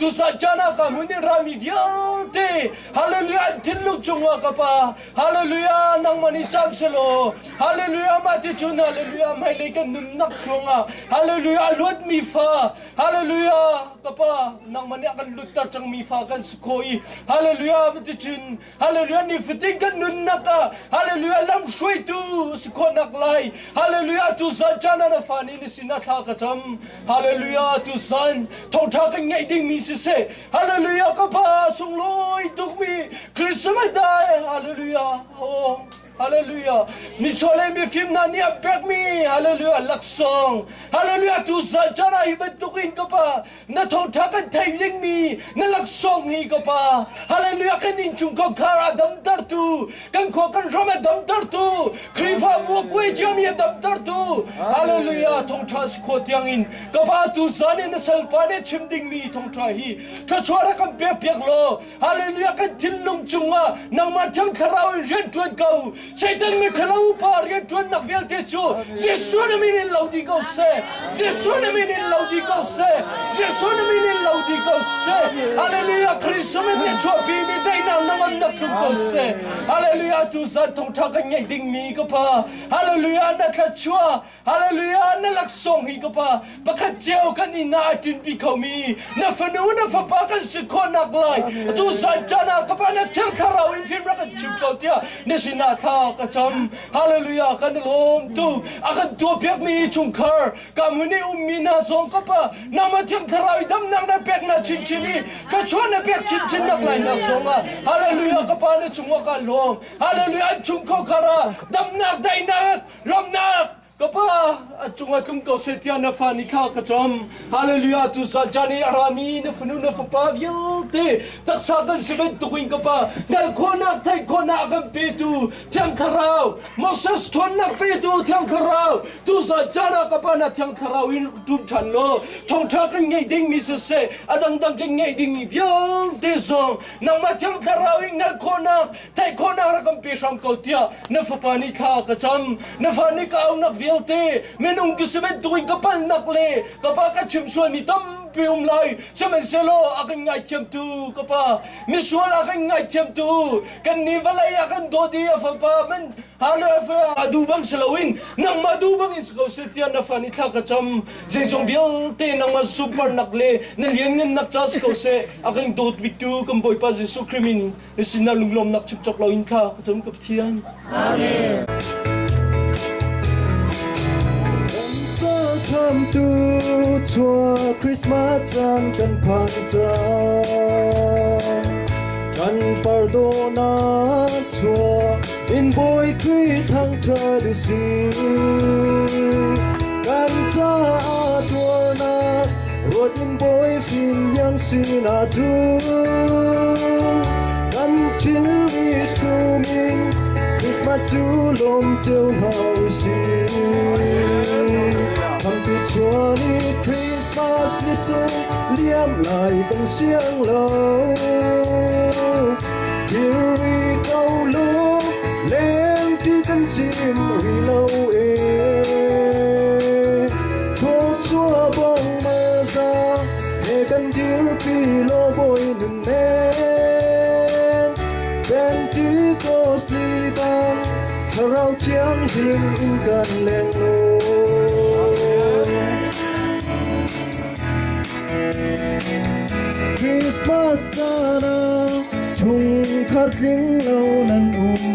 tu sa jana ka muni rami diante hallelujah tiluk chungwa ka pa hallelujah nang mani cham selo hallelujah mati chun hallelujah mai lekan nun nak chunga hallelujah luat mi fa hallelujah ka pa nang mani akan lutar chang mi fa kan skoi hallelujah mati chun hallelujah ni fiting kan nun naka hallelujah lam shui tu skon nak lai hallelujah tu sa jana na fani ni sinatha ka cham hallelujah tu san thong tha kan ngai ding mi se hallelujah ka pa sung loi tuk mi christmas dai hallelujah oh hallelujah mi chole mi film na ni apek mi hallelujah laksong hallelujah tu sa jana hi bentukin ka pa na thong tha kan thai ding mi na laksong hi ka pa hallelujah kan in chung ko khara dam tar tu kan ko kan roma dam tar tu krifa bu kwe jam ye dam tar tu hallelujah thong tha ko tiang in ka pa tu sa ne na sal pa ne chim ding mi thong tha hi ka chora kan pe pek lo hallelujah kan tin lung chunga nang ma thang kharau ren tuan kau Satan mi thalau par ye tuan nak vel te chu Jesus na min laudi ko se Jesus na min laudi ko se Jesus na min laudi ko se hallelujah Christ men ne chopi mi dai nang nang nak ko se hallelujah tu sa thong tha kan ngai ding mi ko pa hallelujah na thlachuah hallelujah na laksong hi ko pa pakhat cheu kan ina tin pi khau mi na fanu na fa pa kan se ko nak lai tu sa chana ka pa na thel kharau in film ra kan chip ko tia ne sina tha ka cham hallelujah kan lom tu akan tu pek mi chung khar ka muni mi na song ka pa na ma thel kharau dam nang na pek na chin chini ka chon na pek chin chin nak lai na song hallelujah ka pa na chung ka lom hallelujah chung ko khara dam nak dai nak lom nak Kapa achunga tum ko setia na fani kha ka chom hallelujah tu sa jani arami na funu na fa pa te taksa kan seben tu wing kapa nal khona thai khona kan pe tu thang kharau moses thon na pe tu thang kharau tu sa jana kapa na thang kharau in tum than lo thong tha kan ngai ding mi se adang dang kan ngai ding viol te zong nang ma thang kharau in nal khona thai khona kan pe sham ko tia na fa pa ni kha ka chom na fa ni ka na te menung kismen tuing kapal nakle kapaka chimsuan ni tam pium lai semen selo akan ngai thiam tu kapa misual akan ngai thiam tu kan ni valai akan dodi afa pa men halo afa adubang selawin nang madubang is ko setia na fani tha ka cham jeng bil te nang ma super nakle na lian ngen nak chas ko se akan dot bitu kam boy pa jesu krimin ni sinalunglom nak chupchok lawin tha ka cham kap thian amen Come to ชัวคริสต์มาสจันกันผ่านจากันปาร์โดนาชัวอินบอยครีทั้งเธอดูสิกันจ้าตัวนา Rốt in bối xin yang xin tu Gan chinh vi tu min Christmas tu lom chiều hào xin Thầm bị chua ni Christmas ni sung Liam lại tân siang lâu Here we go lúc lên đi căn chim vì lâu Chúa bông mơ ra để cần điêu pi lô bôi nừng men bên tí cô sli băng thở rau chiang riêng in gần lên lô Christmas sana chung khát riêng lâu năn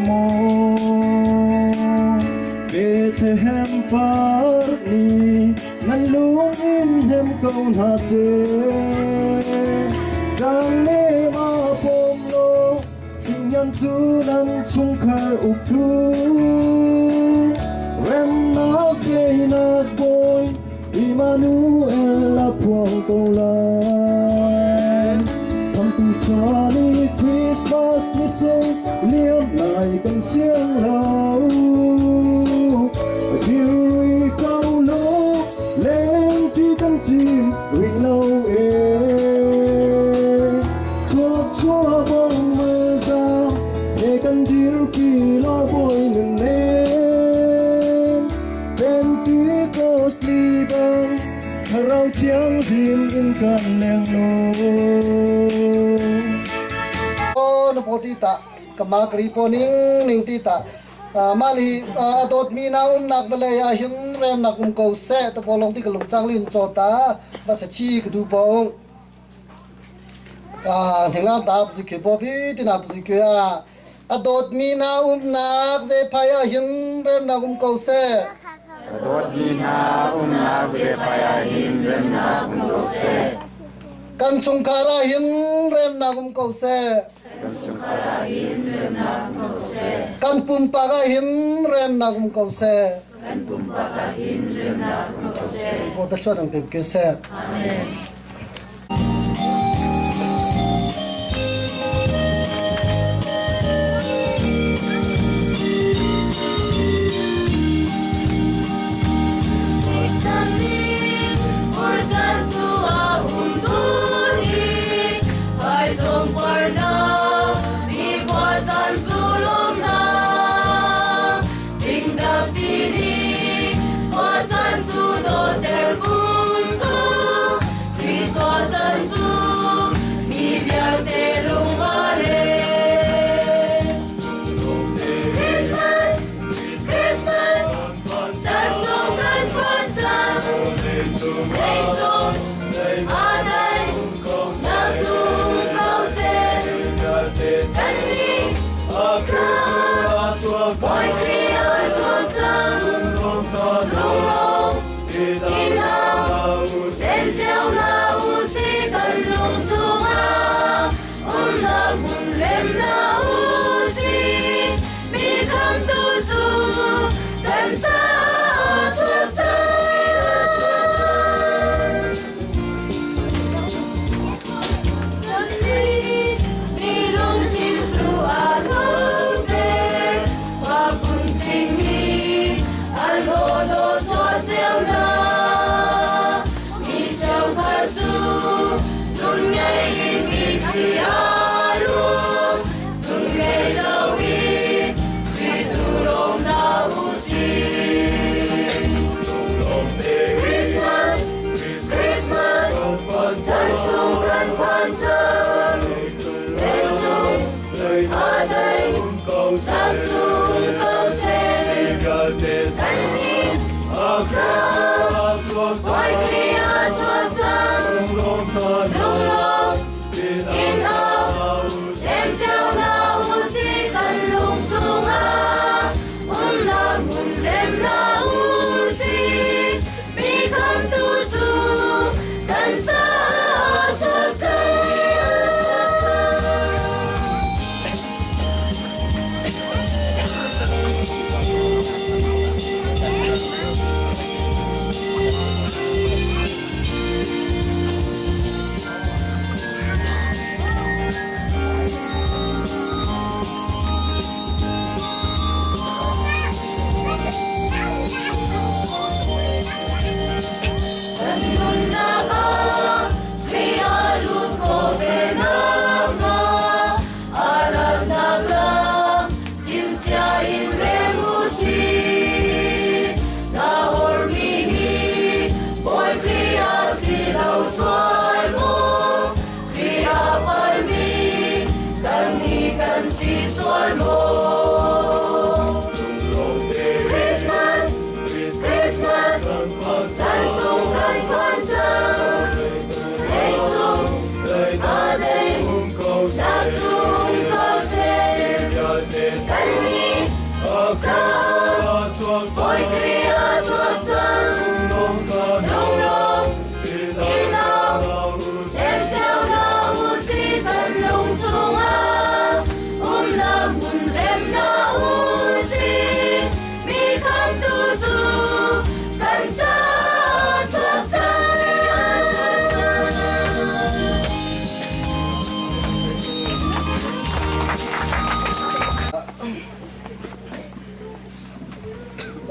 mô Bethlehem parni nan lung in hem kaun ha se Kang ne ma pom lo King yang tu nan chung khar uk tu Rem na ke na boy Emmanuel la puang câu lan Thăm tu cho ni Christmas ni sung Liam lại cần siêng lâu Here câu lô lên đi căn chim vì lâu Thuốc chúa bông mơ ra để căn điêu kỳ lo bôi nừng nên bên tí cô sli bông thở rau chiang riêng in căn leng lô Nó bố tí tạ cầm mạc rì bố ninh tí tạ Mali dot mi na nak bele ya him rem nak ko se to polong ti kalung changlin chota ba cha chi ku du bong thengla ta bu ke bo vi ti na bu ke a dot mi na nak Zephai ya him rem nak ko se dot mi na nak Zephai ya him rem nak ko se kan chung kara him rem nak ko se Kan pun paga hin rem na kum kau se. Kan pun paga hin rem na kum kau se. Boda swadang pep ke se. Amen.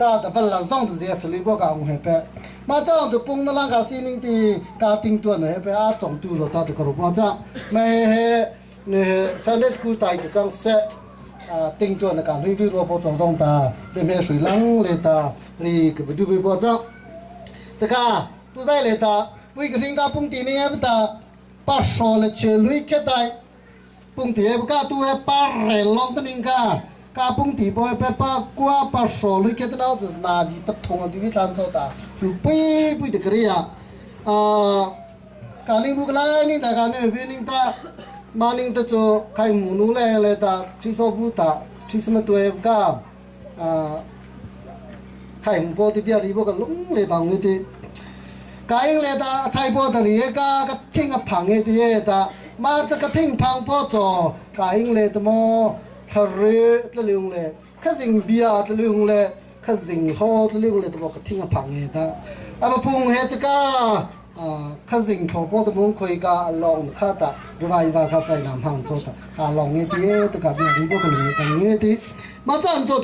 ta ta val la zong de se li bo ka ong he pe ma chang zu pung na lang ka si ning ti ka ting tuan he pe a chong tu lo ta de ko bo cha me he ne Sunday school tai de chang se ting tuan na ka hui vi ro bo chong zong ta de me shui lang le ta ri ke bu du vi bo cha ta ka tu zai le ta wi ke ring ka pung ti ni he ta pa so le che lui ke tai pung ti he ka tu he pa re long ta ning ka pung ti bo pe pa kwa pa so lui ke ta na tu na ji pa thong di chan so ta lu pui de kri ya ka ling bu la ni ta ka ne vi ning ta ma ning ta cho kai mu nu le ta chi so bu ta chi sma tu he ka kai mu bo ti bia ri bo ka lung le dang ni ti cái này ta thay bỏ từ đấy cái thing cái phẳng cái đấy ta mà cái thing phẳng bỏ cho cái này ta mà thở ta liung này cái gì bia ta liung này cái gì ho ta liung này ta cái thing cái phẳng cái ta à mà phun hết cái gì thổ bỏ ta muốn khơi cái lòng khát ta rồi vài cái trái làm hàng cho ta cái lòng cái đấy ta cái gì bỏ cái này cái đấy mà chẳng cho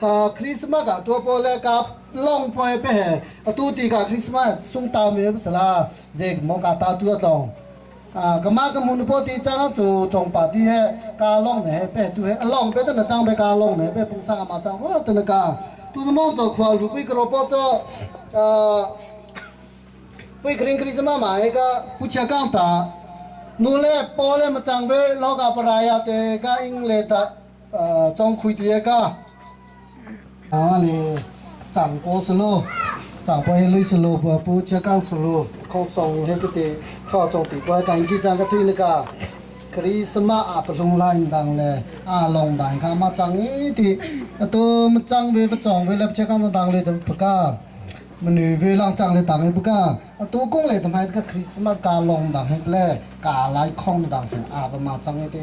ta Christmas cả tua bỏ lại cái long boy pe tu ti ka Christmas sung ta me sala je mo ka ta tu tong ka ma ka mun po ti chang chu chong pa ti he ka long ne pe tu he long pe ta na chang pe ka long ne pe pung sang ma chang wa ta na ka tu mo zo khwa lu pi kro po cho pi kring Christmas ma e ka pu cha kang ta nu le po le ma chang pe lo ka pra ya te ka ing le ta chong khui ti ka le chẳng có solo chẳng phải lấy solo và bố chưa căng solo không xong hết cái gì họ trong tỷ quay cảnh kia chẳng cái thứ này cả Christmas à lồng lại đằng này lồng đại cả mà chẳng ấy thì tôi mà chẳng về cái chồng về lập chưa căng đằng này thì cả mình về lang chẳng này đằng này cả tôi cũng lại tầm hai cái Christmas cả lồng đằng hết lẽ cả lại không đằng và mà chẳng ấy thì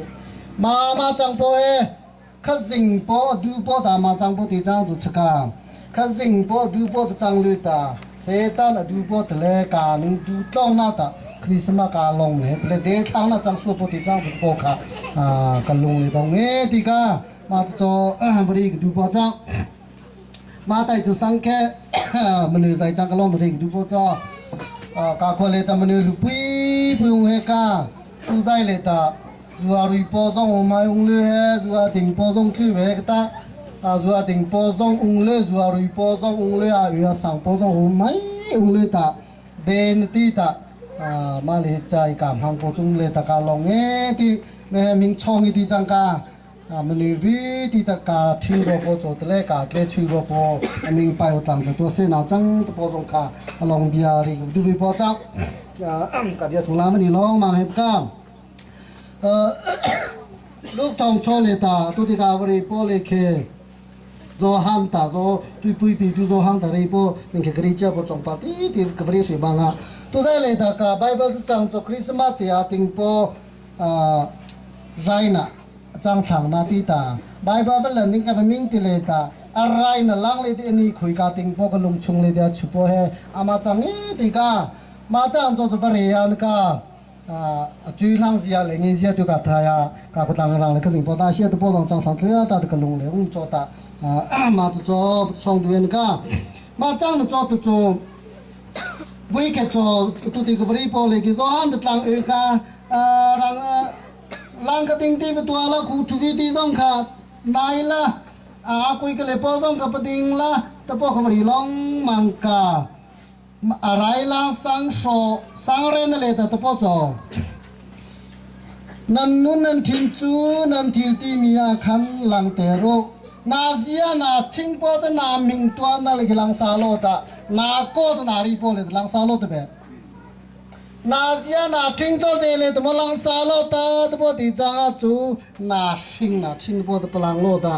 mà chẳng phải cái gì bỏ du bỏ ta mà chẳng bỏ thì chẳng được cả cái gì bỏ du bỏ chẳng lười ta sẽ ta là du bỏ thì cả những du trong na ta Christmas cả long này để để thằng là chẳng số bỏ thì chẳng được bỏ cả cái long này đâu nghe thì cả mà cho beri du bỏ chẳng mà tại chỗ sang cái mình giải chẳng cái long thì du bỏ cho cảคนเลยta mình lụp bùi hết cả tu giảiเลยta dù rùi bỏ xong mà ung lười dù tình bỏ xong cứ về ta dù tình bỏ xong ung lười dù rùi bỏ xong ung lười dù sang bỏ xong mấy ung lười ta đen tí ta mà lấy trái cảm hàng bỏ chung lười ta cả lòng nghe thì mình chong thì chẳng cả mình vì thì ta cả thiếu rồi bỏ chỗ tới cả cái thiếu rồi bỏ mình phải làm cho tôi sẽ nào chẳng bỏ xong cả lòng bia thì cũng được bỏ chắc cả bia chúng làm mình lo mà hết cả lúc trong cho người ta tôi đi gặp người bỏ lấy cái do han ta do tôi bùi bì do han ta lấy bỏ mình cái cái chơi bỏ trong party thì cái việc gì bằng tôi thấy người ta cả Bible chẳng cho Christmas thì tiếng bỏ Raina chẳng chẳng na tí ta Bible vẫn là những cái mình thì người ta Raina lang lấy thì anh khui cả tiếng bỏ cái lồng chung lấy thì chụp bỏ he mà chẳng ấy thì cả mà chẳng cho tôi phải ăn cả chui lang gì lấy nghe gì tôi cả thay cả cái thằng rằng cái gì bỏ ta xia tôi bỏ lòng chẳng sáng thứ ta cái lồng lấy không cho ta mà tôi cho xong đuôi cả mà chẳng cho tôi cho với cái cho tôi thì cái vấn bỏ lấy cái do han được lang cả rằng lang cái tiếng tí với tôi là khu chú tí trong cả này là કોઈ cái lấy bỏ trong cái tiếng là tôi bỏ cái vấn long mang cả rai lang sang so sang ren le ta to po cho nan nun nan thin chu nan thil ti mi a khan lang te ro na zia na thing po ta na ming to na le lang sa lo ta na ko ta na ri po le lang sa lo te be na zia na thing cho se le to lang sa lo ta to po ti cha chu na sing na thing po ta lang lo ta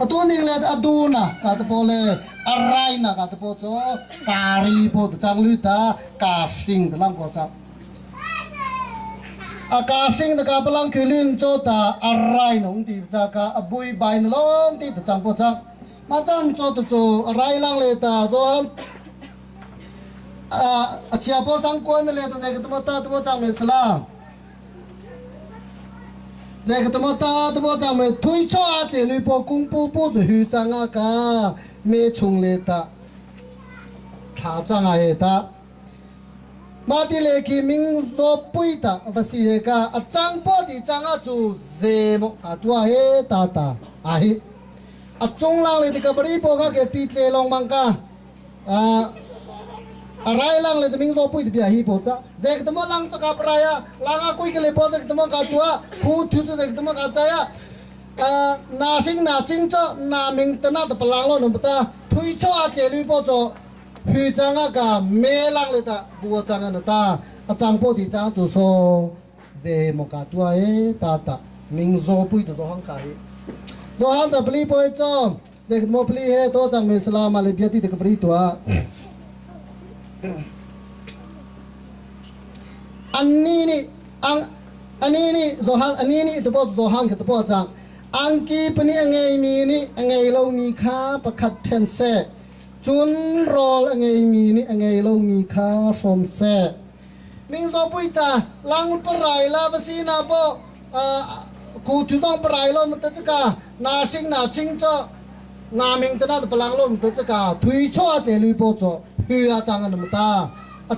tu ning le adu na ka to po le arai na ka to po cho ka ri po chang lu ta ka sing lang po cha ka sing da ka palang kilin cho ta arai nong ti cha ka abui bai na long ti ta chang po cha ma chan cho to cho arai lang le ta zo chia po sang ko na le ta se ka to po chang me sala这个他妈打他妈咱们推车这里包公布不是去张啊个， เมชุงเลตาขาจังไงตามาที่เลกีมิงโซปุยตาภาษีกาจังปอดีจังอาจูเจมอาตัวเฮตาตาอาฮิจงลังเลยที่กับรีโปกาเกปีเตลองมังกาอะไรลังเลยที่มิงโซปุยที่พิอาฮิโปจ้าเจ๊กตัวลังจะกับอะไรอะลังอากุยกันเลยโปเจ๊กตัวกับตัวพูดชุดเจ๊กตัวกับใจอะนาซิงนาจิงจ้านามิงตนาตะพลังโลนึงปะตาทุยจ้าเจลุยโปจ้าหือจังกาเมลังเลยตาบัวจังกันตาจังปอดีจังจุโซเจมกาตัวเอตาตามิงโซปุยตัวฮังกาฮิโซฮังตะพลีโปจ้าเด็กโมพลีเฮตัวจังมิสลามาเลเบียที่เด็กพลีตัวอันนี้นี่โซฮังอันนี้นี่ตัวโซฮังกับตัวจังอังกีปนี่ไงมีนี่ไงเรามีค่าประคัดเทนเซจุนรอลไงมีนี่ไงเรามีค่าสมเซมิงโซปุยตาลังปรายลาภาษีนาโปกูจุดต้องปรายลมมันจะกานาซิงนาชิงจ้านามิงตนาตพลังลมมันจะกาถุยชั่วเจลุยโปจ้าฮืออาจังกันมันตา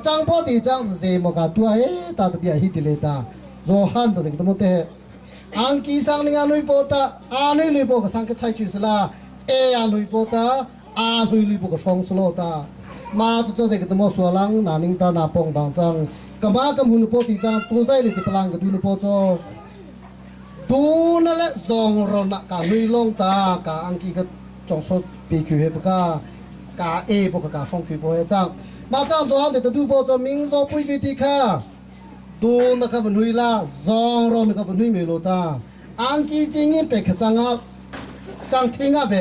จังพอดีจังเจมกาตัวตาตะเบียฮิติเลตาโซฮันตัวสิ่งทั้งหมดอังกีสังนิงานุยโปตาอานุยลุยโปกสังกัดใช้ชื่อสลาอานุยโปตาอานุยลุยโปกสองสโลตามาจุดเจกันทั้งหมดส่วนลังนานิงตานาปองบางจังกำมากำหุนโปติจังตัวใจเลยที่พลังกับดูนโปจอดูนั่นแหละจงรอนักการนุยลงตากาอังกีก็จงสดปีคิวเฮปกากาปกกาช่องคิวโปเฮจังมาจังโซฮันเดตดูโปจอมิงโซปุยวิธีค่ะดูนะครับนุยลาจงรอนะครับนุยเมโลตาอังกีจริงยิ่งเป็กจังอ่ะจังทิ้งอ่ะเบ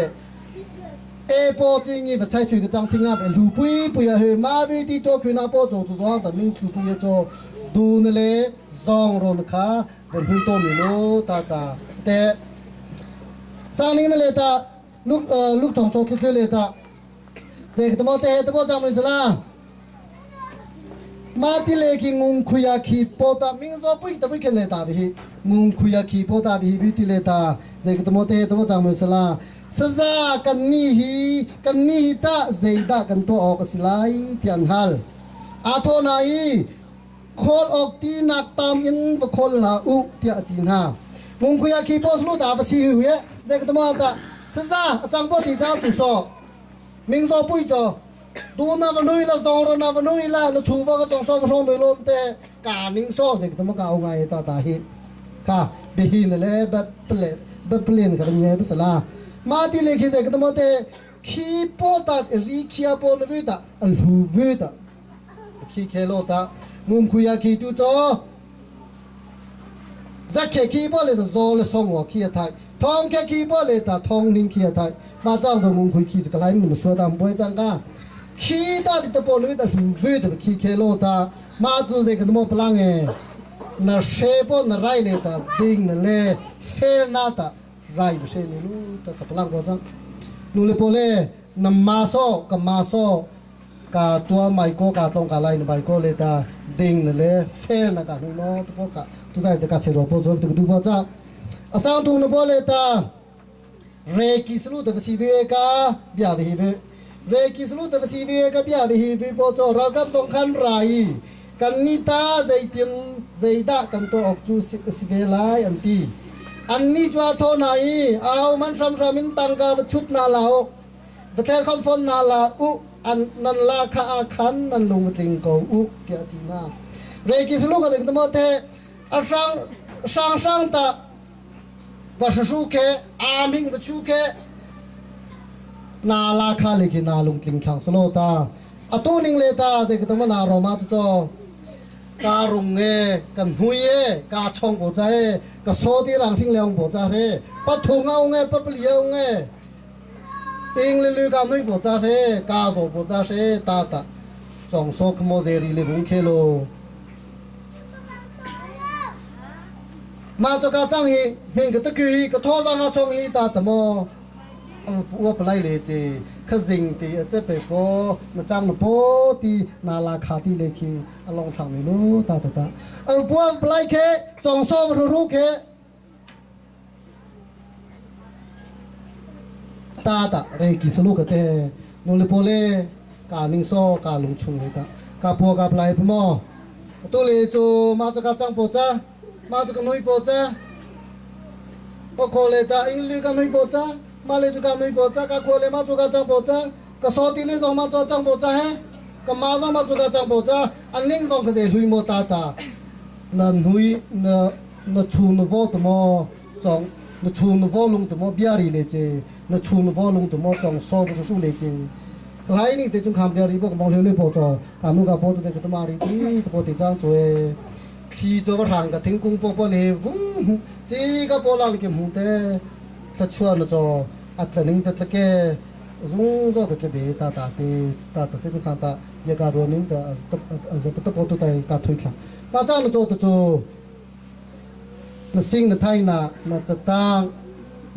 โปจริงยิ่งไปใช้ช่วยกับจังทิ้งอ่ะเบลูปุยปุยเฮมาวิธีตัวคืนอ่ะโปจอโซฮันแต่มิงคิวปุยจอดูนั่นแหละจงรอนะครับเป็นหุ่นโตเมโลตาแต่สร้างนี้นั่นเลยตาลูกทองโซทุกเลยตาเด็กตัวเตะตัวจำไม่สละมาที่เลกิงุงคุยาคีโปตามิงโซปุยตะปุยเกเลตาบิงุงคุยาคีโปตาบิวิที่เลตาเด็กตัวเตะตัวจำไม่สละสซากันนี่ตาเจดากันตัวออกสิไลที่อันฮัลอาโทนายโคลออกตีนักตามอินวโคลลาอุที่อตีนามุงคุยาคีโปสลุตาภาษีหัวเด็กตัวตาสซาจังปอตีจ้าจุโซมิงโซปุยจอดูนาวันนุยละจงรนาวันนุยละแล้วชูว่าก็ต้องซ้อมช่องโดยล้นแต่การนิ่งโซ่เด็กตัวมันก็เอาไงตาฮิค่ะเบหินเลยแบบเปลี่ยนกันเนี่ยพิศลามาที่เลขิเด็กตัวมันแต่คีโปตัดรีคีอาโปนวิตาลูวิตาคีเคโลตามุงคุยาคีตูจอจะเคคีโปเลยตัวโซเลยส่งหัวคีไทยทองแค่คีโปเลยตาทองนิ่งคีไทยมาจ้างจะมุงคุยคีจะกลายเป็นสวดดำป่วยจังก้าคีตาที่ตะโปนวิตาลูวิตาคีเคโลตามาตัวเด็กตัวมันพลังเองน่าเชปน่าไรเลยตาดิ้งนั่นเลยเฟลนาตาไรไม่ใช่ไม่รู้แต่พลังก็จังนู่นเลยโปเล่น้ำมาโซกับมาโซกับตัวไมโครกับตรงกับไรนไมโครเลยตาดิ้งนั่นเลยเฟลนะกับนู่นตัวกับตัวใส่แต่กับเชโรโปจอมตัวดูว่าจังอาสามตัวนั่นโปเล่ตาเรกิสลุตะสีเวกาเบียบิฮิเวเรกิสลุตะสีเวกาเบียบิฮิเวโปโตเราก็ต้องขันไรกันนิตาใจเตียนใจดากันตัวออกจูสิเวลายอันตีอันนี้จวาโทนายเอามันซ้ำมินตังกาชุดนาลาอกแต่แทนคอนฟอนนาลาอุอันนันลาคาอาคันนันลงมาติงกอุเกียตินาเรกิสลุก็ถึงตัวเทอาสังตาว่าชูเคอามิงว่าชูเคนาลาคาเลกินาลุงติงขังสโลตาอตุนิงเลตาเด็กตัวมันารมาตุจอการุงกันหุยกาชงโบใจกะโซตีรังทิ้งเลงโบใจเรปัทุงเอาปัปเลียวอิงลือกันนุยโบใจเรกาโซโบใจเรตาจงโซขโมเซรีเลบุงเคโลมาจากการจังฮีเห็นกับตะกี้กับท่อจังอาชงฮีตาตะโมว่าปลายเลยจีขจิงตีจะไปโปนะจังนะโปตีนาลาคาตีเลคีลองสั่งไม่รู้ตาพวกปลายเคจงโซ่รู้เค ตาตะเรกิสลุกเตนูเลโปเลกานิงโซกาลุงชุงเลยตากาปัวกาปลายพมอตัวเลจูมาจากจังโปจ้ามาจากนุยโปจ้าพอโคเลตาอินลีกานุยโปจ้ามาเลจูกานุยโปจ้ากาโคเลมาจากจังโปจ้ากาโซติเลซองมาจากจังโปจ้าเฮกามาซองมาจากจังโปจ้าอันนิงซองก็เสียลุยโมตาตานั่นนุยนั่นชูนวอตมอจงนั่นชูนวอลงตมอบิอารีเลเจนั่นชูนวอลงตมอจงซอบสุเลเจหลายนี่แต่จงคำเดียวรีบอกมองเลี้ยวพอจ่อการนุกาพอตัวเด็กตัวมารีดีตัวพอติจังจ่วยขี่จ่อว่าทางกับทิ้งกุ้งปอปอเลยวุ้งซีก็ปอลาลิเกมุนเต้ตะชวนจ่ออัตลิงตะเกรุ่งจ่อตะเบตาตาเตจงคำตายากาโรนิมตะจะตะปอตัวไตกาถุยขังมาจ้างจ่อตัวจ่อนั่นสิ่งนั่นไทยน่ะนั่นจะตั้ง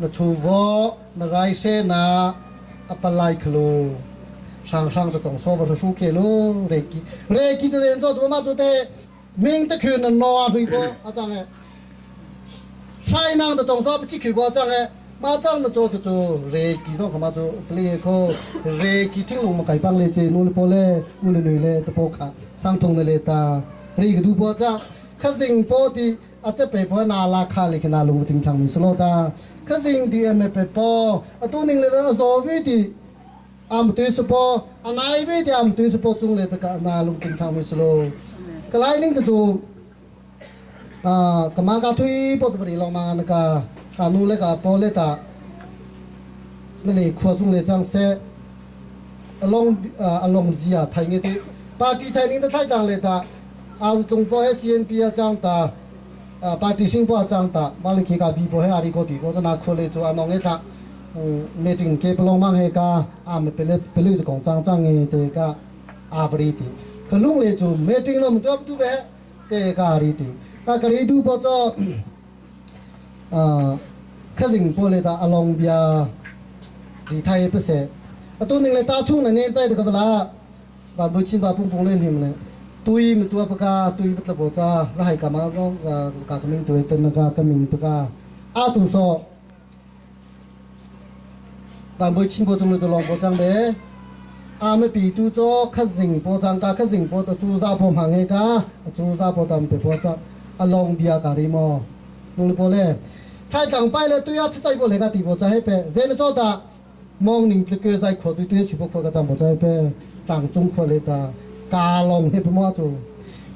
นั่นชูวอนั่นไรเสน่ะอัปไลคโล上的总说不是输给喽，雷基这人做多嘛做的，明的去那拿回波啊张哎，山上的总说不去去波张哎，马张的做的做，雷基上干嘛做不离口，雷基听我们改帮嘞这努力波嘞，努力努力的波卡，上通的嘞ta，雷个都波张，可是波的啊这北波拿拉卡嘞，拿路经常没说的，可是的没北波，啊都宁嘞的所谓的。am tu sepo anai ve dia am tu sepo chung le ta na lung ting thang mi slo kalai ning ta chu kama ka thui po tu ri long ma na ka nu le ka po le ta me le kho chung le chang se along zia thai nge ti party chai ning ta thai chang le ta a chung po he cnp a chang ta party sing po chang ta ma le ki ka bi po he ari ko ti ko na kho le chu anong e chaเมจิงเก็บลงมั่งเฮกาไม่เป็นเรื่องของจังเงเตกาอาบรีติคือลุงเลยจูเมจิงเราไม่ตัวดูเบะเตการีติถ้ากรีดูพอจะข้าสิ่งพวกเลยตาอารมณ์เบียดีไทยเปเสตัวหนึ่งเลยตาชุ่งนั่นเนี่ยใจเด็กกับละบางบุชินบางปุ่งเล่นหิมเลยตุยมันตัวปากกาตุยวัตถุโบจ้าแล้วให้กามาก็กากมิงตัวเต็นกากมิงปากกาอาตุโซบางบุชินโบจงเลยตัวลองโบจังเด้ไม่ปีตัวโจข้าสิ่งโบจังกาข้าสิ่งโบตัวจูซาผมหังเอกาจูซาโบตามไปโบจังอารมณ์เบียการิมอนุ่งโบเล่ถ้าจังไปเลยตัวยัดใจโบเลยก็ตีโบจะให้เปเจนโจตามองหนึ่งจะเกิดใจขอตัวชุบขอกระจังโบจะให้เปจังจงขอเลยตากาลงให้พมอจู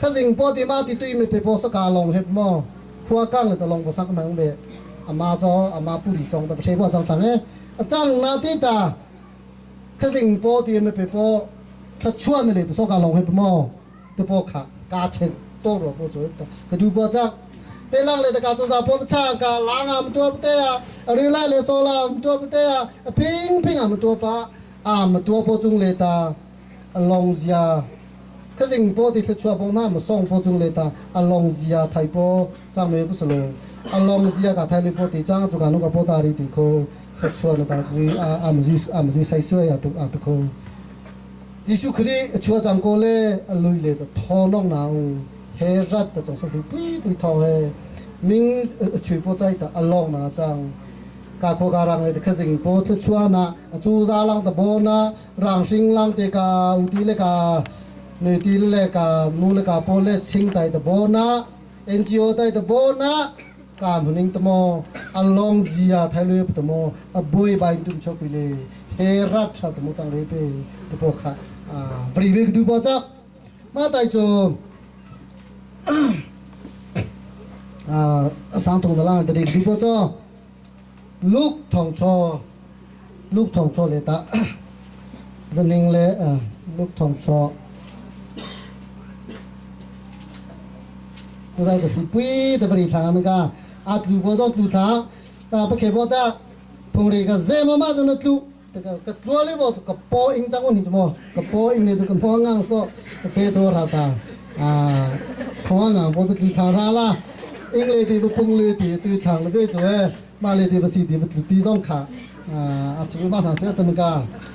ข้าสิ่งโบที่มาที่ตัวไม่ไปโบสักกาลงให้พมอขัวกั้งเลยตะลงโบสักมังเบอามาจออามาปุริจงแต่ไม่ใช่โบจังสังเอจังนาทีตาข้าสิ่งโปตีไม่ไปโปถ้าชวนเลยตัวการลงให้พมอตัวโปขากาเช็ดโตรโปจุดก็ดูโปจักเป็นลังเลยแต่การตัวสาวโปช่างการล้างอ่ำตัวเตะรีไล่เลยโซลามตัวเตะพิงอ่ำตัวปะตัวโปจุงเลยตาลงเสียข้าสิ่งโปตีตะชัวโปหน้ามันส่งโปจุงเลยตาลงเสียไทยโปจังไม่บุษโลลงเสียกับไทยโปตีจังจุกันนุกับโปตารีติโคสักชัวนะตาจุยอามุยใส่ช่วยตุกโคยิสุครีชัวจังโกเล่ลุยเลยแต่ทอน้องนาวเฮรัดแต่จังสุดปุยทอเฮมิงช่วยโปใจแต่อลองนะจังกาโคการังเลยแต่ข้าสิ่งโปทชัวนะจูซาลังแต่โบนะรังสิงลังเตกาอุติเลกาเนติเลกานูเลกาโปเลชิงไตแต่โบนะNGO ไตแต่โบนะการพนิงตมอลองเสียไทยเลยตมบวยใบตุ้มชกไปเลยเฮรัดชาตมจังเลยไปตบค่ะบริเวณดูบ่จักมาไต่โจสังทงตะล่างตะดิดูบ่จ้าลูกทองชอเลยตาจะนิงเลยลูกทองชอตัวใจจะปุ้ยแต่บริษัทนั่นก็อาจจะรู้ว่ารู้ทางแต่พอเขียนว่าแต่พงเรียกเซมาจนรู้แต่ก็ตัวเลยว่าก็ปออิงจังคนนี้จะมั้งก็ปออิงเนี่ยก็พองงานสอบก็เป็นตัวราตาพองงานพอจะรู้ทางละอิงเลยที่พงเลยที่ตัวทางเลยจะว่ามาเลยที่ภาษีที่ที่ต้องขาอาจจะมาทางเสียตั้งก็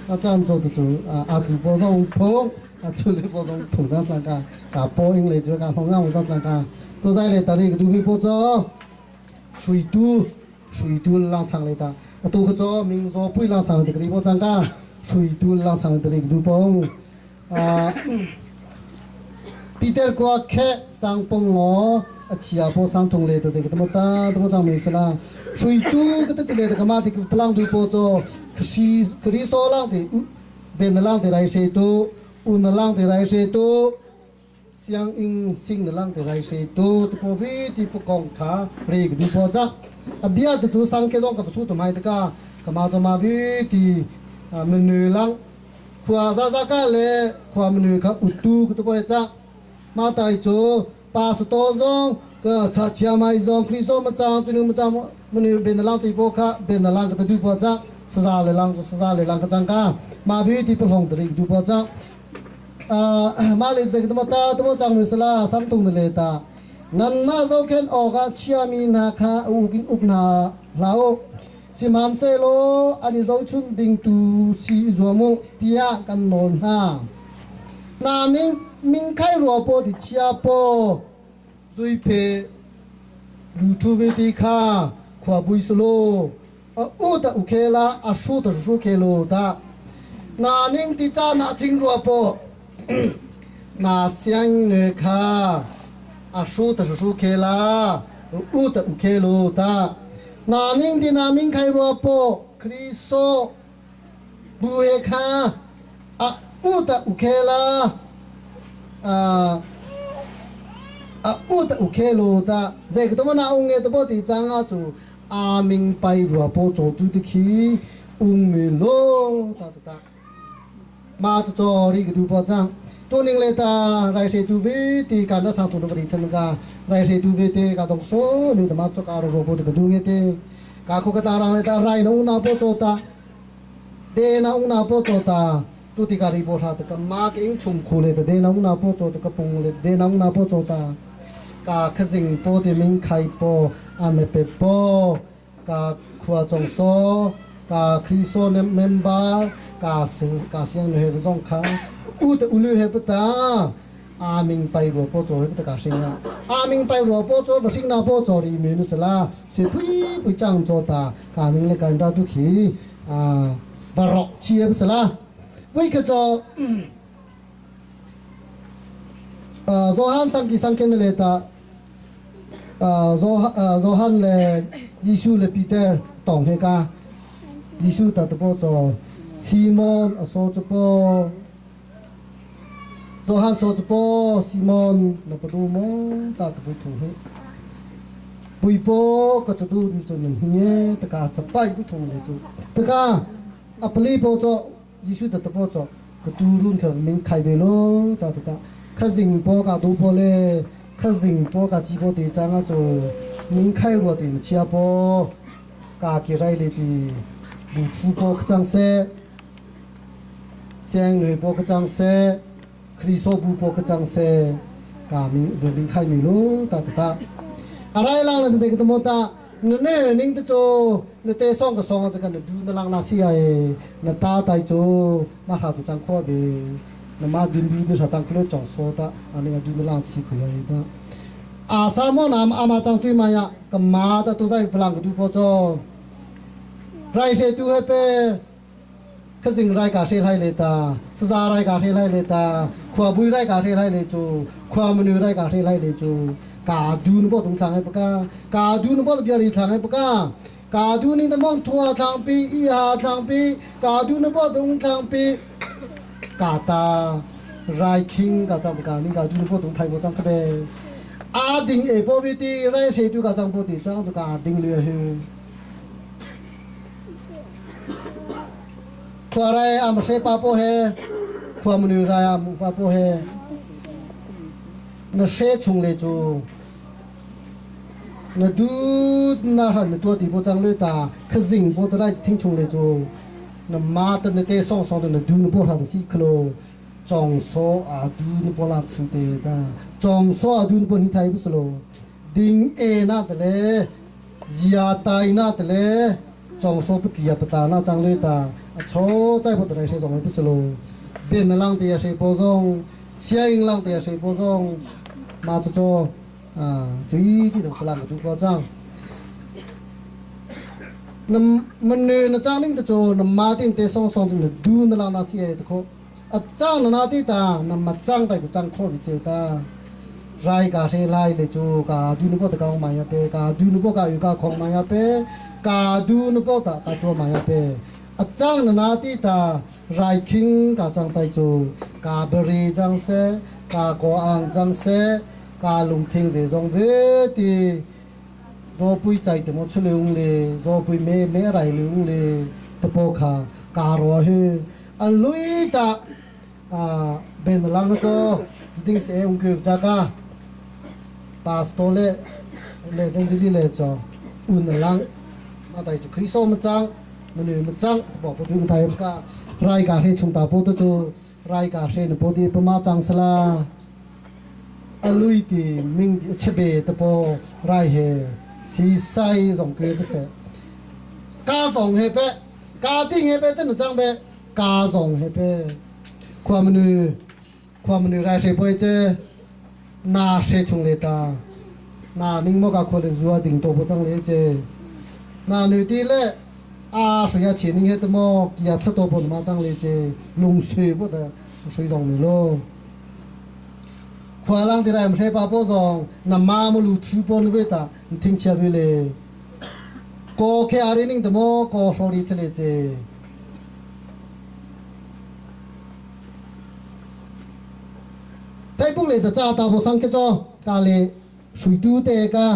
อาจารย์จะจู่อาจจะพอต้องพงอาจจะเลยพอต้องถูกตั้งสังกัดกับปออิงเลยจะการพองงานตั้งสังกัดตัวใจเลยตอนนี้ก็ดูวิโปจ้าช่วยดูลังสังเลยตา tu cái cho mình do bùi lang sang thì cái bộ trang cả suy tu lang sang thì cái du bông Peter qua khe sang pong ngõ chia po sang thong le thì cái tamo ta tamo trang mình sala suy tu cái le cái mà thì cái plang du po cho cái so lang thì bên lang thì rai se tu un lang thì rai se tu siang in sing lang thì rai se tu tu po vi ti po kong kha re cái du po chắc bia thì chú sang cái dòng cái số tụi mày cái mà tụi mà vi thì mình nuôi lang khoa ra cái lệ khoa mình nuôi cái utu cái tụi bây chắc mà tại chỗ ba số to dòng cái cha cha mai dòng khi số mà trang cho nên mà trang mình nuôi bên lang thì po khá bên lang cái tụi po chắc sa le lang cái trang cả mà vi thì po hong thì tụi po chắc mà lấy cái tụi ta tụi trang mình sala sam tung le ta nan ma zo ken oga chiami na kha ugin ukna lao siman se lo ani zo chun ding tu si zomo tia kan non ha na ning min khai ro po di chia po zui pe lu tu ve di kha khwa bui solo u ta ukela a shu ta shu kelo ta na ning ti cha na ching ro po na siang ne kha a shu ta shu ke la u ta u ke lo ta na ning di na min khai ro po kriso bu he kha a u ta u ke la a u ta u ke lo ta ze ke to na ung e to bo ti chang a chu a min pai ro po cho tu ti khi ung me lo ta ta ma to cho ri ke du po chang tôi nên lên ta rai se tu vi thì cả nó sang tu nó beri thân cả rai se tu vi thì cả đồng số nếu mà cho cả rồi bộ thì cái đúng thì cả khu cái ta rằng lên ta rai nó una po cho ta de na una po cho ta tu thì cả đi bộ ra thì cái má cái ứng chum khu lên de na una po cho cái pung lên de na una po cho ta cả cái gì po thì mình khai po ame pe po cả khu trong số cả khi số member cả siang nó hệ trong khang u ta ulu he pata a ming pai ro po cho he pata ka singa a ming pai ro po cho ba sing na po cho ri me nu sala se pui chang cho ta ka ning le kan da tu khi ba ro chi e sala wei ka cho zohan sang ken le ta zohan le Yisu le Peter tong he ka Yisu ta to po cho Simon so cho po Zohan so po Simon na padu mo ta ta pu thu he pui po ka chu du chu ning hie ta ka chapai pu thu le chu ta ka apli po cho Yisu ta po cho ka tu run ka min khai be lo ta ta kha jing po ka du po le kha jing po ka chi po te chang a chu min khai ro ti chia po ka ki rai le ti bu chu po ka chang se siang nui po ka chang se Kriso bu po ka chang se ka mi ve bin khai mi lo ta ta arai lang la te ka mo ta ne ning te cho ne te song ka song ka du na lang na si ai na ta tai cho ma ha tu chang kho be na ma din bi du sa chang klo chong so ta ani ga du na lang si khu ai ta a sa mo nam a ma chang chui ma ya ka ma ta tu sai plang du po cho rai se tu he pe cái gì rai cả xe hay lệ ta, sa rai cả xe hay lệ ta, khoa bùi rai cả xe hay lệ chú, khoa menu rai cả xe hay lệ chú, cả du nó bao tung thang hay bác, cả du nó bao giờ đi thang hay bác, cả du ní nó mong thua thang pi, y hà thang pi, cả du nó bao tung thang pi, cả ta rai king cả trong cả ní cả du nó bao tung thay bao trong cái bè, đinh ở bao vị trí rai xe tu cả trong bao tỷ trong cả đinh lừa hư. Khoa rai am se pa po he khoa munu rai am pa po he na se chung le chu na du na han na to ti po chang le ta khazing po ta rai thing chung le chu na ma ta ne te song song na du no po ha si klo chong so a du no po la su te ta chong so a du no po ni thai bu slo ding e na ta le zia tai na ta le chong so pu ti ya pa ta na chang le ta cho在不得来谁总不是喽，别人浪的谁播种，相应浪的谁播种，嘛就做最低的不浪就播种。มันเนื้อจ้างนิ่งตะโจน้ำมาตินเตส่งจนดูนั่นละนาเสียตะโคจ้างนาติตาน้ำมาจ้างแต่ก็จ้างโควิเจตารายกาเทไลเลยโจกาดูนุปตะกางมายาเปกาดูนุปกาอยู่กาของมายาเปกาดูนุปตะกาตัวมายาเปจ้างนาติตารายคิงกาจ้างแต่โจกาบรีจังเสกาโกอังจังเสกาลุงทิ้งเจจงเวทีโจปุยใจแต่หมดเฉลิมเลยโจปุยเมไรลุงเลยตะโปขาการวะเฮลุยตาเป็นหลังโจดิ้งเสียงเกือบจากาปาสโตเลตั้งจิเลโจอุ่นหลังมาแต่จุคริโซมันจังมันอยู่มันจังบอกพูดถึงไทยก็รายการที่ชุมตาพูดตัวโจรายการเช่นพูดที่ประมาจังสลาลุยตีมิงเชเบตะโปรายเฮสีไซส่งเกลือไปเสกาส่งเฮเปกาติ้งเฮเปตั้งจังเปกาส่งเฮเปความมันอยู่รายเชปอยเจนาเชชุงเลตานานิ่งโมกาคนเลยจัวดิ่งตัวจังเลยเจนาหนึ่งทีเล่สุยาเฉียนนิ่งเฮตโมกียบสตัวปนมาจังเลยเจลุงซื้อพวกแต่สุยส่งเลยโลขวาล่างที่ไรมันใช้ปาโป้ซองน้ำมามาลูทูปนเวตาทิ้งเชียวิเลก็แค่อะไรนิ่งแต่โมก็สอดีทะเลเจใจพวกเลยแต่จ้าตาโบสังเกจกาเลสุยตูเตกา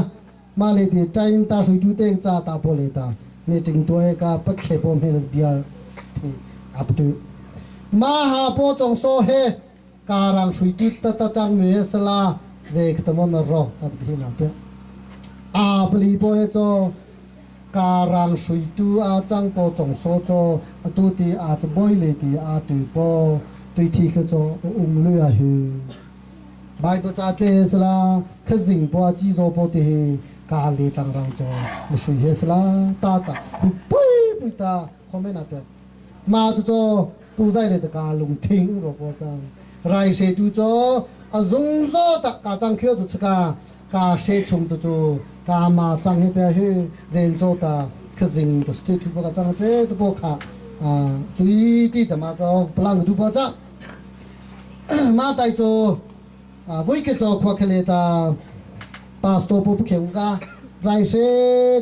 มาเลยที่ใจตาสุยตูเตกจ้าตาโบเลยตาเนี่ยถึงตัวเอกาปักเขปมเฮลเบียร์ที่อับดูมาหาโปจงโซเฮการังสุยตุตตะจังเมสลาเจกตมอนรอตัดพินาเปอาปลีโปเฮโจการังสุยตุอาจังโปจงโซโจอตุติอาจบอยเลติอาตุโปตุยทีกโจเลือหือบายปจาเตสลาขจิงปวจีโจโปติกาลีตังรังโจมุสุยเฮสลาตาตาปุยปุยตาคอมเมนาเปมาโจตูใจเลยตะกาลุงทิ้งโรโปจังไรเสดูโจจงโซตะกาจังเขียวตุชกากาเสชมตุโจกามาจังเฮเปเฮเรนโจตาขจิงตุสติทุบกาจังเปตุโปขาจุยตีตมาโจพลังตุโปจังมาไตโจวุ้ยเกโจขวาเคเลตาปาสโตปุเขงกาไรเส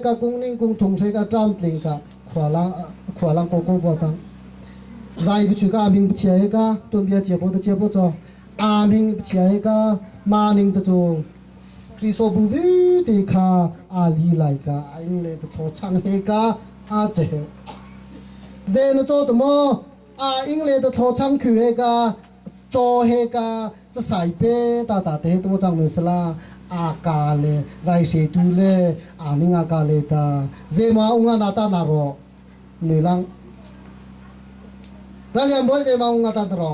กากุ้งนิ่งกุ้งทงเสกาจามติงกาขวาลังโกโก้ปจังใจวิจุกามิงเชียกาตัวเบียเจียบตัวเจียบโจมิงเชียกามานิงตโจคริโซบุวิติคาลีไลกาอิงเลตโชชังเฮกาเจเจนโจตโมอิงเลตโชชังคือเฮกาโจเฮกาจะใส่เป้ตาเตตัวจังเมสลาอากาเลไรเสตูเลนิงอากาเลตาเจมาอุงานาตานารอเนลังเราเรียนบ่อยเจมาอุงาตานารอ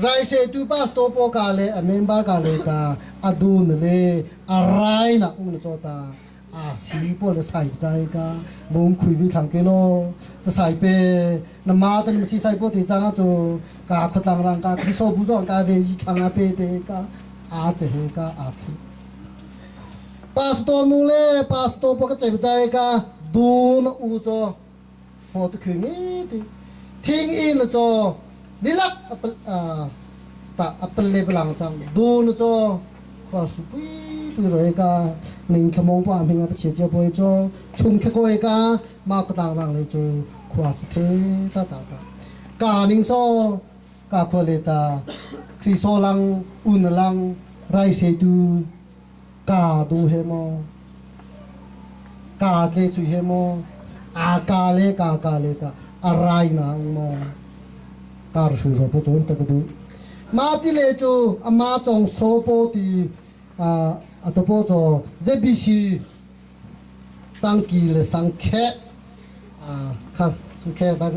ไรเสตูปัสโตโปกาเลเมมบากาเลตาอดูนเลอะไรนะอุนโจตาสีปวดใส่ใจกาบุ้งคุยวิถังกิโลจะใส่เปน้ำมาแต่น้ำสีใส่ปวดที่จังจูกาขจังรังกาที่โซบุจงกาเวจิทังอาเปเดกาเจเฮกาทีปัสโตนูเลปัสโตปกติใจกาดูนอูโจหอตคืองี้ที่ทิ้งอินโจนี่ลักตาอัปเลบลังจังดูนโจขอสุปีปีรอยกาหนึ่งขโมงป้าเพียงไปเชียร์เจ้าบ่อยโจชุมขโกยกามากต่างรังเลยโจขวาสเตตากาหนึ่งโซกาควเลตาคริโซลังอุนลังไรเสดูกาดูเฮโมกาเลจุเฮโมกาเลตาอะไรนะอุโมการสุรพจน์ตะกดูมาที่เลโจมาจงโซโปตีตัวโปโจเจบิซีสังกีเลสังเคข้าสังเคแบบ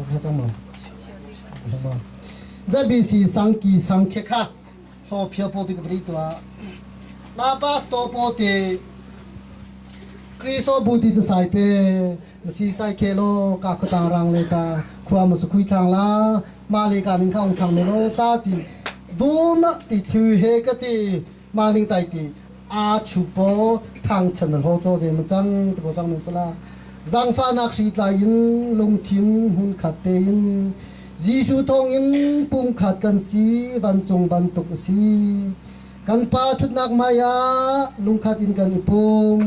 ข้าจังมั้งเจบิซีสังกีสังเคข้าโซเพียโปติกบริตัวมาปัสโตโปติคริโซบูติจะใส่เปสีใส่เคโลกากตังรังเลตาความสุขุยทางละมาเลกานิงข้างทางเมโลตาติดูนะติถือเฮกติ มานิ่งไตตีอาชูโปทางฉันโหโจเจมจังตัวจังมิสลาจังฟ้านักสีตายินลงทิมหุ่นขัดเตยินยิสุทองยินปุ่มขัดกันสีบันจงบันตุกสีกันปาชุดนักมายาลุงขัดอินกันปุ่ม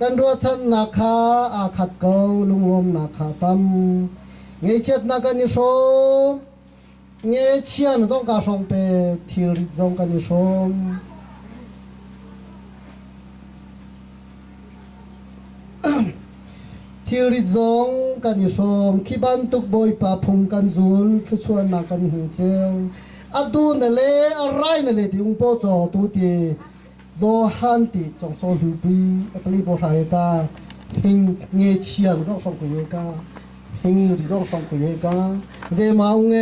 กันรัวชันนักขาอาขัดเกาลุงลมนักขาตั้มเงยเช็ดนักกันนิชมเงยเชียนจงกาชงเปทิริจงกันนิชมทิริจงกันนิชมขีบันตุกบอยปาพุงกันจุลคือชวนนักกันหูเจ้าอดูนั่นเลยอะไรนั่นเลยที่องค์พ่อจอตัวที่โซฮันติจงโซลูบีปลีโบราณตาพิงเงยเชียนจงชงกุยกาพิงริจงชงกุยกาเจมาองเง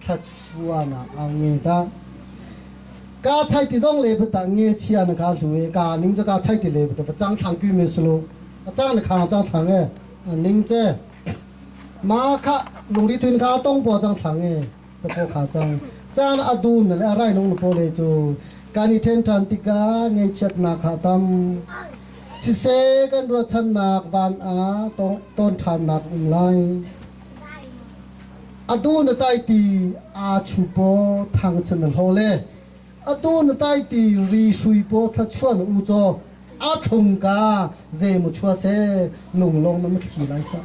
ทัดชัวนะเอาเงตากาใช้ที่จงเลยแต่เงยเชียนกาลุยกานิ่งจะกาใช้ที่เลยแต่จังทางกุยมิสโลจังในข้างจังทางเอนิ่งเจมาค่ะลุงดิทุนข้าต้องปอจังทางเอตะโพขาจังจานอดูนั่นแหละอะไรน้องโปเลจูการนิเทนทันติกาเงยเช็ดนาขาตัมสิเซกันรัวชันนักวานอาต้นทานนักอุ้งไลอดูนไตตีอาชูโปทางชนลโฮเลอดูนไตตีรีชุยโปทัชวนอุโจอาชงกาเจมุชัวเซลงมันไม่ขี่ไรซะ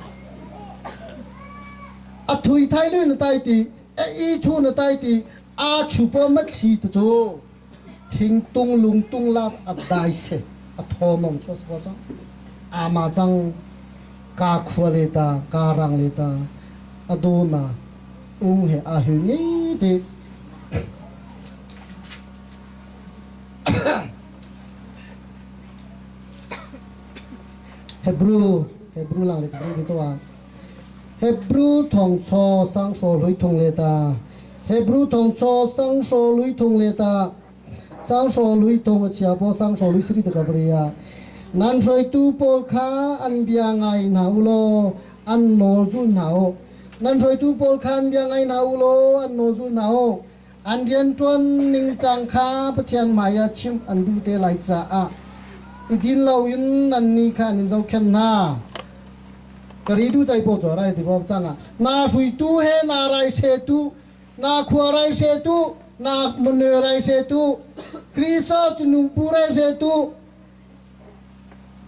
อถุยไทยนู่นไตตีอีชูนไตตีอาชูโปไม่ขี่ตัวโจทิ้งตุงลุงตุงลาบอัดได้เสอัดทอนมชัวสปอจังอามาจังกาขวเลตาการังเลตาอดูนาอุ้งเหอาหินี่ดิเฮบรูหลังเลยครับพี่ตัวเฮบรูทองชอสังโซลุยทงเลตาเฮบรูทองชอสังโซลุยทงเลตาสังโซลุยทงเชียโปสังโซลุยสริตกับเรียนันช่วยตูโปขาอันเบียงไงหนาวโลอันโนจุนหนาวนันช่วยตูโปขาอันเบียงไงหนาวโลอันโนจุนหนาวอันเดียนจวนนิงจังคาปะเทียนมายาชิมอันดูเตไลจ่าอีดินเราอินนันนี่ค่ะนินเจ้าเข็นนากรีดูใจโปจอะไรที่บอกจังนาฟุยตูเฮนาไรเซตูนาขวาไรเซตูนามุนเนไรเซตูคริสต์จุนุปูไรเซตู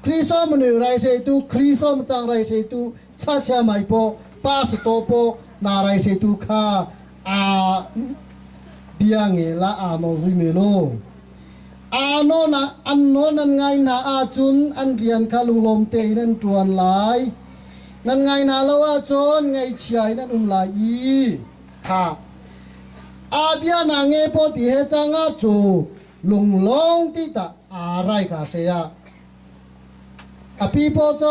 คริสต์มุนเนไรเซตูคริสต์มจังไรเซตูชาชาไม่โปป้าสโตโปนาไรเซตูค่ะเบียงเงละโนซุยเมโลโนนะอันโนนันไงนาอาจุนอันเรียนคาลุงลมเตนันจวนหลายนั่นไงนาละว่าจนไงเชียนั่นลายค่ะอาเบียนางเงปอติเฮจังอาจูลุงลงติตาอะไรกาเสียอภิปโจ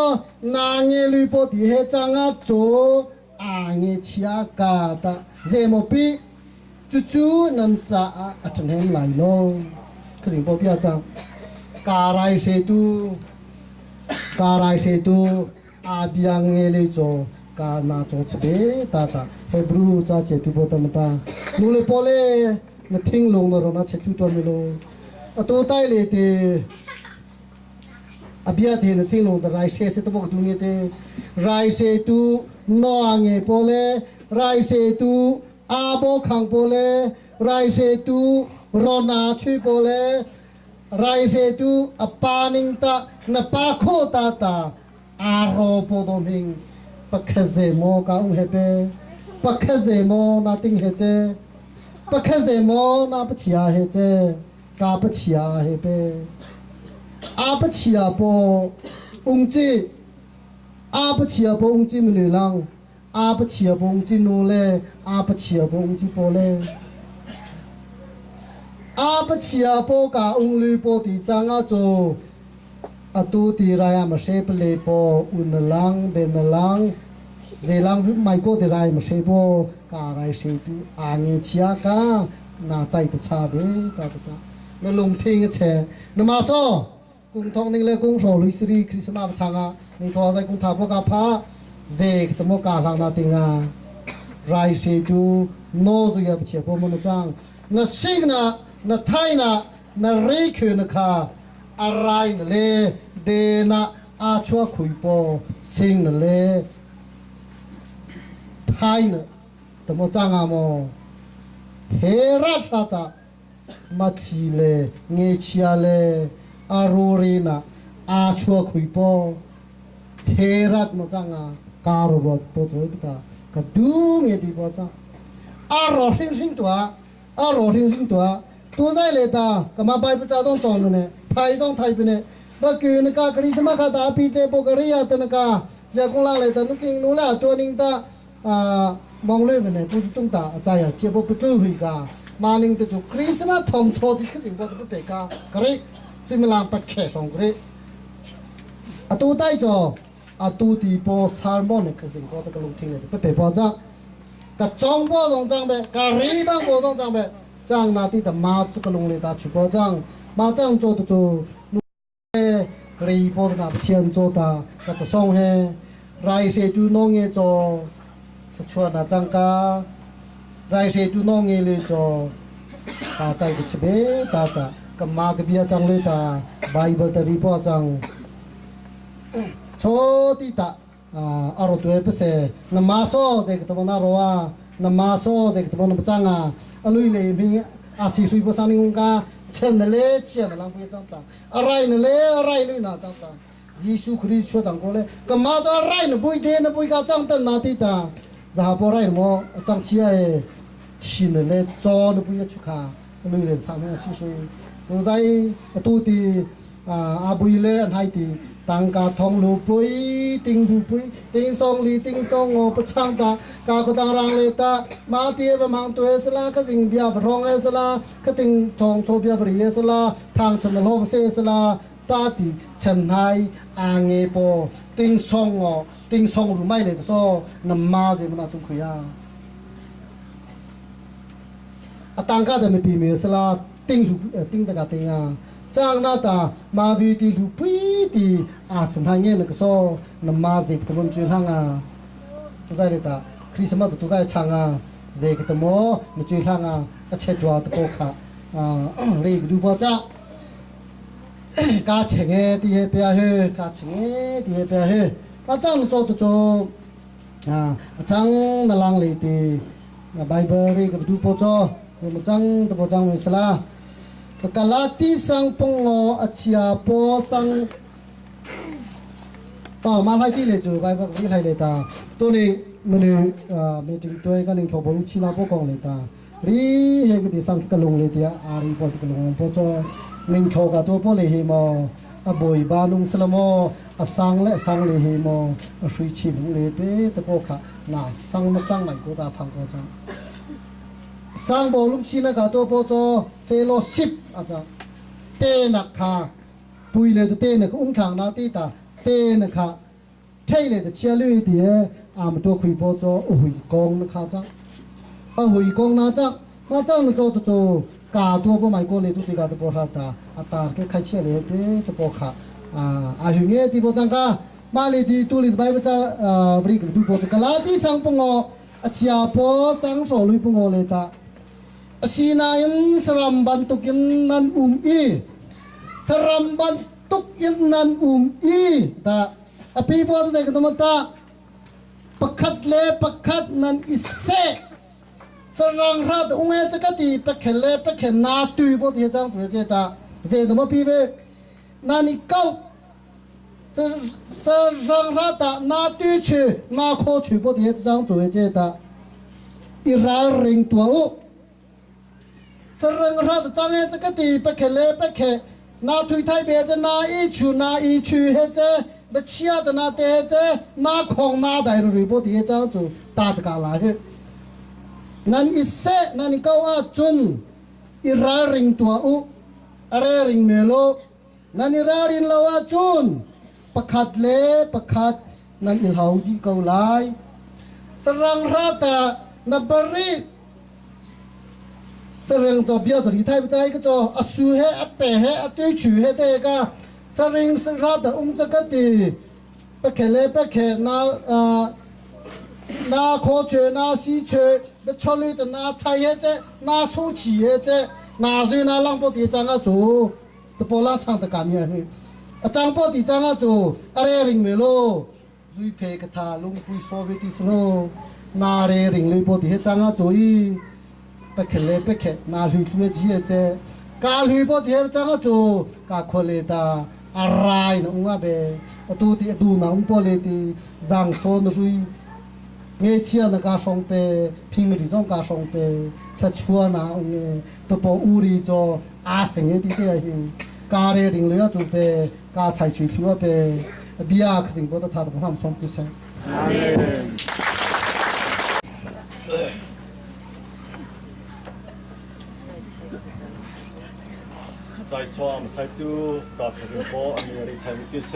นางเงลุยปอติเฮจังอาจูเงเชียกาตาเจโมปีจู่ๆนั่นจะอัจฉริยะไหลลงคือสิ่งพวกพี่อาจารย์การายเสตุอาเบียงเงลิโจการนาโจเฉเบตาเฮบรูจ้าเจตุโบตมตานูเลโปเลนทิ้งลงนรนาเชตุตัวมิโลตัวใต้เลยเตอาเบียเทนทิ้งลงแต่ไรเสตุบอกดูนี่เตไรเสตุนอเงโปเลไรเสตุอาโบขังโปเลไรเสตุรอนาช่วยโปเลไรเสตุอปานิงตานาปาโคตาอารอโปดมิงปักเซโมกาอุเฮเปปักเซโมนาติงเฮเจปักเซโมนาปชิอาเฮเจกาปชิอาเฮเปอาปชิอาโปอุงจีอาปชิอาโปอุงจีมนุลังอาปชิอาโปอุงจีนูเลอาปชิอาโปอุงจีโปเลอาปชิอาโปกาอุงลีโปติจังอาโจอตูตีรายมาเชปเลโปอุนลังเบนลังเจลังไมโคตีรายมาเชโปการายเชตุอาเงชียกานาใจตชาเบตาตานลงทิ้งเชนมาโซกุ้งทองนิ่งเลยกุ้งโสลุยสรีคริสต์มาสชังนิ่งทอใจกุ้งทาพวกาพาเจกตโมกาลังนาติงารายเชตุโนซุยาปเชียโปมันจังนาซิงนา na thai na ri khu na kha arai na le de na a chua khui po sing na le thai na tamo changa mo he ra sa ta ma chi le nge chia le arori na a chua khui po he ra mo changa ka ro ro po choi ta ka du nge di po cha a ro sing tua tu zai le ta ka ma bai pa cha dong chong ne thai song thai pe ne ba kyu ne ka kri sama ka ta pi te po ka ri ya ta ne ka ja kong la le ta nu king nu la tu ning ta mong le ne pu tung ta cha ya tie po pu tu hui ka ma ning te chu kri sama thom cho di kha sing po tu pe ka ka ri si mi lang pa khe song kri a tu tai cho a tu ti po salmon ne kha sing po ta ka lu thing ne pe pe po cha ka chong po dong chang be ka ri bang po dong chang be chang na ti ta ma chu ka lung le ta chu po chang ma chang cho tu chu nu ri po ta ba thian cho ta ka ta song he rai se tu nong ye cho sa chua na chang ka rai se tu nong ye le cho ka chai ki chbe ta ka ma ka bia chang le ta bible ta ri po chang cho ti ta aro tu pe se na ma so je ka ta na ro wa na ma so je ka ta na chang a alui le mi a si sui po sang ning ka chen le chen lang pu chang chang arai lui na chang chang jisu christ cho chang ko le ka ma da arai na bui de na bui ka chang tan na ti ta za po rai mo chang chi ai xin le cho na bui chu kha lui le sang na si sui tu zai tu ti a bui le an hai ti tăng cả thong lu bui ting song li ting song ngô bát chang ta cả có tăng rang lê ta ma tia và mang tuế sla cái gì bia và rong sla cái ting thong cho bia và riê sla thang chân lô se sla ta ti chân hai nghe po ting song ru mai lê so nam ma gì mà chung khuya tăng cả để mình bị mê sla ting ta cả ting chang na ta ma vi ti lu pi ti chen thang ye na so na ma ze ta bon chu hang tu zai le ta christmas tu zai chang ze ke ta mo na chu hang a che twa ta ko kha re du bo cha ka cheng e ti he pe he ka cheng e ti he pe he ma chang cho tu cho chang na lang le ti na bible re ke du po cho ma chang ta po chang me sala kalati sang pongo achia po sang ta ma hai ti le chu bai ba ri hai le ta to ni mene meeting toy ka ning thobol china po kong le ta ri he ki ti sang ka lung le ti a ri po ka lung po cho ning tho ka to po le he mo a boi ba lung salamo a sang le he mo a shui chi lung le pe ta po kha na sang ma chang mai ko ta phang ko chang sang bo lung chi na ka to po cho fellowship acha te na kha pui le te na ko khang na ti ta te na kha thai le de chia lu ti am to khui po cho hui kong na kha cha a hui kong na cha ma cha na cho to ka to po mai ko le tu ti ka to po ha ta a ta ke khai chia le te to po kha a hu nge ti po chang ka ma le ti tu li bai ba cha bri ku tu po cho ka la ti sang po ngo a chia po sang so lui po ngo le ta asinayan saram bantukin nan i saram bantukin nan i ta api po sa ka tumata pakhat nan isse sarang rat unge chakati pakhen na tu po ti chang chu che ta je no pi ve nani kau sarang rat na tu chu na kho chu po ti chang chu che ta ira ring tua sarang rat chang e chakati pakhe na thui thai be je na i chu he je ba chia da na te je na khong na dai ru bo ti cha chu ta ka la he nan isse nan ka wa chun i ra ring tua u are ring melo nan i ra rin lo wa chun pakhat nan il hau di ko lai sarang rat na bari sarang cho bia to thai ba chai ka cho asu he ape he atui chu he te ka sarang rat cha ka ti pakhe na kho che na si che be choli de na chai he che na su chi he che 哪岁那浪波的张啊做，的波浪唱的感觉去，张波的张啊做，阿来领没咯，最配个他龙龟所谓的是咯，那来领了波的张啊做伊，不看嘞不看，那去去去这，咖去波的张啊做，咖可嘞的。arai na unga be atu ti atu na umpo le ti zang so na sui nge chia na ka song pe phing ri jong ka song pe thlachuah na unge to po uri cho a pheng ti te hi ka re ring le chu pe ka chai chui thua pe bia khsing bo ta tha ta ham song pu se amen在座唔使都大家先播，我哋睇唔到些。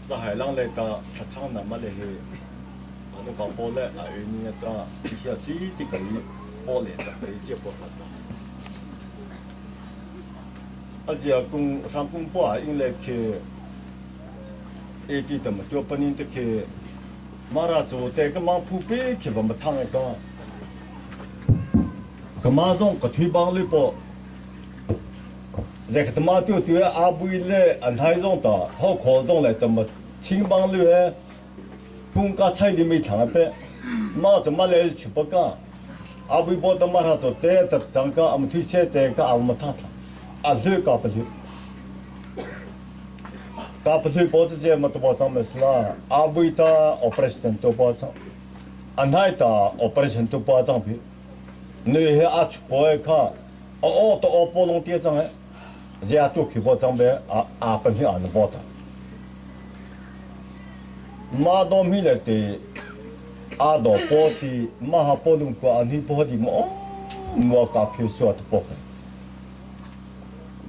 就係讓你到出場那麼嚟去，我哋講播咧，啊，有呢一個一些最啲可以播嚟嘅，可以接播下的。而且公上公播啊，因為佢一啲咁多本人的佢，馬拉做တဲ့個忙鋪背，佢唔睇一個。个马种个推帮里波，这个他妈对阿不嘞，安太种的，好夸张嘞，怎么青帮里诶，公家菜里没尝的，马怎么来去不干？阿不波他妈他做的，他整个俺们推卸的个俺们谈谈，啊，累搞不累？搞不累，包子这么多包装没事啦，阿不他 operation 多包装，安太他 operation 多包装比。你係阿出波嘅卡，到我波龍啲張嘅，只阿都佢波張嘅，阿本身阿能波的。馬到咪嚟嘅，阿到波啲，馬下波龍個阿你波啲麼？我搞票數啊，波嘅。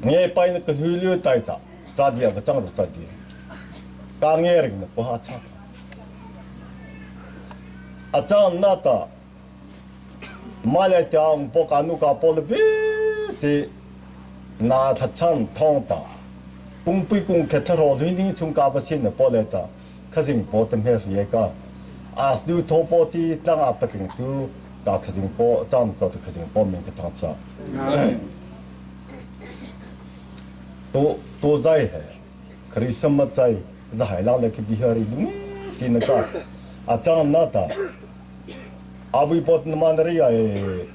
我擺那個去了帶的，咋啲啊個張都咋啲，剛嘢嚟嘅波下差。阿張那的。馬來講波干努個波了別的，那他唱通的，公不公開頭羅你從個不先的波來的，可是波的咩事嘢個，啊你拖波的當阿不定都，但可是波張做的可是波面嘅當差，都在係，可是什麼在，在海浪嚟嘅比較哩，啲那個，啊張那的。Bawi Bik Thawng nari ay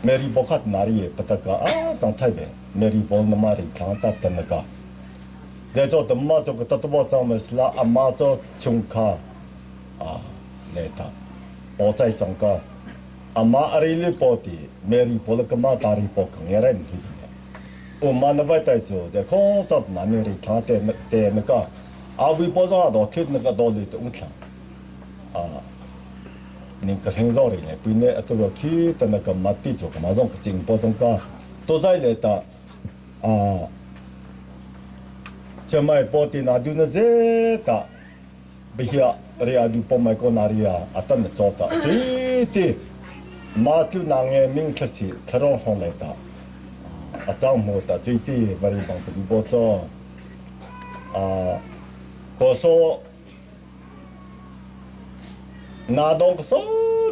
Mary Bokat nari pataka jang thai be Mary Bol namari thang ta tanaka je jo tamma jo ka tatbo jang masla amma jo chungkha leta bo chai jang ka amma ari le poti Mary Bol ka ma tari po kang yara ni o man ba tai jo je ko jot na ni ri thang te naka Bawi Bik Thawng do thit naka do le tung thang nên cái hình rõ này, bây giờ tôi khi tận cái mặt đi chỗ cái mà giống cái trình bao giống cả, tôi giải lại ta, cho mai bao tiền nào đưa nó dễ ta, bây giờ ria đưa bao mai con naria, tận chỗ ta, thì mà tiêu nàng nghe mình thật sự thay đổi xong lại ta, trong một ta chỉ thì vậy bằng cái bao cho, có số na dong so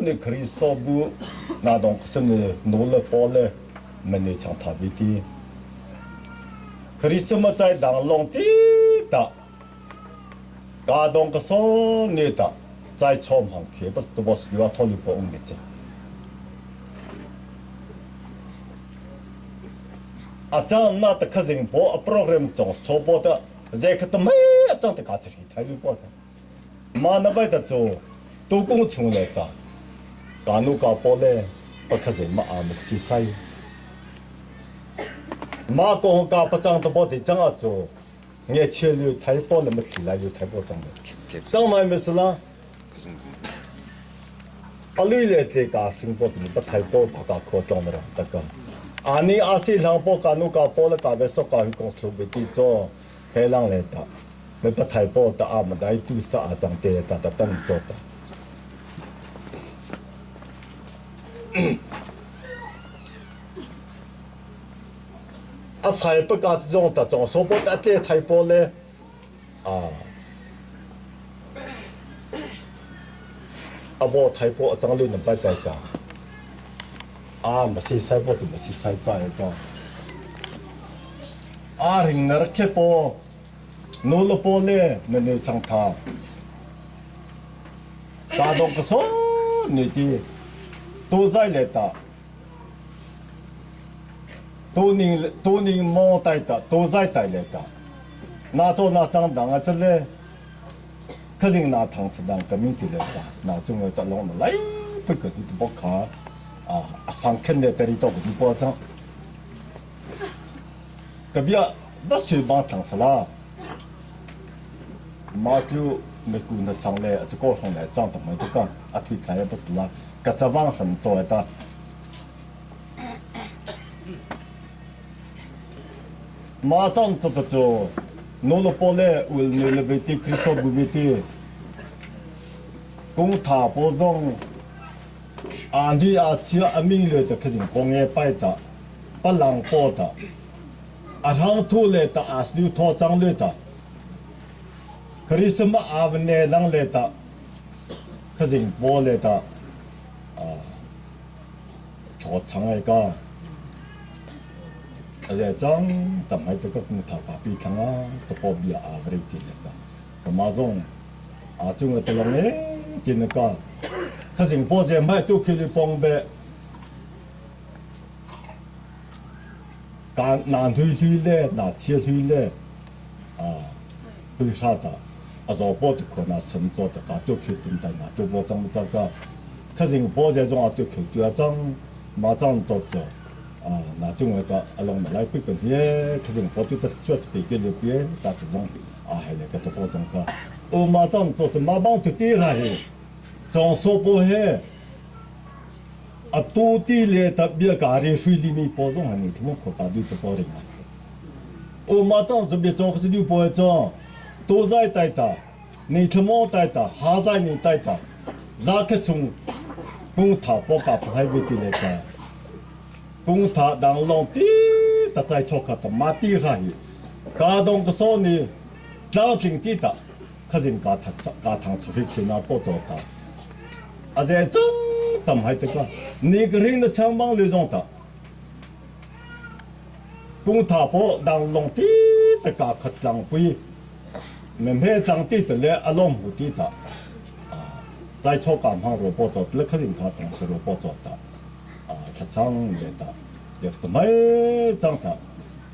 ni kristo bu na dong so ni no le pole meni chang tha bi ti kristo ma chai dang long ti ta ga dong so ni ta chai chom hang ke bas to bos liwa tholi po ong che a chang na ta khazing po a program chong so po ta je khat mai a chang ta ka chi thai lu po cha ma na bai ta cho都公从来的，干路搞波嘞，不可是马阿么西塞，马公搞不长的波的长啊做，眼前流太波那么起来就太波长的，长嘛没事啦。阿里来的搞新波怎么不太波不搞扩张的了，大哥。阿你阿西上波干路搞波了，搞的说搞去公司为地做，海浪来的，没不太波的阿么来对啥阿长的，大等做的。sai不搞这种的种，说不得这太波嘞，我太波张六能摆在家， mà xí sai bộ thì mà xí sai trái cái hình nở cái bộ nô lô bộ lệ mình đi chẳng thà ta đâu có số nị đi tôi giải lệ ta tôi nín mò tay ta tôi giải tay lệ ta na cho na chẳng đằng ở lệ cái gì na thằng sẽ đằng cái mình thì lệ ta na chúng người ta lòng nó lấy bây giờ thì bóc khá sang khen lệ ta đi đâu cũng bỏ chẳng cái bây giờ nó suy bán thằng sao la mà cứ mấy cô nó sang lệ chỉ có sang lệ chẳng tầm mấy cái tuy thay bớt là cái chấp vang很做的mà chẳng做的做nó là bỏ lệ uống nhiều là bị tí kristal bị tí cũng thả bỏ rong anh đi chia anh mình lệ的cái gì công业摆的不能播的hàng thu lệ的asli thu trang lệ的可是什么阿文呢？让来的，可是播来的，调长那个，而且讲，但系这个公他咖啡汤啊，都包比阿不来的那个，马上种个得了呢，的那个，可是播这买都可以帮呗，干难推推嘞，难切推嘞，为啥的？做包的可能生做的，都去等待嘛，都不怎么这个，可是包这种都去对张，马上做做，那种个弄来不跟些，可是包对的做别个那边，但这种还那个这包种个，马上做的马帮对地来，装修不黑，都地嘞特别家里水里面包种还你他妈可大对这包的嘛，马上这边做可是六包种。都在带的，你他妈带的，还在你带的，那个从公他不搞不太会的那个，公他当老弟的在错看的马地上去，搞东个说你当平地的，可是搞他出去那不做的，而且真他们还这个，你个人的枪帮那种的，公他不当老弟的搞可当会。mình phải trang trí từ lẽ alom hụt đi ta,在错感上萝卜做，那肯定他当时萝卜做的，他唱的ta，这个没长的，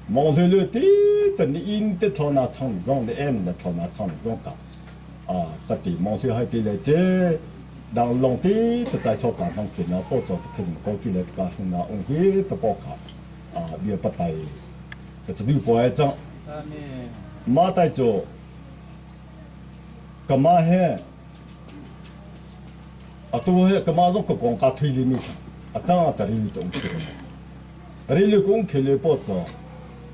忙累累的，等你因的头拿唱中的，M的头拿唱中的，不的忙累还的来这，当弄的都在错感上去那萝卜做的，肯定高级来的，干那红黑的包卡，别不带，这绿不爱长，马带做。干嘛嘿？都嘿干嘛种个光卡推里面，这样的人都去了，人工去了不走，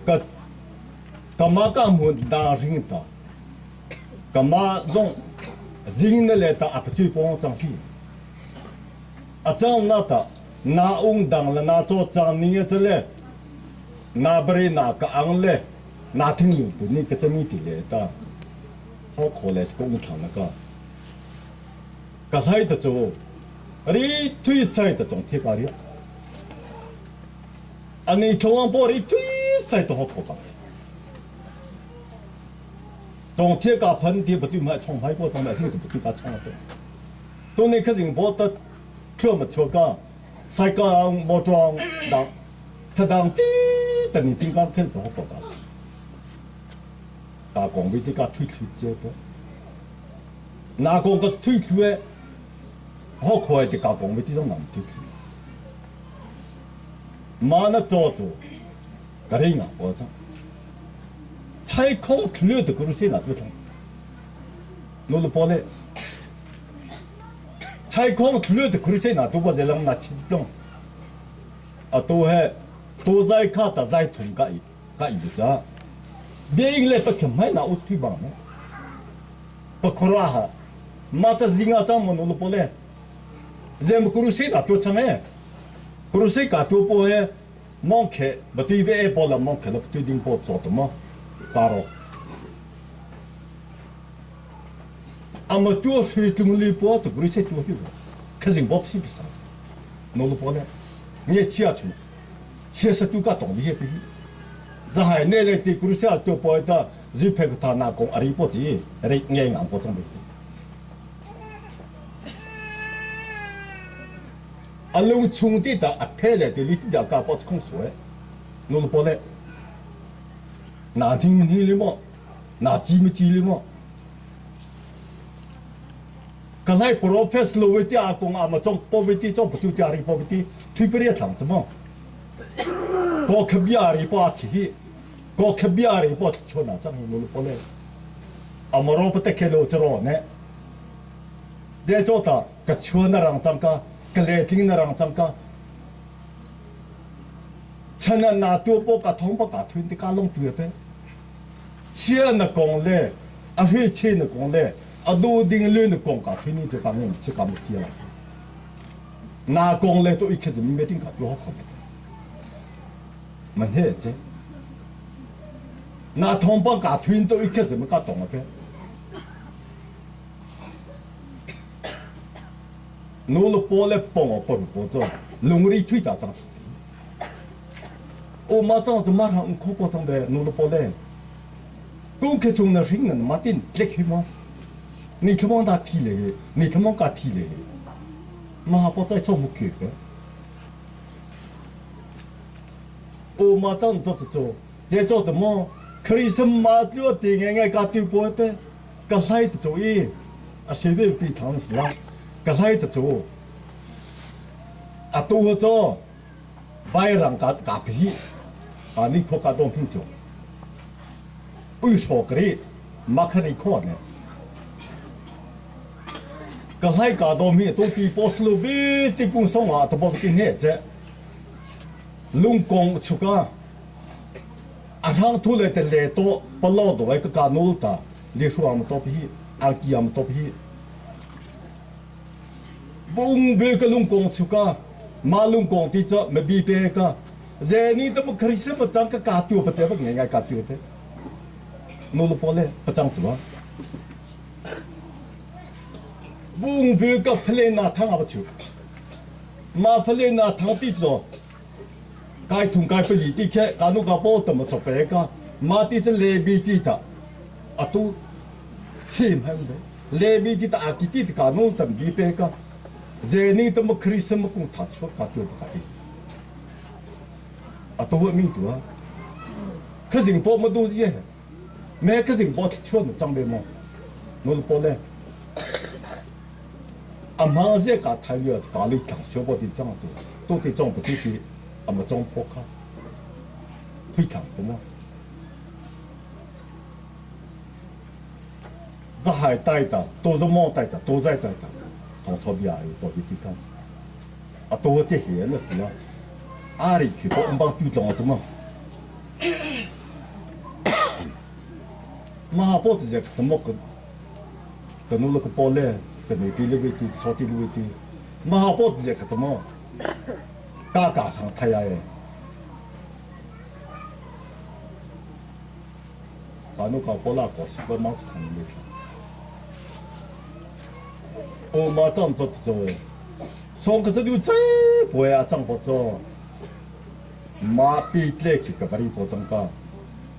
干嘛干么当人的，干嘛种人的来的不去帮张皮，这样那的那翁当了那做张你这嘞，那不是那个昂嘞，那听有不你个这么的来的。好可来工厂那个，个赛的做，你推赛的种铁咖喱，你从安波你推赛的好可怕，种铁咖盆地不对买冲牌过，种买这个不对把冲了的，都那个人波的，票么错个，赛个莫装当，他当滴的你金刚看不好可怕。打工为的个推这个，哪个个推的，好快的打工为的种难推，嘛那做做，个人啊，我讲，才空推的个是哪个通，弄了包嘞，才空推的个是哪都不在那拿钱用，都系都在卡的在通个一个。别个来不看买那乌推棒呢，不可拉哈，马这人家张么弄了不嘞，人们古时那多长哎，古时卡多不哎，忙开不对别包了忙开了不对顶包做的嘛，巴罗，么多水中里包这古时多有，可是包不是不啥子，弄了不嘞，你切出，切是都个懂的不？这还那来的古下都不的，就拍个他那讲阿里不子，阿里眼眼不中的。阿路冲的的阿拍来的，你这条干包子空说，弄了过来，哪听没听了么？哪记没记了么？刚才 professor lo weti akong ama chong poverty chong putu tiari poverty thui peri thang chmo ko khabiari pa thi ko khabiari pa chona chang lo pole amaro pate khelo chro ne je chota ka chona rang chang ka kale ting na rang chang ka chana na tu po ka thong pa ka thui ti ka long tu pe chia na kong le a hui che na kong le à đôi đinh lên được công cả thế này cho các anh chị cảm thấy là na công lên tôi ít khi mình biết tiếng cả tôi học không mình hết chứ na thông bằng cả thuyền tôi ít khi mình cả懂了呗努力播来帮我帮我做努力推打仗我马上就马上可不上呗努力播来公开中的人呢马丁这去吗你他妈打踢嘞，你他妈打踢嘞，妈不再做木刻个，我马上做，这做的么？可以是马就定眼搞对波呗，搞来的做耶，啊随便比唐是啦，搞来的做，啊多做，白人搞皮，啊你可搞东拼做，不说个哩，马可以看呢。个海家多米都比波斯路比的工商啊，都不给你这，龙工出个，啊，他出来的来多不老多，一个干农的，历史我们多比，阿基我们多比，不别个龙工出个，马龙工的这没比别个，这你都不可以什么讲个家丢不得不人家家丢的，农了过来不讲多。不别个弗雷纳汤不出，马弗雷纳汤地着，该同该不离地开，干侬个包怎么做白个？马地是雷比地的，啊都，same 还没，雷比地的阿基地的干侬怎么比白个？这你怎么可以什么工他出干丢不干的？啊都会没多啊，可是包么东西，没可是包出的装备么？侬包嘞？啊，马这个台湾搞了讲学过的这样子，都得装不对的，啊么装破卡，非常多嘛。这还带的，都是毛带的，都在带的，同错别的多的地方，啊，都这些那是么？阿里去帮帮对装什么？马包子这个什么跟侬那个包嘞？个内地的问题，少地的问题，马包子这个什么，大家上太阳诶，把侬搞包拉搞是个马子看没看，我马上做做，上个这就再不要涨不做，马比来去个把你包涨个，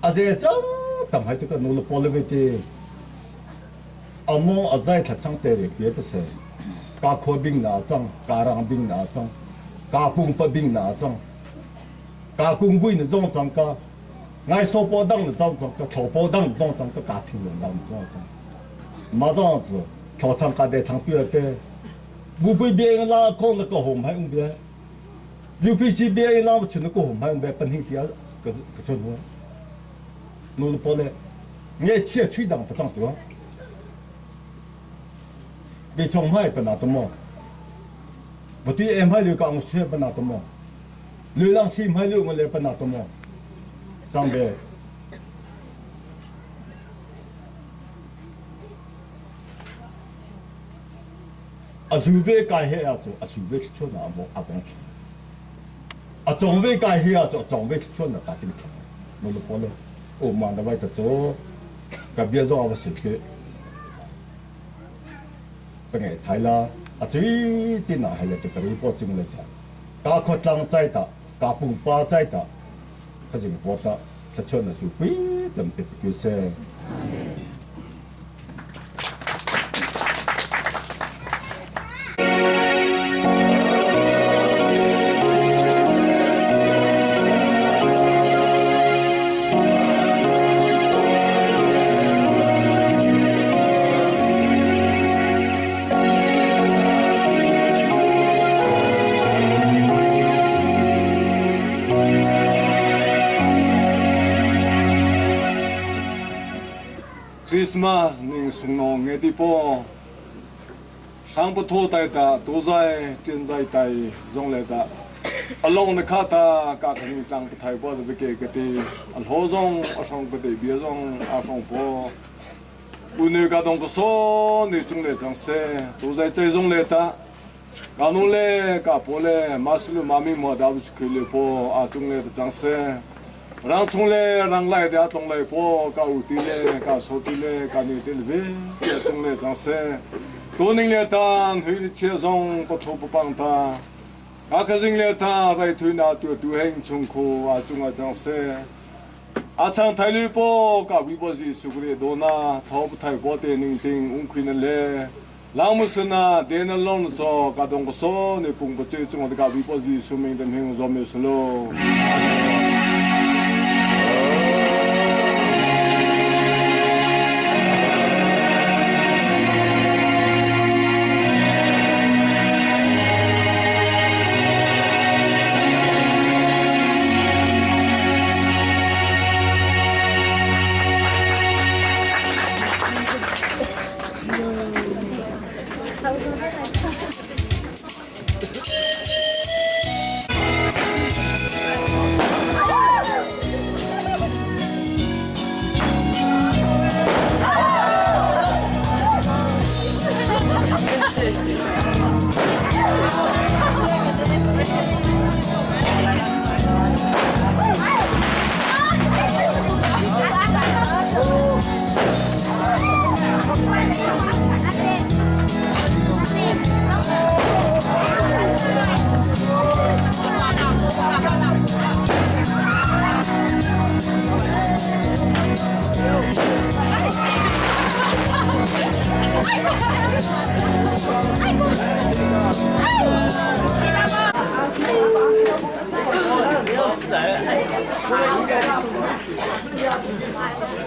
啊这涨，但还这个侬了包了问题。阿莫阿在他唱得的别不是，加科兵拿张，加让兵拿张，加工不兵拿张，加工会的张张个，爱说包当的张张个，炒包当的张张个，家庭人当的张张，马上子跳唱家的唱对的，不被别人拉看那个红牌红边，又必须别人拉不去那个红牌红边，本身第二个是个错误，弄了包嘞，你切吹当不涨对吧？你从海不拿多么？不对，海流港水不拿多么？流浪西海流我来不拿多么？张白，啊，除非改黑啊做，啊，除非出那么啊帮去，啊，总非改黑啊做，总非出那打定去，我们过来，我们那外头做，个别做我随便。本来台啦，啊最点啊，还有这个一波进来的， cả khốt lăng trái ta cả bùng ba trái ta cái gì của ta chắc chắn là chú quý chấm tiếp cứu xe Christmas ning sungnong nghe đi po sang bút thô tay ta tô dài trên dài tay dòng lệ ta along cái ta cả cái những trang thay po được cái cái al ho dòng ở trong cái bia dòng ở trong po 오늘 가던 거서 네 중에 정세 도자이 제종 레다 가놀레 가볼레 마술로 마미 뭐 다부스 클레포 아 중에 정세 랑 총레 랑 라이데 아동 라이포 가 우티레 가 소티레 가 니딜베 중에 정세 도닝레단 회리 체종 포토 빵타 아카징레다 라이 투나 뚜 두행 총코 아 중에 정세 아창 달리보 가 위버지 수그리 노나 더부터 보대 닝팅 웅퀴는레 라무스나 데널론서 가동고서 네 봉고 제중 어디가 위버지 수명된 행위 점에서로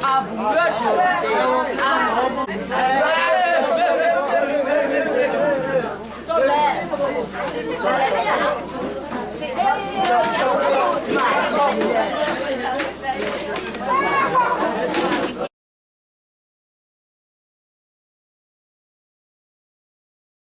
아, 뭐야, 저. 아, 너무.